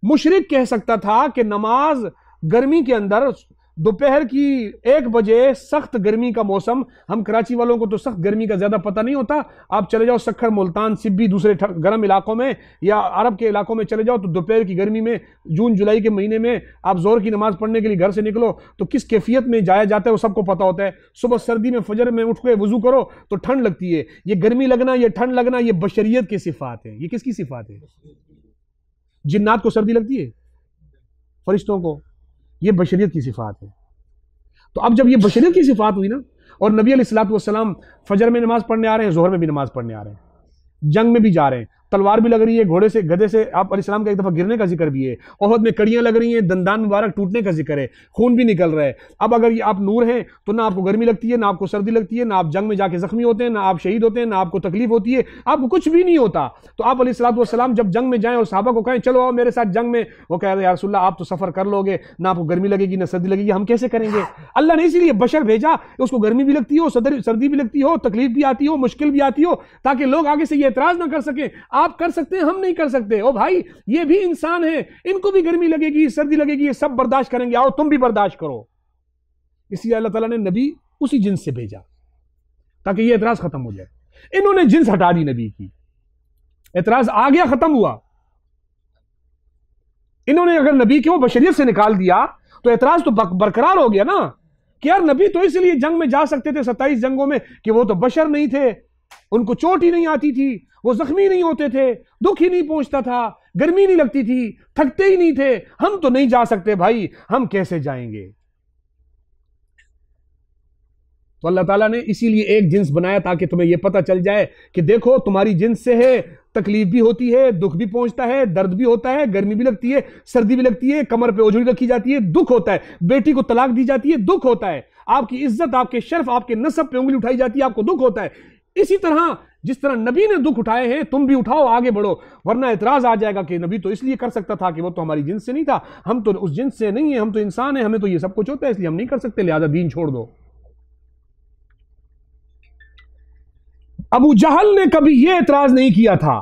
मुशरिक कह सकता था कि नमाज गर्मी के अंदर दोपहर की 1 बजे, सख्त गर्मी का मौसम, हम कराची वालों को तो सख्त गर्मी का ज्यादा पता नहीं होता। आप चले जाओ सखर, मुल्तान, सिब्बी, दूसरे गर्म इलाकों में या अरब के इलाकों में चले जाओ तो दोपहर की गर्मी में, जून जुलाई के महीने में आप जोर की नमाज पढ़ने के लिए घर से निकलो तो किस कैफियत में जाया जाता है वो सबको पता होता है। सुबह सर्दी में फजर में उठ के वजू करो तो ठंड लगती है। ये गर्मी लगना, ये ठंड लगना, ये बशरियत की सिफात है। ये किसकी सिफात है? जिन्नात को सर्दी लगती है, फरिश्तों को, ये बशरियत की सिफात है। तो अब जब ये बशरियत की सिफात हुई ना, और नबी अलैहिस्सलातु वस्सलाम फजर में नमाज पढ़ने आ रहे हैं, जोहर में भी नमाज पढ़ने आ रहे हैं, जंग में भी जा रहे हैं, तलवार भी लग रही है, घोड़े से, गधे से आप अलैहिस्सलाम का एक दफा गिरने का जिक्र भी है, ओहद में कड़ियां लग रही हैं, दंदान मुबारक टूटने का जिक्र है, खून भी निकल रहा है। अब अगर ये आप नूर हैं तो ना आपको गर्मी लगती है, ना आपको सर्दी लगती है, ना आप जंग में जाके जख्मी होते हैं, ना आप शहीद होते हैं, ना आपको तकलीफ होती है, आपको कुछ भी नहीं होता। तो आप अलैहिस्सलातु वस्सलाम जब जंग में जाएं और सहाबा को कहें चलो आओ मेरे साथ जंग में, वो कह रहे या रसूलल्लाह आप तो सफर कर लोगे, ना आपको गर्मी लगेगी ना सर्दी लगेगी, हम कैसे करेंगे? अल्लाह ने इसीलिए बशर भेजा, उसको गर्मी भी लगती हो, सर्दी भी लगती हो, तकलीफ भी आती हो, मुश्किल भी आती हो, ताकि लोग आगे से ये एतराज ना कर सके आप कर सकते हैं, हम नहीं कर सकते। ओ भाई, ये भी इंसान है, इनको भी गर्मी लगेगी, सर्दी लगेगी, ये सब बर्दाश्त करेंगे, आओ तुम भी बर्दाश्त करो। इसलिए अल्लाह ताला ने नबी उसी जिन्स से भेजा ताकि ये एतराज खत्म हो जाए। इन्होंने जिन्स हटा दी नबी की, एतराज आ गया, खत्म हुआ। इन्होंने अगर नबी को बशरियत से निकाल दिया तो एतराज तो बरकरार हो गया ना कि यार नबी तो इसलिए जंग में जा सकते थे 27 जंगों में कि वो तो बशर नहीं थे, उनको चोट ही नहीं आती थी, वो जख्मी नहीं होते थे, दुख ही नहीं पहुंचता था, गर्मी नहीं लगती थी, थकते ही नहीं थे। हम तो नहीं जा सकते भाई, हम कैसे जाएंगे? तो अल्लाह ताला ने इसीलिए एक जिन्स बनाया ताकि तुम्हें यह पता चल जाए कि देखो तुम्हारी जिन्स से है, तकलीफ भी होती है, दुख भी पहुंचता है, दर्द भी होता है, गर्मी भी लगती है, सर्दी भी लगती है, कमर पे ओझड़ी रखी जाती है, दुख होता है, बेटी को तलाक दी जाती है, दुख होता है, आपकी इज्जत, आपके शर्फ, आपके नसब पे उंगली उठाई जाती है, आपको दुख होता है। इसी तरह जिस तरह नबी ने दुख उठाए हैं, तुम भी उठाओ, आगे बढ़ो, वरना एतराज आ जाएगा कि नबी तो इसलिए कर सकता था कि वो तो हमारी जिन्स से नहीं था, हम तो उस जिन्स से नहीं है, हम तो इंसान है, हमें तो ये सब कुछ होता है, इसलिए हम नहीं कर सकते, लिहाजा दीन छोड़ दो। अबू जहल ने कभी यह एतराज नहीं किया था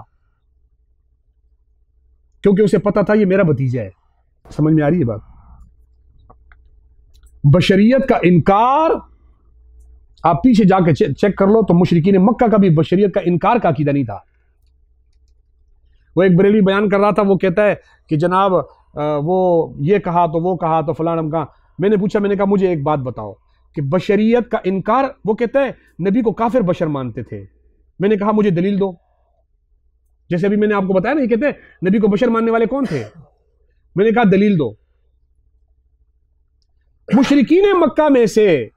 क्योंकि उसे पता था ये मेरा भतीजा है। समझ में आ रही है बात? बशरियत का इनकार आप पीछे जाकर चेक कर लो तो मुशरिकीन मक्का का भी बशरियत का इनकार का अकीदा नहीं था। वो एक बरेली बयान कर रहा था, वो कहता है कि जनाब वो ये कहा तो वो कहा तो फलाना का। मैंने पूछा, मैंने कहा मुझे एक बात बताओ कि बशरियत का इनकार, वो कहता है नबी को काफिर बशर मानते थे। मैंने कहा मुझे दलील दो। जैसे अभी मैंने आपको बताया ना, ये कहते हैं नबी को बशर मानने वाले कौन थे। मैंने कहा दलील दो। मुशरिकीन मक्का में से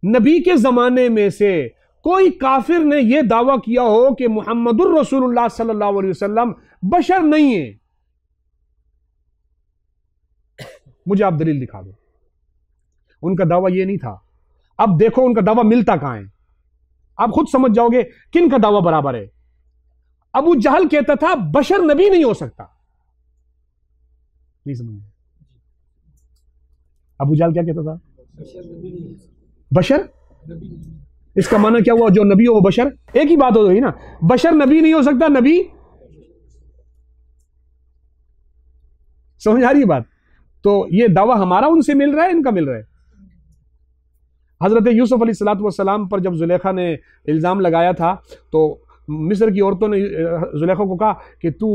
नबी के जमाने में से कोई काफिर ने यह दावा किया हो कि मुहम्मदुर रसूलुल्लाह सल्लल्लाहु अलैहि वसल्लम बशर नहीं है, मुझे आप दलील दिखा दो। उनका दावा यह नहीं था। अब देखो उनका दावा मिलता कहां है, आप खुद समझ जाओगे किन का दावा बराबर है। अबू जहल कहता था बशर नबी नहीं हो सकता। नहीं समझ, अबू जहल क्या कहता था? बशर, इसका माना क्या हुआ? जो नबी हो वो बशर। एक ही बात हो गई ना, बशर नबी नहीं हो सकता, नबी। समझ आ रही है बात? तो ये दावा हमारा उनसे मिल रहा है, इनका मिल रहा है। हजरत यूसुफ अलैहिस्सलातु वस्सलाम पर जब जुलेखा ने इल्जाम लगाया था तो मिस्र की औरतों ने जुलेखा को कहा कि तू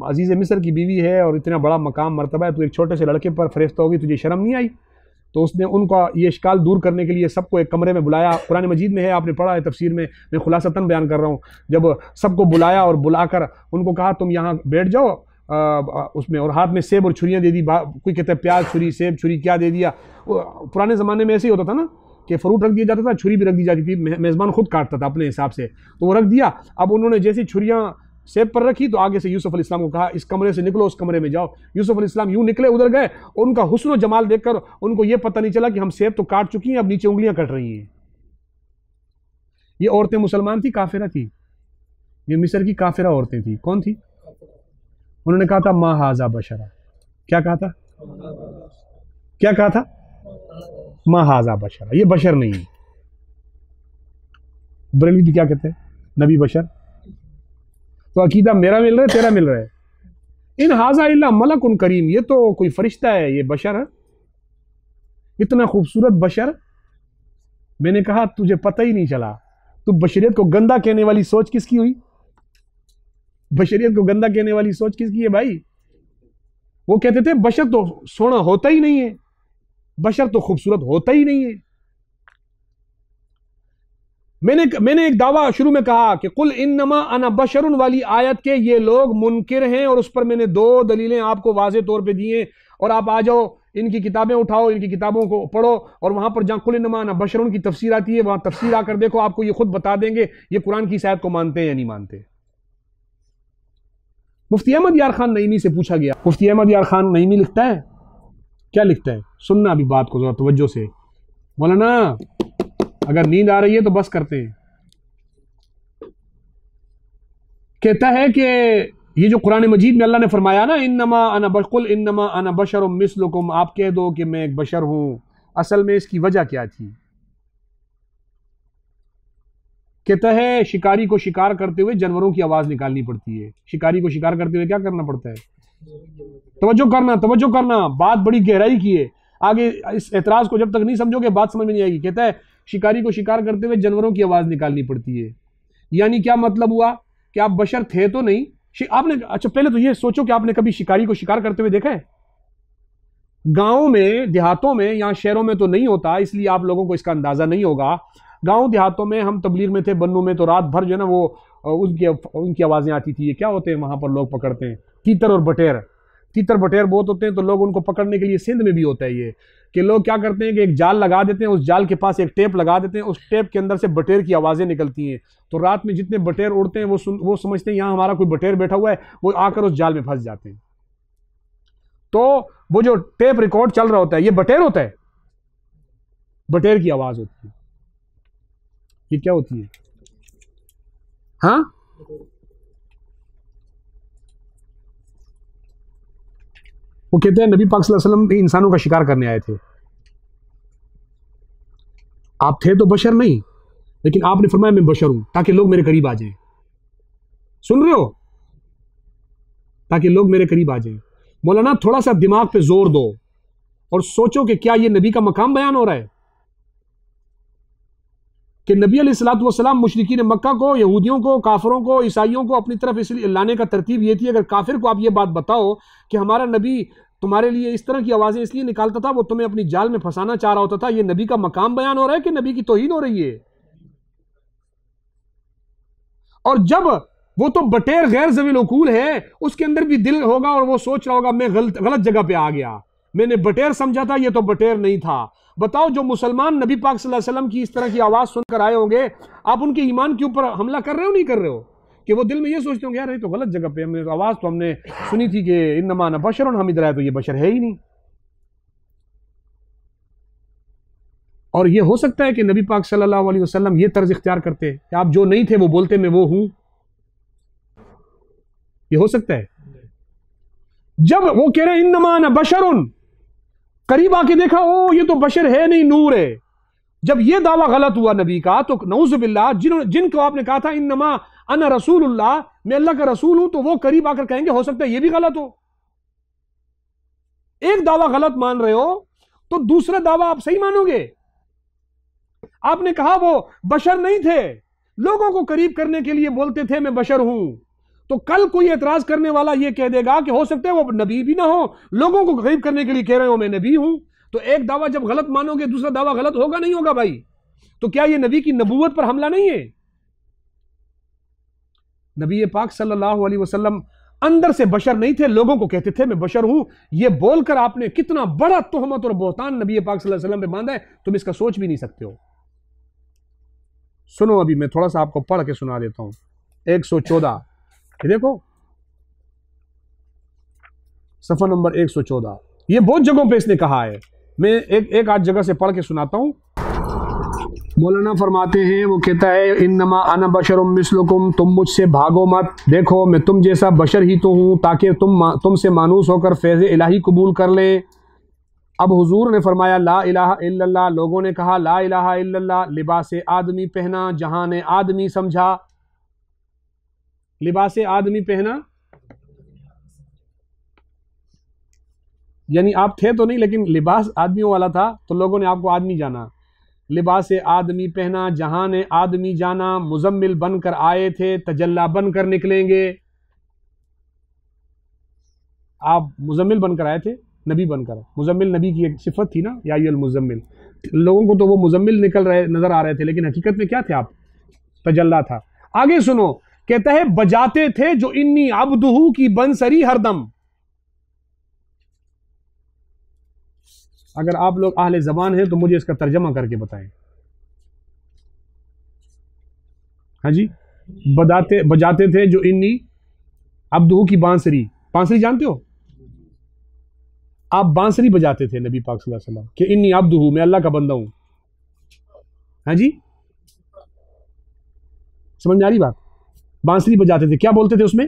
अजीज मिस्र की बीवी है और इतना बड़ा मकाम मर्तबा है, तू एक छोटे से लड़के पर फरिश्ता होगी, तुझे शर्म नहीं आई? तो उसने उनका ये इश्काल दूर करने के लिए सबको एक कमरे में बुलाया। कुरान मजीद में है, आपने पढ़ा है तफसीर में, मैं खुलासतन बयान कर रहा हूँ। जब सबको बुलाया और बुलाकर उनको कहा तुम यहाँ बैठ जाओ उसमें, और हाथ में सेब और छुरियाँ दे दी। कोई कहता है प्याज छुरी, सेब छुरी, क्या दे दिया। पुराने ज़माने में ऐसे ही होता था ना कि फ्रूट रख दिया जाता था, छुरी भी रख दी जाती थी, मेज़बान खुद काटता था अपने हिसाब से, तो वो रख दिया। अब उन्होंने जैसी छुरियाँ सेब पर रखी तो आगे से यूसुफ अलैहिस्सलाम को कहा इस कमरे से निकलो, उस कमरे में जाओ। यूसुफ अलैहिस्सलाम यूं निकले, उधर गए, और उनका हुस्न और जमाल देखकर उनको ये पता नहीं चला कि हम सेब तो काट चुकी हैं, अब नीचे उंगलियां कट रही हैं। ये औरतें मुसलमान थी, काफिरा थी? ये मिस्र की काफिरा औरतें थी। कौन थी? उन्होंने कहा था मा हाजा बशरा। क्या कहा था? क्या कहा था? मा हाजा बशरा, ये बशर नहीं है। बरेली भी क्या कहते हैं? नबी बशर। तो अकीदा मेरा मिल रहा है, तेरा मिल रहा है। इन हाजा इल्ला मलकुन करीम, ये तो कोई फरिश्ता है, ये बशर है, इतना खूबसूरत बशर। मैंने कहा तुझे पता ही नहीं चला, तू बशरियत को गंदा कहने वाली सोच किसकी हुई? बशरियत को गंदा कहने वाली सोच किसकी है भाई? वो कहते थे बशर तो सोना होता ही नहीं है, बशर तो खूबसूरत होता ही नहीं है। मैंने एक दावा शुरू में कहा कि कुल इन्नमा अना बशरुन वाली आयत के ये लोग मुनकिर हैं, और उस पर मैंने 2 दलीलें आपको वाज़े तौर पे दी हैं। और आप आ जाओ, इनकी किताबें उठाओ, इनकी किताबों को पढ़ो, और वहां पर जहां कुल इन्नमा अना बशरुन की तफसीर आती है वहां तफसीर आकर देखो, आपको ये खुद बता देंगे ये कुरान की इस आयत को मानते हैं या नहीं मानते। मुफ्ती अहमद यार खान नईमी से पूछा गया, मुफ्ती अहमद यार खान नईमी लिखता है, क्या लिखता है? सुनना अभी बात को जरा तवज्जो से। मौलाना अगर नींद आ रही है तो बस करते हैं। कहता है कि ये जो कुरान मजीद में अल्लाह ने फरमाया ना इन्नमा अना बशकुल इन्नमा अना बशरुम मिस्लुकुम, आप कह दो कि मैं एक बशर हूं, असल में इसकी वजह क्या थी? कहता है शिकारी को शिकार करते हुए जानवरों की आवाज निकालनी पड़ती है। शिकारी को शिकार करते हुए क्या करना पड़ता है? तवज्जो करना, तवज्जो करना, बात बड़ी गहराई की है। आगे इस एतराज को जब तक नहीं समझोगे बात समझ में नहीं आएगी। कहता है शिकारी को शिकार करते हुए जानवरों की आवाज निकालनी पड़ती है। यानी क्या मतलब हुआ कि आप बशर थे तो नहीं, आपने, अच्छा पहले तो ये सोचो कि आपने कभी शिकारी को शिकार करते हुए देखा है? गांवों में, देहातों में, यहाँ शहरों में तो नहीं होता, इसलिए आप लोगों को इसका अंदाजा नहीं होगा। गांव देहातों में, हम तबलीग में थे बन्नू में, तो रात भर जो है ना वो उनकी आवाजें आती थी। ये क्या होते हैं वहां पर लोग पकड़ते हैं? तीतर और बटेर। तीतर बटेर बहुत होते हैं, तो लोग उनको पकड़ने के लिए, सिंध में भी होता है ये, कि लोग क्या करते हैं कि एक जाल लगा देते हैं, उस जाल के पास एक टेप लगा देते हैं, उस टेप के अंदर से बटेर की आवाजें निकलती हैं। तो रात में जितने बटेर उड़ते हैं वो समझते हैं यहाँ हमारा कोई बटेर बैठा हुआ है, वो आकर उस जाल में फंस जाते हैं। तो वो जो टेप रिकॉर्ड चल रहा होता है ये बटेर होता है, बटेर की आवाज होती है। ये क्या होती है? हाँ, वो कहते हैं नबी पाक सल्लल्लाहु अलैहि वसल्लम इंसानों का शिकार करने आए थे। आप थे तो बशर नहीं, लेकिन आपने फरमाया मैं बशर हूं ताकि लोग मेरे करीब आ जाएं। सुन रहे हो? ताकि लोग मेरे करीब आ जाएं। मौलाना थोड़ा सा दिमाग पे जोर दो और सोचो कि क्या ये नबी का मकाम बयान हो रहा है? कि नबी अलैहिस्सलाम मुशरिकीन मक्का को, यहूदियों को, काफिरों को, ईसाइयों को अपनी तरफ इसलिए लाने का तरतीब ये थी, अगर काफिर को आप ये बात बताओ कि हमारा नबी तुम्हारे लिए इस तरह की आवाज़ें इसलिए निकालता था, वो तुम्हें अपनी जाल में फंसाना चाह रहा होता था, ये नबी का मकाम बयान हो रहा है कि नबी की तौहीन हो रही है। और जब वो तो बटेर गैर ज़वील उकूल है, उसके अंदर भी दिल होगा और वो सोच रहा होगा मैं गलत जगह पे आ गया, मैंने बटेर समझा था, ये तो बटेर नहीं था। बताओ, जो मुसलमान नबी पाक सल्लल्लाहु अलैहि वसल्लम की इस तरह की आवाज़ सुनकर आए होंगे, आप उनके ईमान के ऊपर हमला कर रहे हो नहीं कर रहे हो? कि वो दिल में ये सोचते होंगे यार ये तो गलत जगह पे, हमने आवाज़ तो हमने सुनी थी कि इन्नमा अना बशरुन, हम इधर आए तो ये बशर है ही नहीं। और ये हो सकता है कि नबी पाक सल्लल्लाहु अलैहि वसल्लम ये तर्ज इख्तियार करते कि आप जो नहीं थे वो बोलते मैं वो हूं। ये हो सकता है। जब वो कह रहे हैं इन्नमा अना बशरुन, करीब आके देखा ओ ये तो बशर है नहीं, नूर है। जब ये दावा गलत हुआ नबी का, तो नऊजुबिल्लाह जिनको आपने कहा था इन्नमा अना रसूलुल्लाह, मैं अल्लाह का रसूल हूं, तो वो करीब आकर कहेंगे हो सकता है ये भी गलत हो। एक दावा गलत मान रहे हो तो दूसरा दावा आप सही मानोगे। आपने कहा वो बशर नहीं थे, लोगों को करीब करने के लिए बोलते थे मैं बशर हूं, तो कल कोई एतराज करने वाला यह कह देगा कि हो सकता है वो नबी भी ना हो, लोगों को करीब करने के लिए कह रहे हो मैं नबी हूं। तो एक दावा जब गलत मानोगे दूसरा दावा गलत होगा नहीं होगा भाई? तो क्या यह नबी की नबूवत पर हमला नहीं है? नबी पाक सल्लल्लाहु अलैहि वसल्लम अंदर से बशर नहीं थे, लोगों को कहते थे मैं बशर हूं। यह बोलकर आपने कितना बड़ा तोहमत और बोहतान नबी पाक सल्लल्लाहु अलैहि वसल्लम पे बांधा है, तुम इसका सोच भी नहीं सकते हो। सुनो, अभी मैं थोड़ा सा आपको पढ़ के सुना देता हूं। 114 देखो, सफा नंबर 114। ये बहुत जगहों पे इसने कहा है, मैं एक आध जगह से पढ़ के सुनाता हूं। मौलाना फरमाते हैं, वो कहता है इन्नमा अना बशरुम मिस्लुकुम, तुम मुझसे भागो मत, देखो मैं तुम जैसा बशर ही तो हूं, ताकि तुमसे मानूस होकर फैज़ इलाही कबूल कर ले। अब हुजूर ने फरमाया ला इलाहा इल्लल्लाह, लोगों ने कहा ला इलाहा इल्लल्लाह, लिबास आदमी पहना, जहां ने आदमी समझा। लिबास आदमी पहना यानी आप थे तो नहीं, लेकिन लिबास आदमियों वाला था तो लोगों ने आपको आदमी जाना। लिबास आदमी पहना, जहां ने आदमी जाना, मुजम्मिल बनकर आए थे, तजल्ला बनकर निकलेंगे। आप मुजम्मिल बनकर आए थे, नबी बनकर। मुजम्मिल नबी की एक सिफत थी ना, या अय्युहल मुजम्मिल। लोगों को तो वो मुजम्मिल नजर आ रहे थे, लेकिन हकीकत में क्या थे आप? तजल्ला था। आगे सुनो, कहता है बजाते थे जो इन्नी अब्दुहू की बंसरी हरदम। अगर आप लोग अहले ज़बान हैं तो मुझे इसका तर्जमा करके बताएं। हाँ जी, बजाते थे जो इन्नी अब्दुहू की बांसरी। बांसरी जानते हो आप? बांसरी बजाते थे नबी पाक सल्लल्लाहु अलैहि वसल्लम कि इन्नी अब्दुहू, मैं अल्लाह का बंदा हूं। हाँ जी, समझ में आ रही बात? बांसरी बजाते थे, क्या बोलते थे उसमें?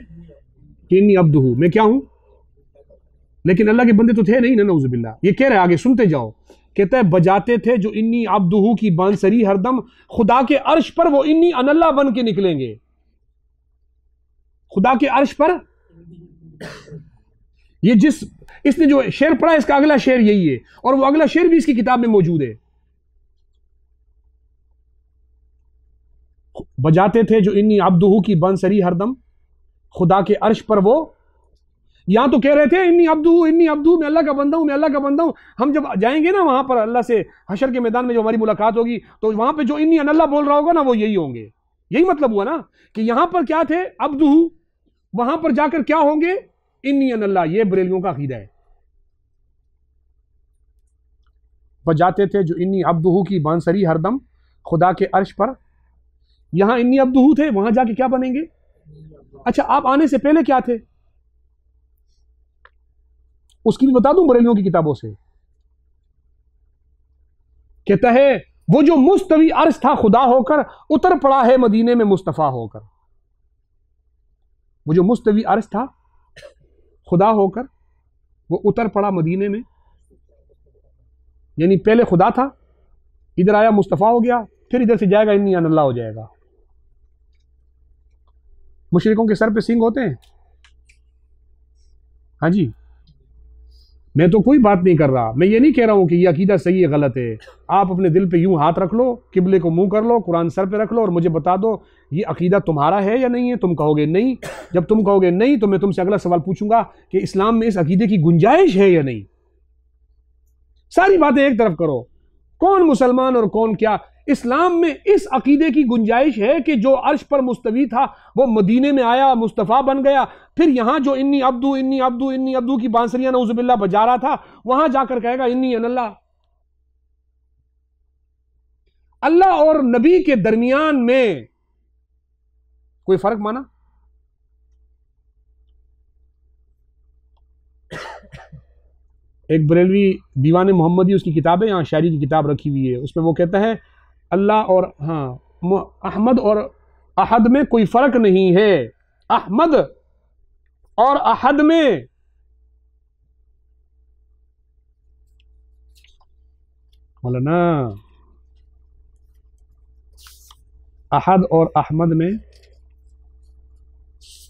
कि इन्नी अब्दुहू, मैं क्या हूं? लेकिन अल्लाह के बंदे तो थे नहीं ना, नऊजुबिल्लाह। ये कह रहे आगे, सुनते जाओ। कहता है बजाते थे जो इन्नी अब्दुहू की बांसरी हरदम, खुदा के अर्श पर वो इन्नी अनल्लाह बन के निकलेंगे। खुदा के अर्श पर, ये इसने जो शेर पढ़ा इसका अगला शेर यही है, और वो अगला शेर भी इसकी किताब में मौजूद है। बजाते थे जो इन्नी अब्दुहू की बांसरी हरदम, खुदा के अर्श पर वो। यहां तो कह रहे थे इन्नी अब्दू, मैं अल्लाह का बंदा हूं, मैं अल्लाह का बंदा हूं। हम जब जाएंगे ना वहां पर अल्लाह से हशर के मैदान में जो हमारी मुलाकात होगी, तो वहां पे जो इन्नी अनल्लाह बोल रहा होगा ना, वो यही होंगे। यही मतलब हुआ ना कि यहां पर क्या थे? अब्दू। वहां पर जाकर क्या होंगे? इन्नी अनल्लाह। ये बरेलियों का अकीदा है। बजाते थे जो इन्नी अब्दुहू की बांसरी हरदम, खुदा के अर्श पर। यहां इन्नी अब्दुहू थे, वहां जाके क्या बनेंगे? अच्छा, आप आने से पहले क्या थे उसकी भी बता दूं बरेलियों की किताबों से। कहता है वो जो मुस्तवी अर्श था खुदा होकर, उतर पड़ा है मदीने में मुस्तफा होकर। वो जो मुस्तवी अर्श था खुदा होकर, वो उतर पड़ा मदीने में। यानी पहले खुदा था, इधर आया मुस्तफा हो गया, फिर इधर से जाएगा इन्नी अनल्लाह हो जाएगा। मुशरिकों के सर पे सींग होते हैं। हाँ जी, मैं तो कोई बात नहीं कर रहा, मैं ये नहीं कह रहा हूं कि ये अकीदा सही है गलत है। आप अपने दिल पे यूं हाथ रख लो, किबले को मुंह कर लो, कुरान सर पे रख लो और मुझे बता दो ये अकीदा तुम्हारा है या नहीं है। तुम कहोगे नहीं, जब तुम कहोगे नहीं तो मैं तुमसे अगला सवाल पूछूंगा कि इस्लाम में इस अकीदे की गुंजाइश है या नहीं। सारी बातें एक तरफ करो, कौन मुसलमान और कौन क्या। इस्लाम में इस अकीदे की गुंजाइश है कि जो अर्श पर मुस्तवी था वो मदीने में आया, मुस्तफ़ा बन गया, फिर यहां जो इन्नी अब्दू इन्नी अब्दू इन्नी अब्दू की बांसुरियां नऊजुबिल्लाह बजा रहा था, वहां जाकर कहेगा इन्नी अनल्लाह। अल्लाह और नबी के दरमियान में कोई फर्क माना? एक बरेलवी दीवाने मोहम्मदी, उसकी किताब है, यहाँ शायरी की किताब रखी हुई है, उसमें वो कहता है अल्लाह और अहमद और अहद में कोई फर्क नहीं है। अहमद और अहद में मौलाना अहद और अहमद में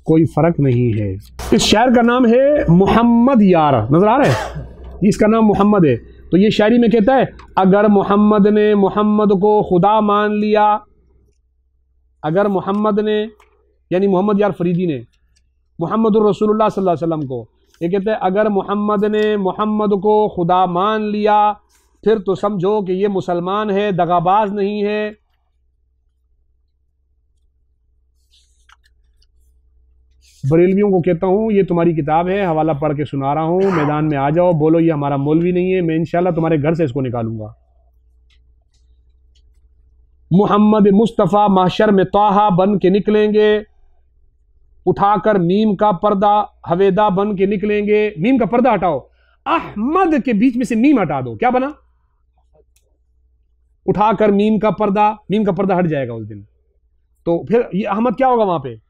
कोई फर्क नहीं है। इस शायर का नाम है मोहम्मद यार, नजर आ रहा है, इसका नाम मोहम्मद है। तो ये शायरी में कहता है अगर मोहम्मद ने मोहम्मद को खुदा मान लिया, अगर मोहम्मद ने यानी मोहम्मद यार फरीदी ने मोहम्मदुर रसूलुल्लाह सल्लल्लाहु अलैहि वसल्लम को, ये कहते हैं अगर मोहम्मद ने मोहम्मद को खुदा मान लिया फिर तो समझो कि ये मुसलमान है, दगाबाज नहीं है। बरेलवियों को कहता हूं ये तुम्हारी किताब है, हवाला पढ़ के सुना रहा हूं, मैदान में आ जाओ, बोलो ये हमारा मौलवी नहीं है, मैं इंशाल्लाह तुम्हारे घर से इसको निकालूंगा। मोहम्मद मुस्तफ़ा महशर में ताहा बन के निकलेंगे, उठाकर मीम का पर्दा हवेदा बन के निकलेंगे। मीम का पर्दा हटाओ, अहमद के बीच में से मीम हटा दो, क्या बना? उठाकर मीम का पर्दा हट जाएगा उस दिन। तो फिर ये अहमद क्या होगा वहां पे?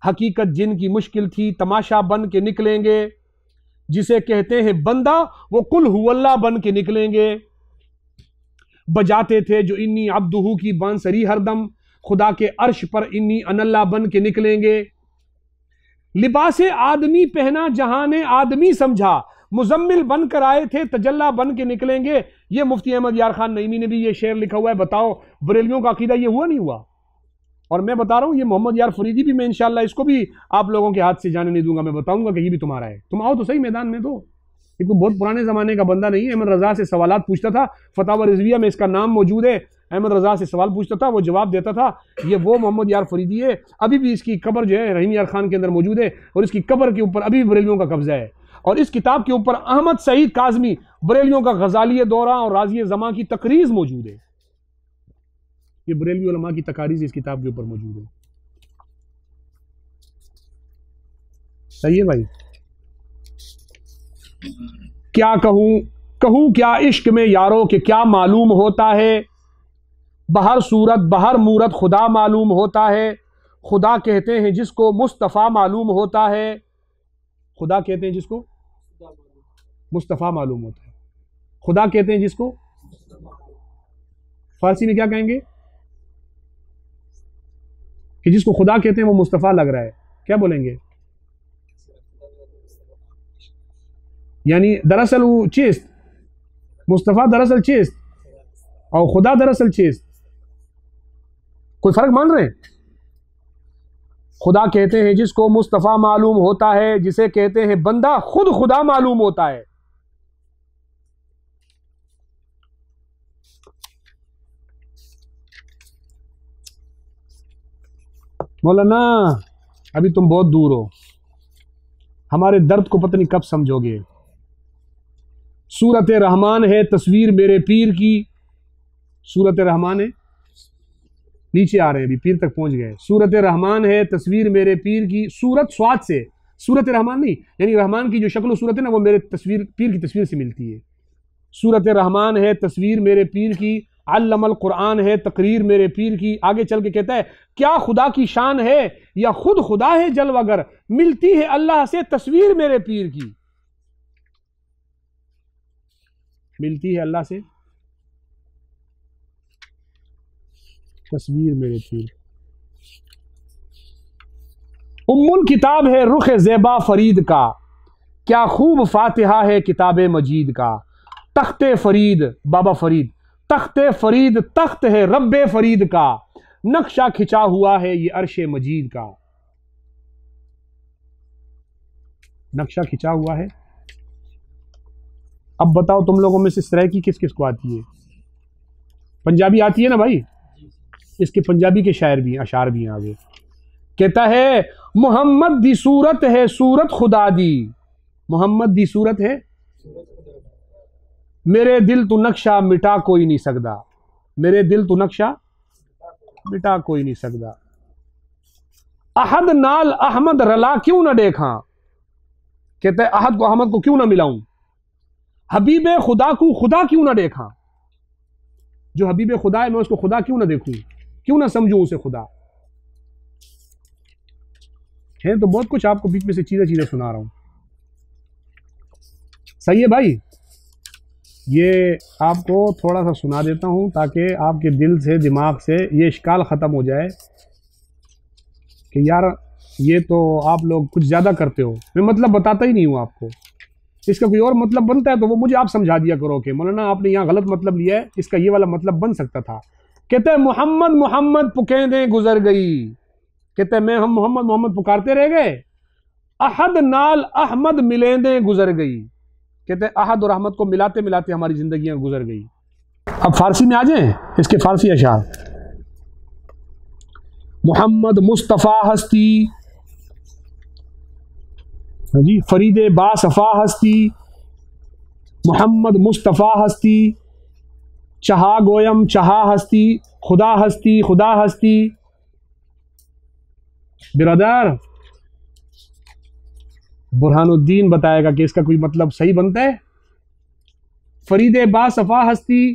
हकीकत जिनकी मुश्किल थी तमाशा बन के निकलेंगे, जिसे कहते हैं बंदा वो कुल हुवल्लाह बन के निकलेंगे। बजाते थे जो इन्नी अब्दुहू की बांसुरी हरदम, खुदा के अर्श पर इन्नी अनल्लाह बन के निकलेंगे। लिबासे आदमी पहना जहां ने आदमी समझा, मुजम्मिल बनकर आए थे तजल्ला बन के निकलेंगे। ये मुफ्ती अहमद यार खान नईमी ने भी ये शेर लिखा हुआ है। बताओ बरेलियों का अकीदा ये हुआ नहीं हुआ? और मैं बता रहा हूं ये मोहम्मद यार फरीदी भी, मैं इंशाल्लाह इसको भी आप लोगों के हाथ से जाने नहीं दूंगा। मैं बताऊंगा कि ये भी तुम्हारा है, तुम आओ तो सही मैदान में। तो ये तो बहुत पुराने जमाने का बंदा नहीं है। अहमद रजा से सवालात पूछता था, फतावा रिजविया में इसका नाम मौजूद है। अहमद रजा से सवाल पूछता था, वो जवाब देता था। ये वो मोहम्मद यार फरीदी है। अभी भी इसकी कब्र जो है रहीम यार खान के अंदर मौजूद है और इसकी कब्र के ऊपर अभी बरेलियों का कब्जा है। और इस किताब के ऊपर अहमद सईद काजमी बरेलियों का गजाली दौरा और राजी जमा की तकरीज मौजूद है। ये बरेलवी उलमा की तकारीज इस किताब के ऊपर मौजूद है। सही है भाई? क्या कहूं क्या इश्क में यारों के क्या मालूम होता है। बहर सूरत बहर मूरत खुदा मालूम होता है। खुदा कहते हैं जिसको मुस्तफ़ा मालूम होता है। खुदा कहते हैं जिसको मुस्तफ़ा मालूम होता है। खुदा कहते हैं जिसको, फारसी में क्या कहेंगे कि जिसको खुदा कहते हैं वो मुस्तफ़ा लग रहा है, क्या बोलेंगे? यानी दरअसल वो चेस्ट, मुस्तफ़ा दरअसल चेस्ट और खुदा दरअसल चेस्ट। कोई फर्क मान रहे हैं? खुदा कहते हैं जिसको मुस्तफ़ा मालूम होता है, जिसे कहते हैं बंदा खुद खुदा मालूम होता है। मौलाना अभी तुम बहुत दूर हो, हमारे दर्द को पता नहीं कब समझोगे। सूरत रहमान है तस्वीर मेरे पीर की। सूरत रहमान है, नीचे आ रहे हैं, अभी पीर तक पहुंच गए। सूरत रहमान है तस्वीर मेरे पीर की। सूरत स्वाद से, सूरत रहमान नहीं, यानी रहमान की जो शक्ल सूरत है ना वो मेरे तस्वीर पीर की तस्वीर से मिलती है। सूरत रहमान है तस्वीर मेरे पीर की। अल्लमल कुरान है तकरीर मेरे पीर की। आगे चल के कहता है क्या खुदा की शान है या खुद खुदा है जलवागर, मिलती है अल्लाह से तस्वीर मेरे पीर की। मिलती है अल्लाह से तस्वीर मेरे पीर। उम्मुल किताब है रुख ज़ेबा फरीद का, क्या खूब फातिहा है किताब मजीद का। तख्ते फरीद, बाबा फरीद, तख्ते फरीद तख्त है रब्बे फरीद का, नक्शा खिंचा हुआ है ये अर्शे मजीद का। नक्शा खिंचा हुआ है। अब बताओ तुम लोगों में से सराइकी किस किस को आती है? पंजाबी आती है ना भाई? इसके पंजाबी के शायर भी, अशार भी हैं आगे। कहता है मोहम्मद दी सूरत है सूरत खुदा दी, मोहम्मद दी सूरत है मेरे दिल तू नक्शा मिटा कोई नहीं सकदा, मेरे दिल तू नक्शा मिटा कोई नहीं सकदा। अहद नाल अहमद रला क्यों ना देखा, कहते हैं अहद को अहमद को क्यों ना मिलाऊं, हबीबे खुदा को खुदा क्यों ना देखा, जो हबीबे खुदा है मैं उसको खुदा क्यों ना देखूं, क्यों ना समझूं उसे खुदा। है तो बहुत कुछ, आपको बीच में से चीजें चीजें सुना रहा हूं। सही है भाई, ये आपको थोड़ा सा सुना देता हूं ताकि आपके दिल से दिमाग से ये इश्काल ख़त्म हो जाए कि यार ये तो आप लोग कुछ ज़्यादा करते हो। मैं मतलब बताता ही नहीं हूं आपको, इसका कोई और मतलब बनता है तो वो मुझे आप समझा दिया करो कि मौलाना आपने यहाँ गलत मतलब लिया है, इसका ये वाला मतलब बन सकता था। कहते हैं मोहम्मद मोहम्मद पुकेंदे गुजर गई, कहते हैं मैं हम मोहम्मद मोहम्मद पुकारते रह गए, अहद नाल अहमद मिलेंदे गुजर गई, कहते हैं अहद और अहमद को मिलाते मिलाते हमारी जिंदगियां गुजर गई। अब फारसी में आ जाएं, इसके फारसी अशार। मोहम्मद मुस्तफ़ा हस्ती, जी फरीदे बासफ़ा हस्ती, मोहम्मद मुस्तफ़ा हस्ती, चहा गोयम चहा हस्ती, खुदा हस्ती खुदा हस्ती। बिरादर बुरहानुद्दीन बताएगा कि इसका कोई मतलब सही बनता है। फरीदे बासफ़ा हस्ती,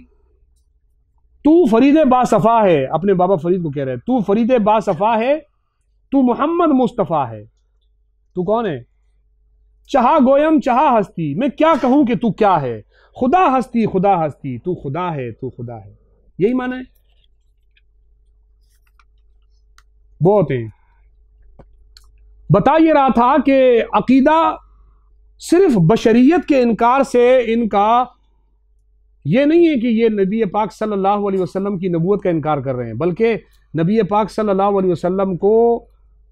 तू फरीदे बासफ़ा है, अपने बाबा फरीद को कह रहे हैं तू फरीदे बासफ़ा है, तू मोहम्मद मुस्तफ़ा है, तू कौन है। चाहा गोयम चाहा हस्ती, मैं क्या कहूं कि तू क्या है, खुदा हस्ती खुदा हस्ती, तू खुदा है तू खुदा है। यही माना है। बहुत है। बता ये रहा था कि अकीदा सिर्फ बशरियत के इनकार से इनका ये नहीं है कि ये नबी पाक सल्लल्लाहु अलैहि वसल्लम की नबूवत का इनकार कर रहे हैं, बल्कि नबी पाक सल्लल्लाहु अलैहि वसल्लम को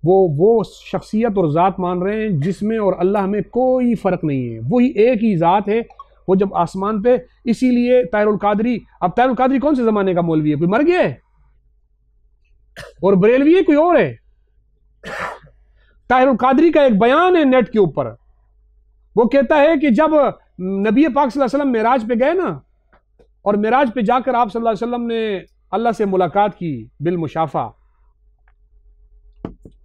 वो शख्सियत और ज़ात मान रहे हैं जिसमें और अल्लाह में कोई फ़र्क नहीं है, वही एक ही ज़ात है। वो जब आसमान पे, इसीलिए ताहिरुल कादरी, अब ताहिरुल कादरी कौन से ज़माने का मौलवी है, कोई मर गया है और बरेलवी है कोई और है। ताहिरुल कादरी का एक बयान है नेट के ऊपर, वो कहता है कि जब नबी पाक सल्लल्लाहु अलैहि वसल्लम मेराज पे गए ना, और मेराज पे जाकर आप सल्लल्लाहु अलैहि वसल्लम ने अल्लाह से मुलाकात की बिल मुशाफा,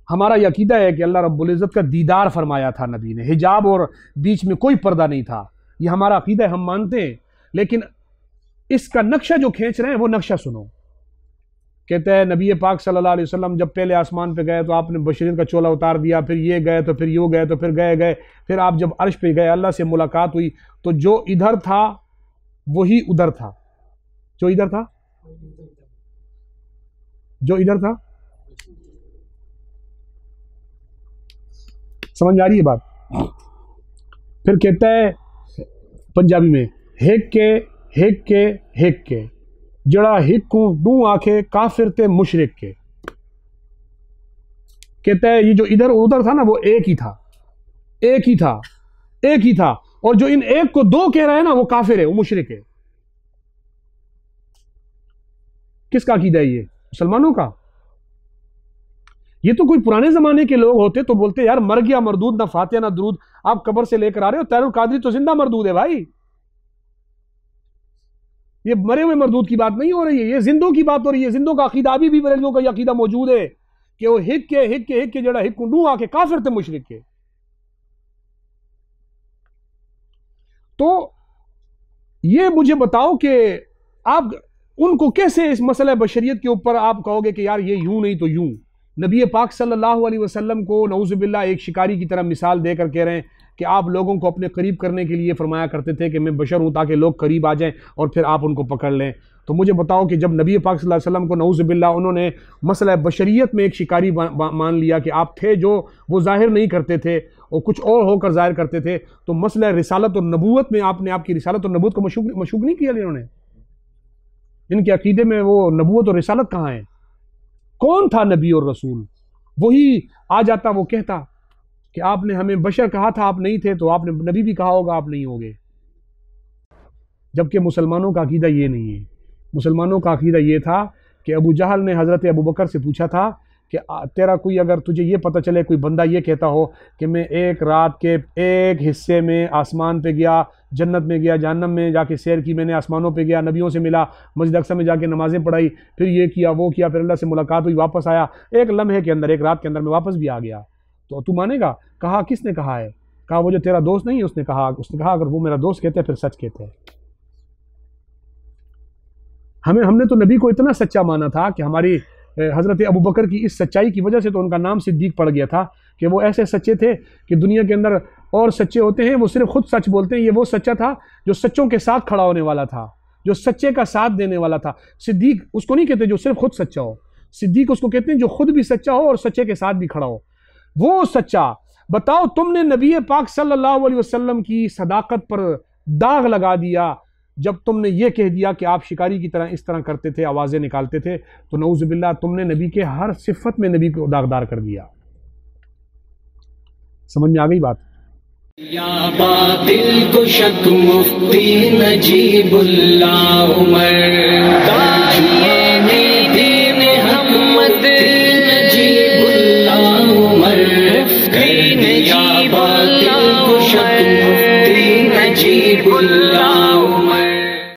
हमारा यह अकीदा है कि अल्लाह रब्बुल इज़्ज़त का दीदार फरमाया था नबी ने, हिजाब और बीच में कोई पर्दा नहीं था। ये हमारा अकीदा है, हम मानते हैं। लेकिन इसका नक्शा जो खींच रहे हैं वो नक्शा सुनो। कहते हैं नबी पाक सल्लल्लाहु अलैहि वसल्लम जब पहले आसमान पे गए तो आपने बशरीत का चोला उतार दिया, फिर ये गए तो फिर यो गए तो फिर गए, फिर आप जब अर्श पे गए अल्लाह से मुलाकात हुई तो जो इधर था वही उधर था, जो इधर था जो इधर था। समझ आ रही है बात? फिर कहता है पंजाबी में, हेक के जड़ा हिक को दू आखे काफिर ते मुशरिक के। कहता है ये जो इधर उधर था ना वो एक ही था, एक ही था, और जो इन एक को दो कह रहा है ना वो काफिर है, वो मुशरिक है। किसका अकीदा है ये? मुसलमानों का। ये तो कोई पुराने जमाने के लोग होते तो बोलते यार मर गया मरदूद, ना फातिहा ना दुरूद आप कब्र से लेकर आ रहे हो। ताहिरुल कादरी तो जिंदा मरदूद है भाई, ये मरे हुए मरदूद की बात नहीं हो रही है, ये जिंदों की बात हो रही है। जिंदों का अकीदा अभी भी बरेलवियों का अकीदा मौजूद है कि वो हिक के जड़ा हिक कुंडू आके काफिर थे मुशरिक के। तो ये मुझे बताओ कि आप उनको कैसे इस मसला बशरियत के ऊपर आप कहोगे कि यार ये यूं नहीं तो यूं। नबी पाक सल्लल्लाहु अलैहि वसल्लम को नऊज़ुबिल्लाह एक शिकारी की तरह मिसाल देकर कह रहे हैं कि आप लोगों को अपने करीब करने के लिए फरमाया करते थे कि मैं बशर हूं ताकि लोग करीब आ जाएं और फिर आप उनको पकड़ लें। तो मुझे बताओ कि जब नबी पाक सल्लल्लाहु अलैहि वसल्लम को नऊज़ुबिल्लाह उन्होंने मसला बशरियत में एक शिकारी मान लिया कि आप थे जो वो जाहिर नहीं करते थे और कुछ और होकर जाहिर करते थे, तो मसला रिसालत और नबूवत में आपने आपकी रिसालत और नबूवत को मशूक नहीं किया इन्होंने। इनके अकीदे में वो नबूवत और रिसालत कहाँ है? कौन था नबी और रसूल? वही आ जाता, वो कहता कि आपने हमें बशर कहा था, आप नहीं थे, तो आपने नबी भी कहा होगा, आप नहीं होगे। जबकि मुसलमानों का अकीदा ये नहीं है। मुसलमानों का अकीदा ये था कि अबू जहल ने हज़रत अबू बकर से पूछा था कि तेरा कोई, अगर तुझे ये पता चले कोई बंदा ये कहता हो कि मैं एक रात के एक हिस्से में आसमान पे गया, जन्नत में गया, जहन्नम में जाके सैर की, मैंने आसमानों पे गया, नबियों से मिला, मस्जिद अक्सा में जाके नमाज़ें पढ़ाई, फिर ये किया वो किया, फिर अल्लाह से मुलाकात हुई, वापस आया, एक लम्हे के अंदर, एक रात के अंदर मैं वापस भी आ गया, तो तू मानेगा? कहा किसने कहा है? कहा वो जो तेरा दोस्त नहीं है उसने कहा। अगर वो मेरा दोस्त कहते हैं फिर सच कहते हैं। हमने तो नबी को इतना सच्चा माना था कि हमारी हज़रत अबू बकर की इस सच्चाई की वजह से तो उनका नाम सिद्दीक पड़ गया था कि वो ऐसे सच्चे थे कि दुनिया के अंदर और सच्चे होते हैं, वो सिर्फ खुद सच बोलते हैं। ये वो सच्चा था जो सच्चों के साथ खड़ा होने वाला था, जो सच्चे का साथ देने वाला था। सिद्दीक उसको नहीं कहते जो सिर्फ खुद सच्चा हो, सिद्दीक उसको कहते हैं जो खुद भी सच्चा हो और सच्चे के साथ भी खड़ा हो। वो सच्चा। बताओ, तुमने नबी पाक सल्लल्लाहु अलैहि वसल्लम की सदाकत पर दाग लगा दिया जब तुमने ये कह दिया कि आप शिकारी की तरह इस तरह करते थे, आवाज़ें निकालते थे, तो नऊज़ुबिल्लाह तुमने नबी के हर सिफत में नबी को दागदार कर दिया। समझ में आ गई बात? या बातिल को शक मुफ्ती नजीबुल्लाह उमर, दाहिए दीन हम्मद नजीबुल्लाह उमर, या बातिल को शक मुफ्ती नजीबुल्लाह